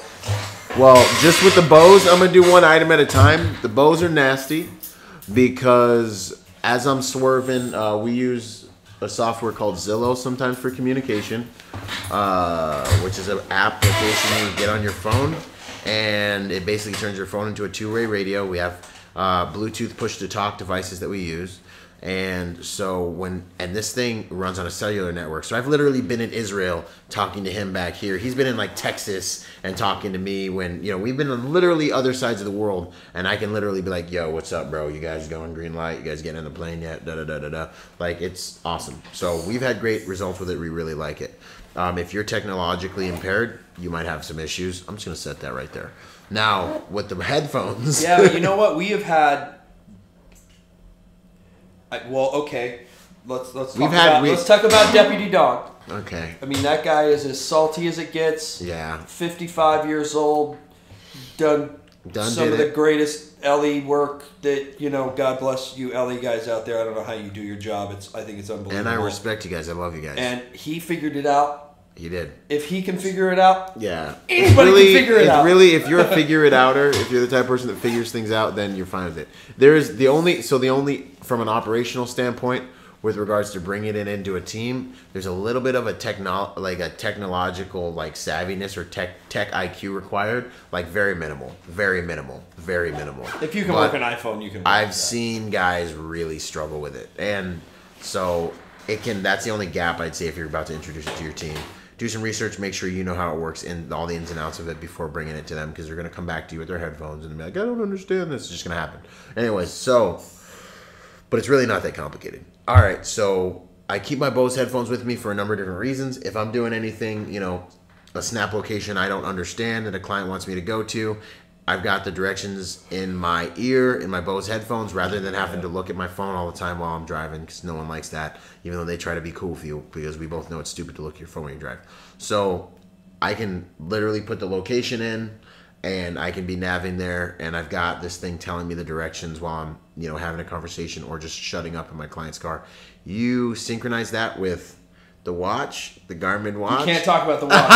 well, just with the Bose, I'm gonna do one item at a time. The Bose are nasty because as I'm swerving, we use a software called Zillow sometimes for communication, which is an application you get on your phone, and it basically turns your phone into a two-way radio. We have Bluetooth push-to-talk devices that we use. And so this thing runs on a cellular network. So I've literally been in Israel talking to him back here. He's been in Texas and talking to me when, we've been on literally other sides of the world. And I can literally be like, yo, what's up, bro? You guys going green light? You guys getting in the plane yet? Da-da-da-da-da. It's awesome. So we've had great results with it. We really like it. If you're technologically impaired, you might have some issues. I'm just going to set that right there. Now, with the headphones. Yeah, but you know what? We have had... okay. Let's talk about Deputy Dog. Okay. I mean, that guy is as salty as it gets. Yeah. 55 years old. Done some of the greatest LE work that, God bless you LE guys out there. I don't know how you do your job. I think it's unbelievable. And I respect you guys. I love you guys. And he figured it out. He did. If he can figure it out, yeah, anybody can figure it out. Really, if you're a figure it outer, if you're the type of person that figures things out, then you're fine with it. There's the only from an operational standpoint, with regards to bringing it into a team, there's a little bit of a technological savviness or tech IQ required, very minimal. If you can work an iPhone, you can. I've seen guys really struggle with it, and so that's the only gap I'd say if you're about to introduce it to your team. Do some research, make sure you know how it works and all the ins and outs of it before bringing it to them, because they're going to come back to you with their headphones and be like, I don't understand this. It's just going to happen. Anyways, but it's really not that complicated. All right, so I keep my Bose headphones with me for a number of different reasons. If I'm doing anything, a snap location I don't understand that a client wants me to go to, I've got the directions in my ear, in my Bose headphones, rather than having to look at my phone all the time while I'm driving, because no one likes that, even though they try to be cool with you, because we both know it's stupid to look at your phone when you drive. So I can literally put the location in, and I can be navving there, and I've got this thing telling me the directions while I'm, having a conversation or just shutting up in my client's car. You synchronize that with the watch, the Garmin watch. You can't talk about the watch.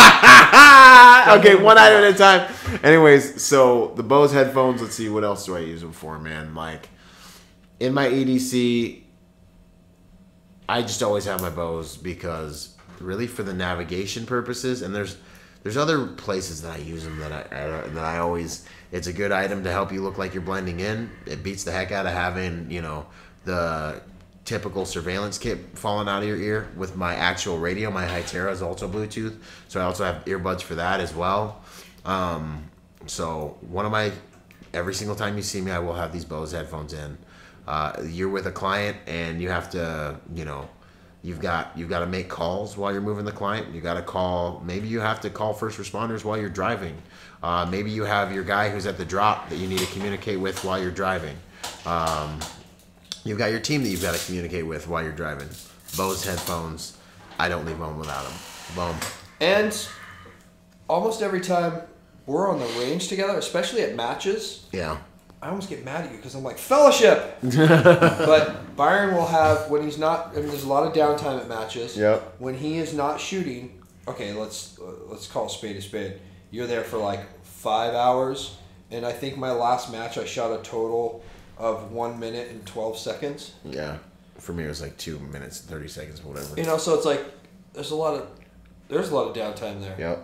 Okay, one item at a time. Anyways, so the Bose headphones, let's see, what else do I use them for, man? In my EDC, I just always have my Bose because really for the navigation purposes, and there's other places that I use them that I always, it's a good item to help you look like you're blending in. It beats the heck out of having, the typical surveillance kit falling out of your ear. With my actual radio, my Hytera is also Bluetooth, so I also have earbuds for that as well. So every single time you see me, I will have these Bose headphones in. You're with a client and you have to, you've got to make calls while you're moving the client. Maybe you have to call first responders while you're driving. Maybe you have your guy who's at the drop that you need to communicate with while you're driving. You've got your team that you've got to communicate with while you're driving. Bose headphones, I don't leave home without them. Boom. And almost every time we're on the range together, especially at matches. Yeah. I almost get mad at you because I'm like, fellowship! But Byron will have, when he's not, I mean, there's a lot of downtime at matches. Yep. When he is not shooting, okay, let's call a spade a spade. You're there for like 5 hours, and I think my last match I shot a total of 1 minute and 12 seconds. Yeah. For me, it was like 2 minutes, 30 seconds, whatever. You know, so it's like, there's a lot of downtime there. Yep.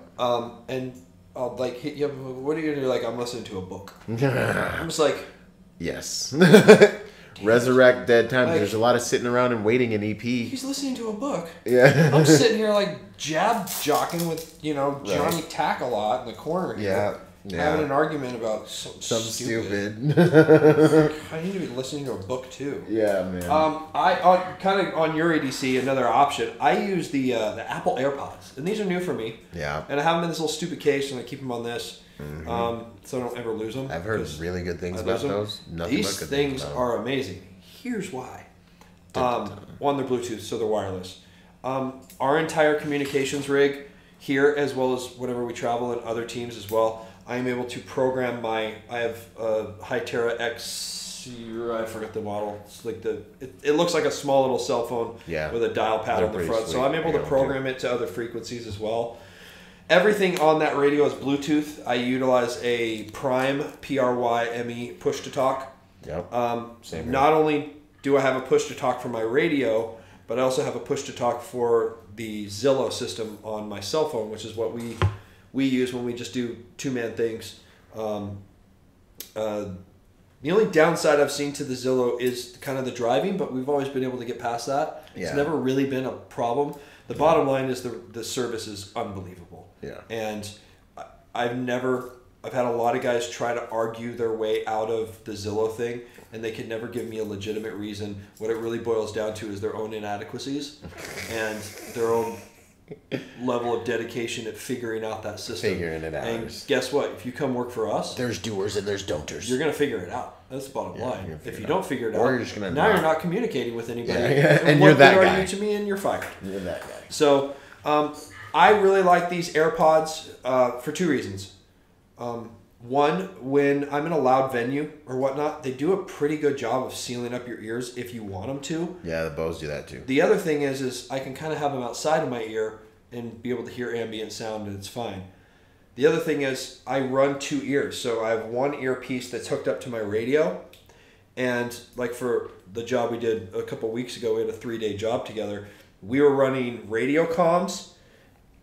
And I'll like hit you up. What are you gonna do? Like, I'm listening to a book. I'm just like, yes. Resurrect dead time. Like, there's a lot of sitting around and waiting in EP. He's listening to a book. Yeah. I'm sitting here like jab jocking with Johnny Tack-a-Lot in the corner. Here, having an argument about something stupid. I need to be listening to a book too. Yeah, man. I kind of on your ADC, another option. I use the Apple AirPods, and these are new for me. Yeah. And I have them in this little stupid case, and I keep them on this, so I don't ever lose them. I've heard really good things about those. These things are amazing. Here's why. One, they're Bluetooth, so they're wireless. Our entire communications rig here, as well as whenever we travel and other teams as well, I am able to program I have a Hytera X, I forget the model. It's like it looks like a small little cell phone with a dial pad on the front. So I'm able to program it to other frequencies as well. Everything on that radio is Bluetooth. I utilize a Prime, P-R-Y-M-E, push-to-talk. Yep. Not only do I have a push-to-talk for my radio, but I also have a push-to-talk for the Zillow system on my cell phone, which is what we use when we just do two-man things. The only downside I've seen to the Zillow is kind of the driving, but we've always been able to get past that. Yeah. It's never really been a problem. The bottom line is the service is unbelievable. Yeah. And I've had a lot of guys try to argue their way out of the Zillow thing, and they can never give me a legitimate reason. What it really boils down to is their own inadequacies and their own level of dedication at figuring out that system. Figuring it out. And guess what? If you come work for us, there's doers and there's don'ters. You're going to figure it out. That's the bottom line. If you don't figure it or out, you're just gonna now you're not communicating with anybody. And you're that guy. What are you to me, and you're fired. You're that guy. So I really like these AirPods for two reasons. One, when I'm in a loud venue or whatnot, they do a pretty good job of sealing up your ears if you want them to. Yeah, the Bose do that too. The other thing is I can kind of have them outside of my ear and be able to hear ambient sound, and it's fine. The other thing is I run two ears. So I have one earpiece that's hooked up to my radio. And like for the job we did a couple weeks ago, we had a 3-day job together. We were running radio comms,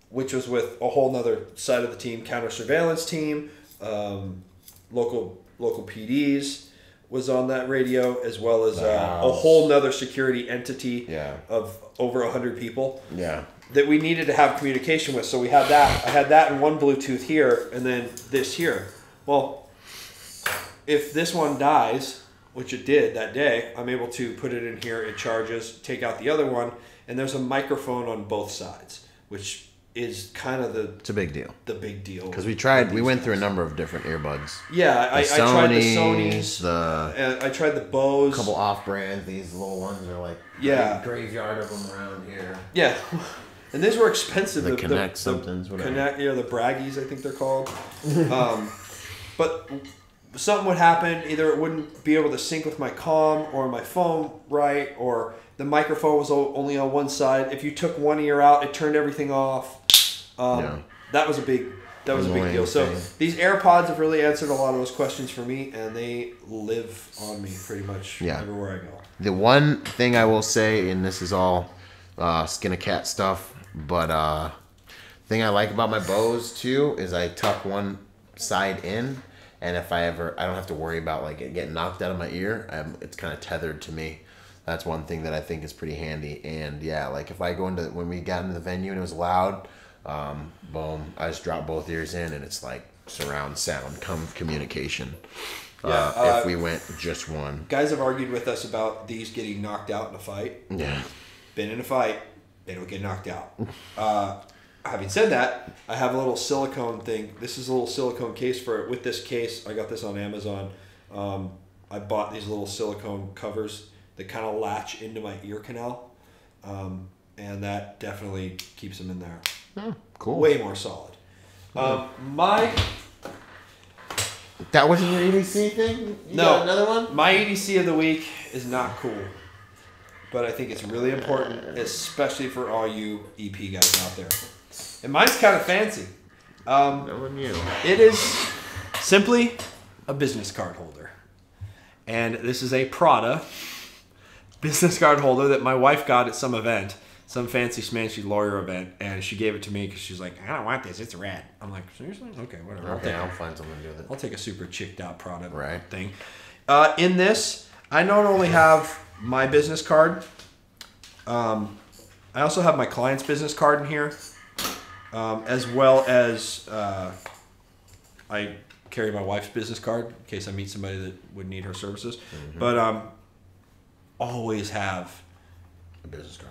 which was with a whole nother side of the team, counter surveillance team, local PDs was on that radio, as well as a whole nother security entity of over 100 people. Yeah. That we needed to have communication with. So we had that. I had that in one Bluetooth here, and then this here. Well, if this one dies, which it did that day, I'm able to put it in here, it charges, take out the other one, and there's a microphone on both sides, which is kind of it's a big deal. The big deal. Because we went through a number of different earbuds. Yeah, I tried the Sonys. I tried the Bose. A couple off-brand. These little ones are like graveyard of them around here. Yeah. And these were expensive. The Connect somethings, whatever. The Braggies, I think they're called. But something would happen. Either it wouldn't be able to sync with my comm or my phone right, or the microphone was only on one side. If you took one ear out, it turned everything off. That was a big deal. So these AirPods have really answered a lot of those questions for me, and they live on me pretty much everywhere I go. The one thing I will say, and this is all skin a cat stuff, but thing I like about my Bose too is I tuck one side in, and if I don't have to worry about like it getting knocked out of my ear. It's kind of tethered to me. That's one thing that I think is pretty handy. And yeah, like if I go when we got into the venue and it was loud, boom, I just drop both ears in, and it's like surround sound, communication. If we went just one. Guys have argued with us about these getting knocked out in a fight. Yeah. Been in a fight, they don't get knocked out. Having said that, I have a little silicone thing. This is a little silicone case for it. With this case, I got this on Amazon. I bought these little silicone covers that kind of latch into my ear canal. And that definitely keeps them in there. Oh, cool. Way more solid. My That wasn't your EDC thing? You got another one? My EDC of the week is not cool. But I think it's really important, especially for all you EP guys out there. And mine's kind of fancy. Knowing you. It is simply a business card holder. And this is a Prada business card holder that my wife got at some event. Some fancy smancy lawyer event, and she gave it to me because she's like, I don't want this, it's rad. I'm like, seriously? Okay, whatever. I'll find something to do with it. I'll take a super chicked out product right. thing. In this, I not only have my business card, I also have my client's business card in here, as well as I carry my wife's business card in case I meet somebody that would need her services. Mm-hmm. But always have a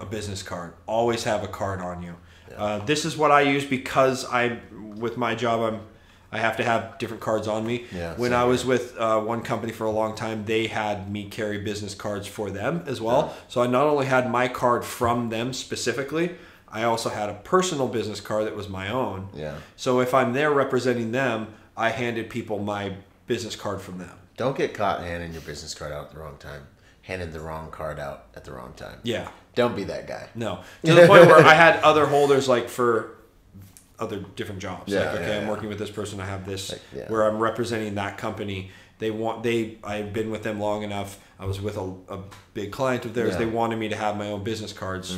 business card. Always have a card on you. Yeah. This is what I use because with my job, I have to have different cards on me. Yeah, when I was with one company for a long time, they had me carry business cards for them as well. Yeah. So I not only had my card from them specifically, I also had a personal business card that was my own. Yeah. So if I'm there representing them, I handed people my business card from them. Don't get caught handing your business card out at the wrong time. Handed the wrong card out at the wrong time. Yeah. Don't be that guy. No. To the point where I had other holders like for other different jobs. Yeah, like, okay, I'm working with this person, I have this where I'm representing that company. I've been with them long enough. I was with a big client of theirs. Yeah. They wanted me to have my own business cards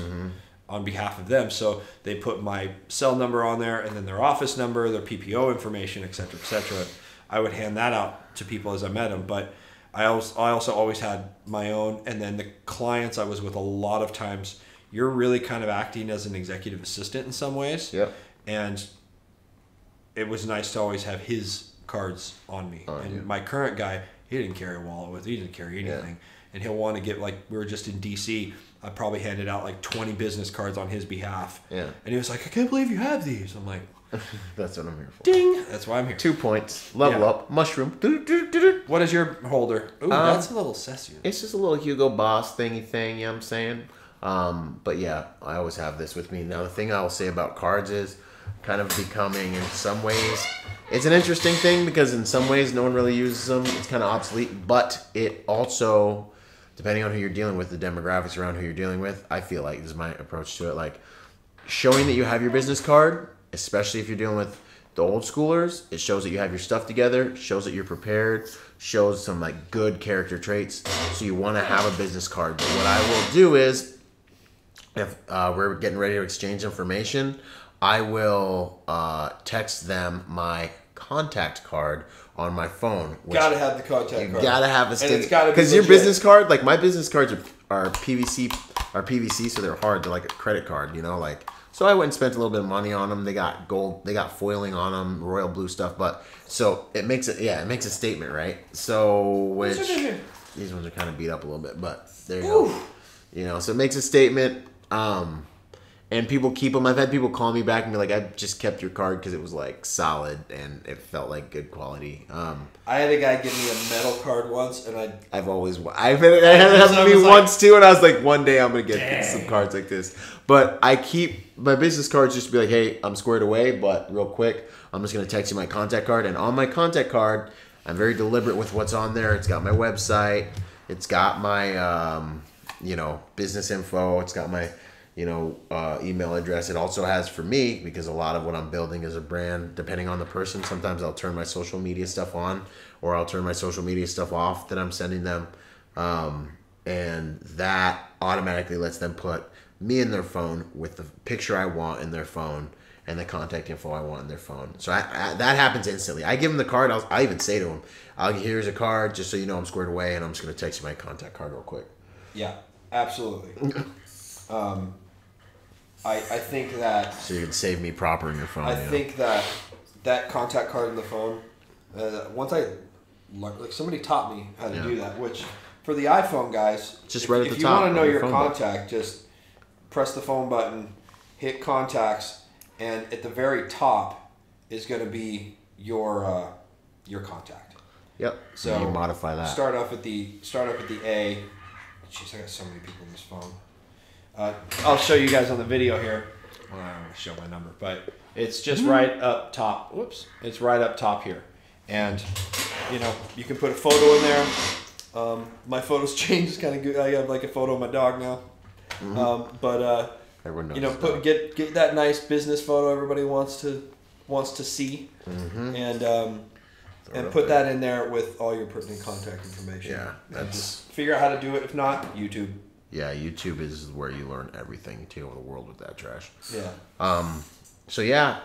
on behalf of them. So they put my cell number on there and then their office number, their PPO information, et cetera, et cetera. I would hand that out to people as I met them. But I also always had my own, and then the clients I was with a lot of times, you're really kind of acting as an executive assistant in some ways. Yep. And it was nice to always have his cards on me. My current guy, he didn't carry a wallet with, he didn't carry anything. Yeah. And he'll want to get, like, we were just in DC, I probably handed out like 20 business cards on his behalf. Yeah. And he was like, I can't believe you have these. I'm like, that's what I'm here for. Ding! That's why I'm here. 2 points. Level up. Mushroom. What is your holder? Ooh, that's a little sassy. It's just a little Hugo Boss thingy thing, you know what I'm saying? But yeah, I always have this with me. Now, the thing I will say about cards is kind of becoming, in some ways, it's an interesting thing because in some ways no one really uses them. It's kind of obsolete, but it also, depending on who you're dealing with, the demographics around who you're dealing with, I feel like this is my approach to it. Like, showing that you have your business card, especially if you're dealing with the old schoolers, it shows that you have your stuff together, shows that you're prepared, shows some like good character traits. So you want to have a business card. But what I will do is, if we're getting ready to exchange information, I will text them my contact card on my phone. Gotta have the contact card. You gotta have a stick. Because your business card, like my business cards are PVC, so they're hard. They're like a credit card, you know, like. So I went and spent a little bit of money on them. They got gold, they got foiling on them, royal blue stuff. But so it makes a statement, right? So these ones are kind of beat up a little bit, but there you go. You know, so it makes a statement. And people keep them. I've had people call me back and be like, "I just kept your card because it was like solid and it felt like good quality." I had a guy give me a metal card once, and I've had it happen to me once too, and I was like, one day I'm gonna get some cards like this. But I keep my business cards just to be like, "Hey, I'm squared away," but real quick, I'm just gonna text you my contact card, and on my contact card, I'm very deliberate with what's on there. It's got my website, it's got my business info, it's got my email address. It also has for me, because a lot of what I'm building is a brand, depending on the person. Sometimes I'll turn my social media stuff on or I'll turn my social media stuff off that I'm sending them. And that automatically lets them put me in their phone with the picture I want in their phone and the contact info I want in their phone. So that happens instantly. I give them the card. I even say to them, here's a card just so you know I'm squared away, and I'm just going to text you my contact card real quick. Yeah, absolutely. I think that... So you can save me proper in your phone. I think that contact card in the phone, once I learned, like somebody taught me how to do that, which for the iPhone guys, just right at the top. If you want to know your contact, just press the phone button, hit contacts, and at the very top is going to be your contact. Yep. So you modify that. Start up at the A. Jeez, I got so many people on this phone. I'll show you guys on the video here. Well, I don't want to show my number, but it's just right up top. Whoops. It's right up top here. And you can put a photo in there. My photos changed kind of good. I have like a photo of my dog now. Everyone knows get that nice business photo everybody wants to see, and put that in there with all your pertinent contact information. Yeah, that's just figure out how to do it. If not, YouTube. Yeah, YouTube is where you learn everything too in the world with that trash. Yeah. So yeah,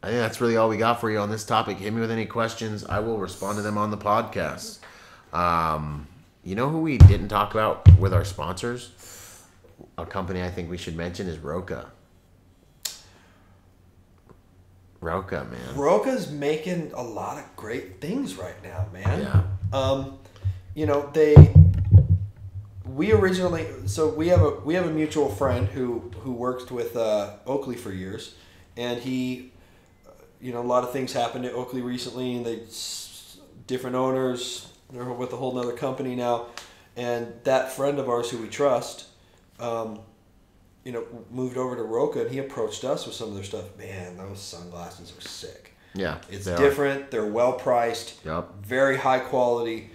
I think that's really all we got for you on this topic. Hit me with any questions. I will respond to them on the podcast. You know who we didn't talk about with our sponsors? A company I think we should mention is Roka. Roka, man. Roka's making a lot of great things right now, man. Yeah. We originally, so we have a mutual friend who worked with Oakley for years, and he, a lot of things happened at Oakley recently, and different owners. They're with a whole nother company now, and that friend of ours who we trust, moved over to Roka, and he approached us with some of their stuff. Man, those sunglasses are sick. Yeah, it's different. They're well priced. Yep. Very high quality.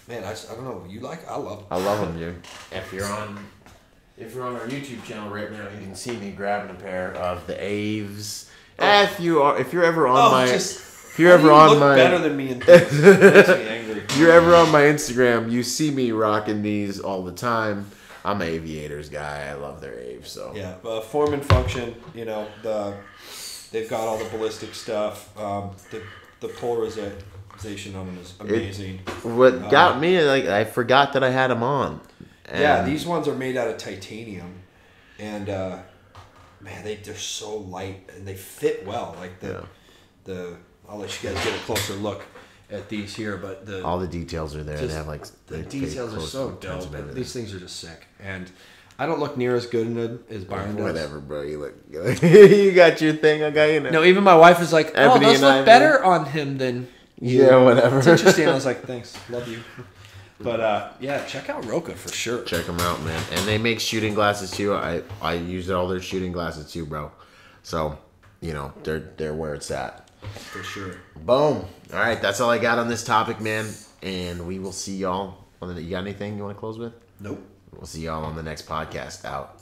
Man, I don't know. I love them. I love them, dude. If you're on our YouTube channel right now, you can see me grabbing a pair of the Aves. If you're ever on my better than me and things. It makes me angry. If you're ever on my Instagram, you see me rocking these all the time. I'm an Aviators guy. I love their Aves. So yeah, form and function. They've got all the ballistic stuff. The polarization on them is amazing. What got me, I forgot that I had them on. Yeah, these ones are made out of titanium, and man, they're so light and they fit well. I'll let you guys get a closer look at these here, but all the details are there. They have the details are so dope. These things are just sick, and I don't look near as good in it as Byron does. Whatever, bro. You look. You got your thing. I got you. No, even my wife is like, "Oh, those look better on him than you." Yeah, whatever. It's interesting. I was like, "Thanks, love you." But yeah, check out Roka for sure. Check them out, man. And they make shooting glasses too. I use all their shooting glasses too, bro. So they're where it's at. For sure. Boom. All right, that's all I got on this topic, man. And we will see y'all. You got anything you want to close with? Nope. We'll see y'all on the next podcast. Out.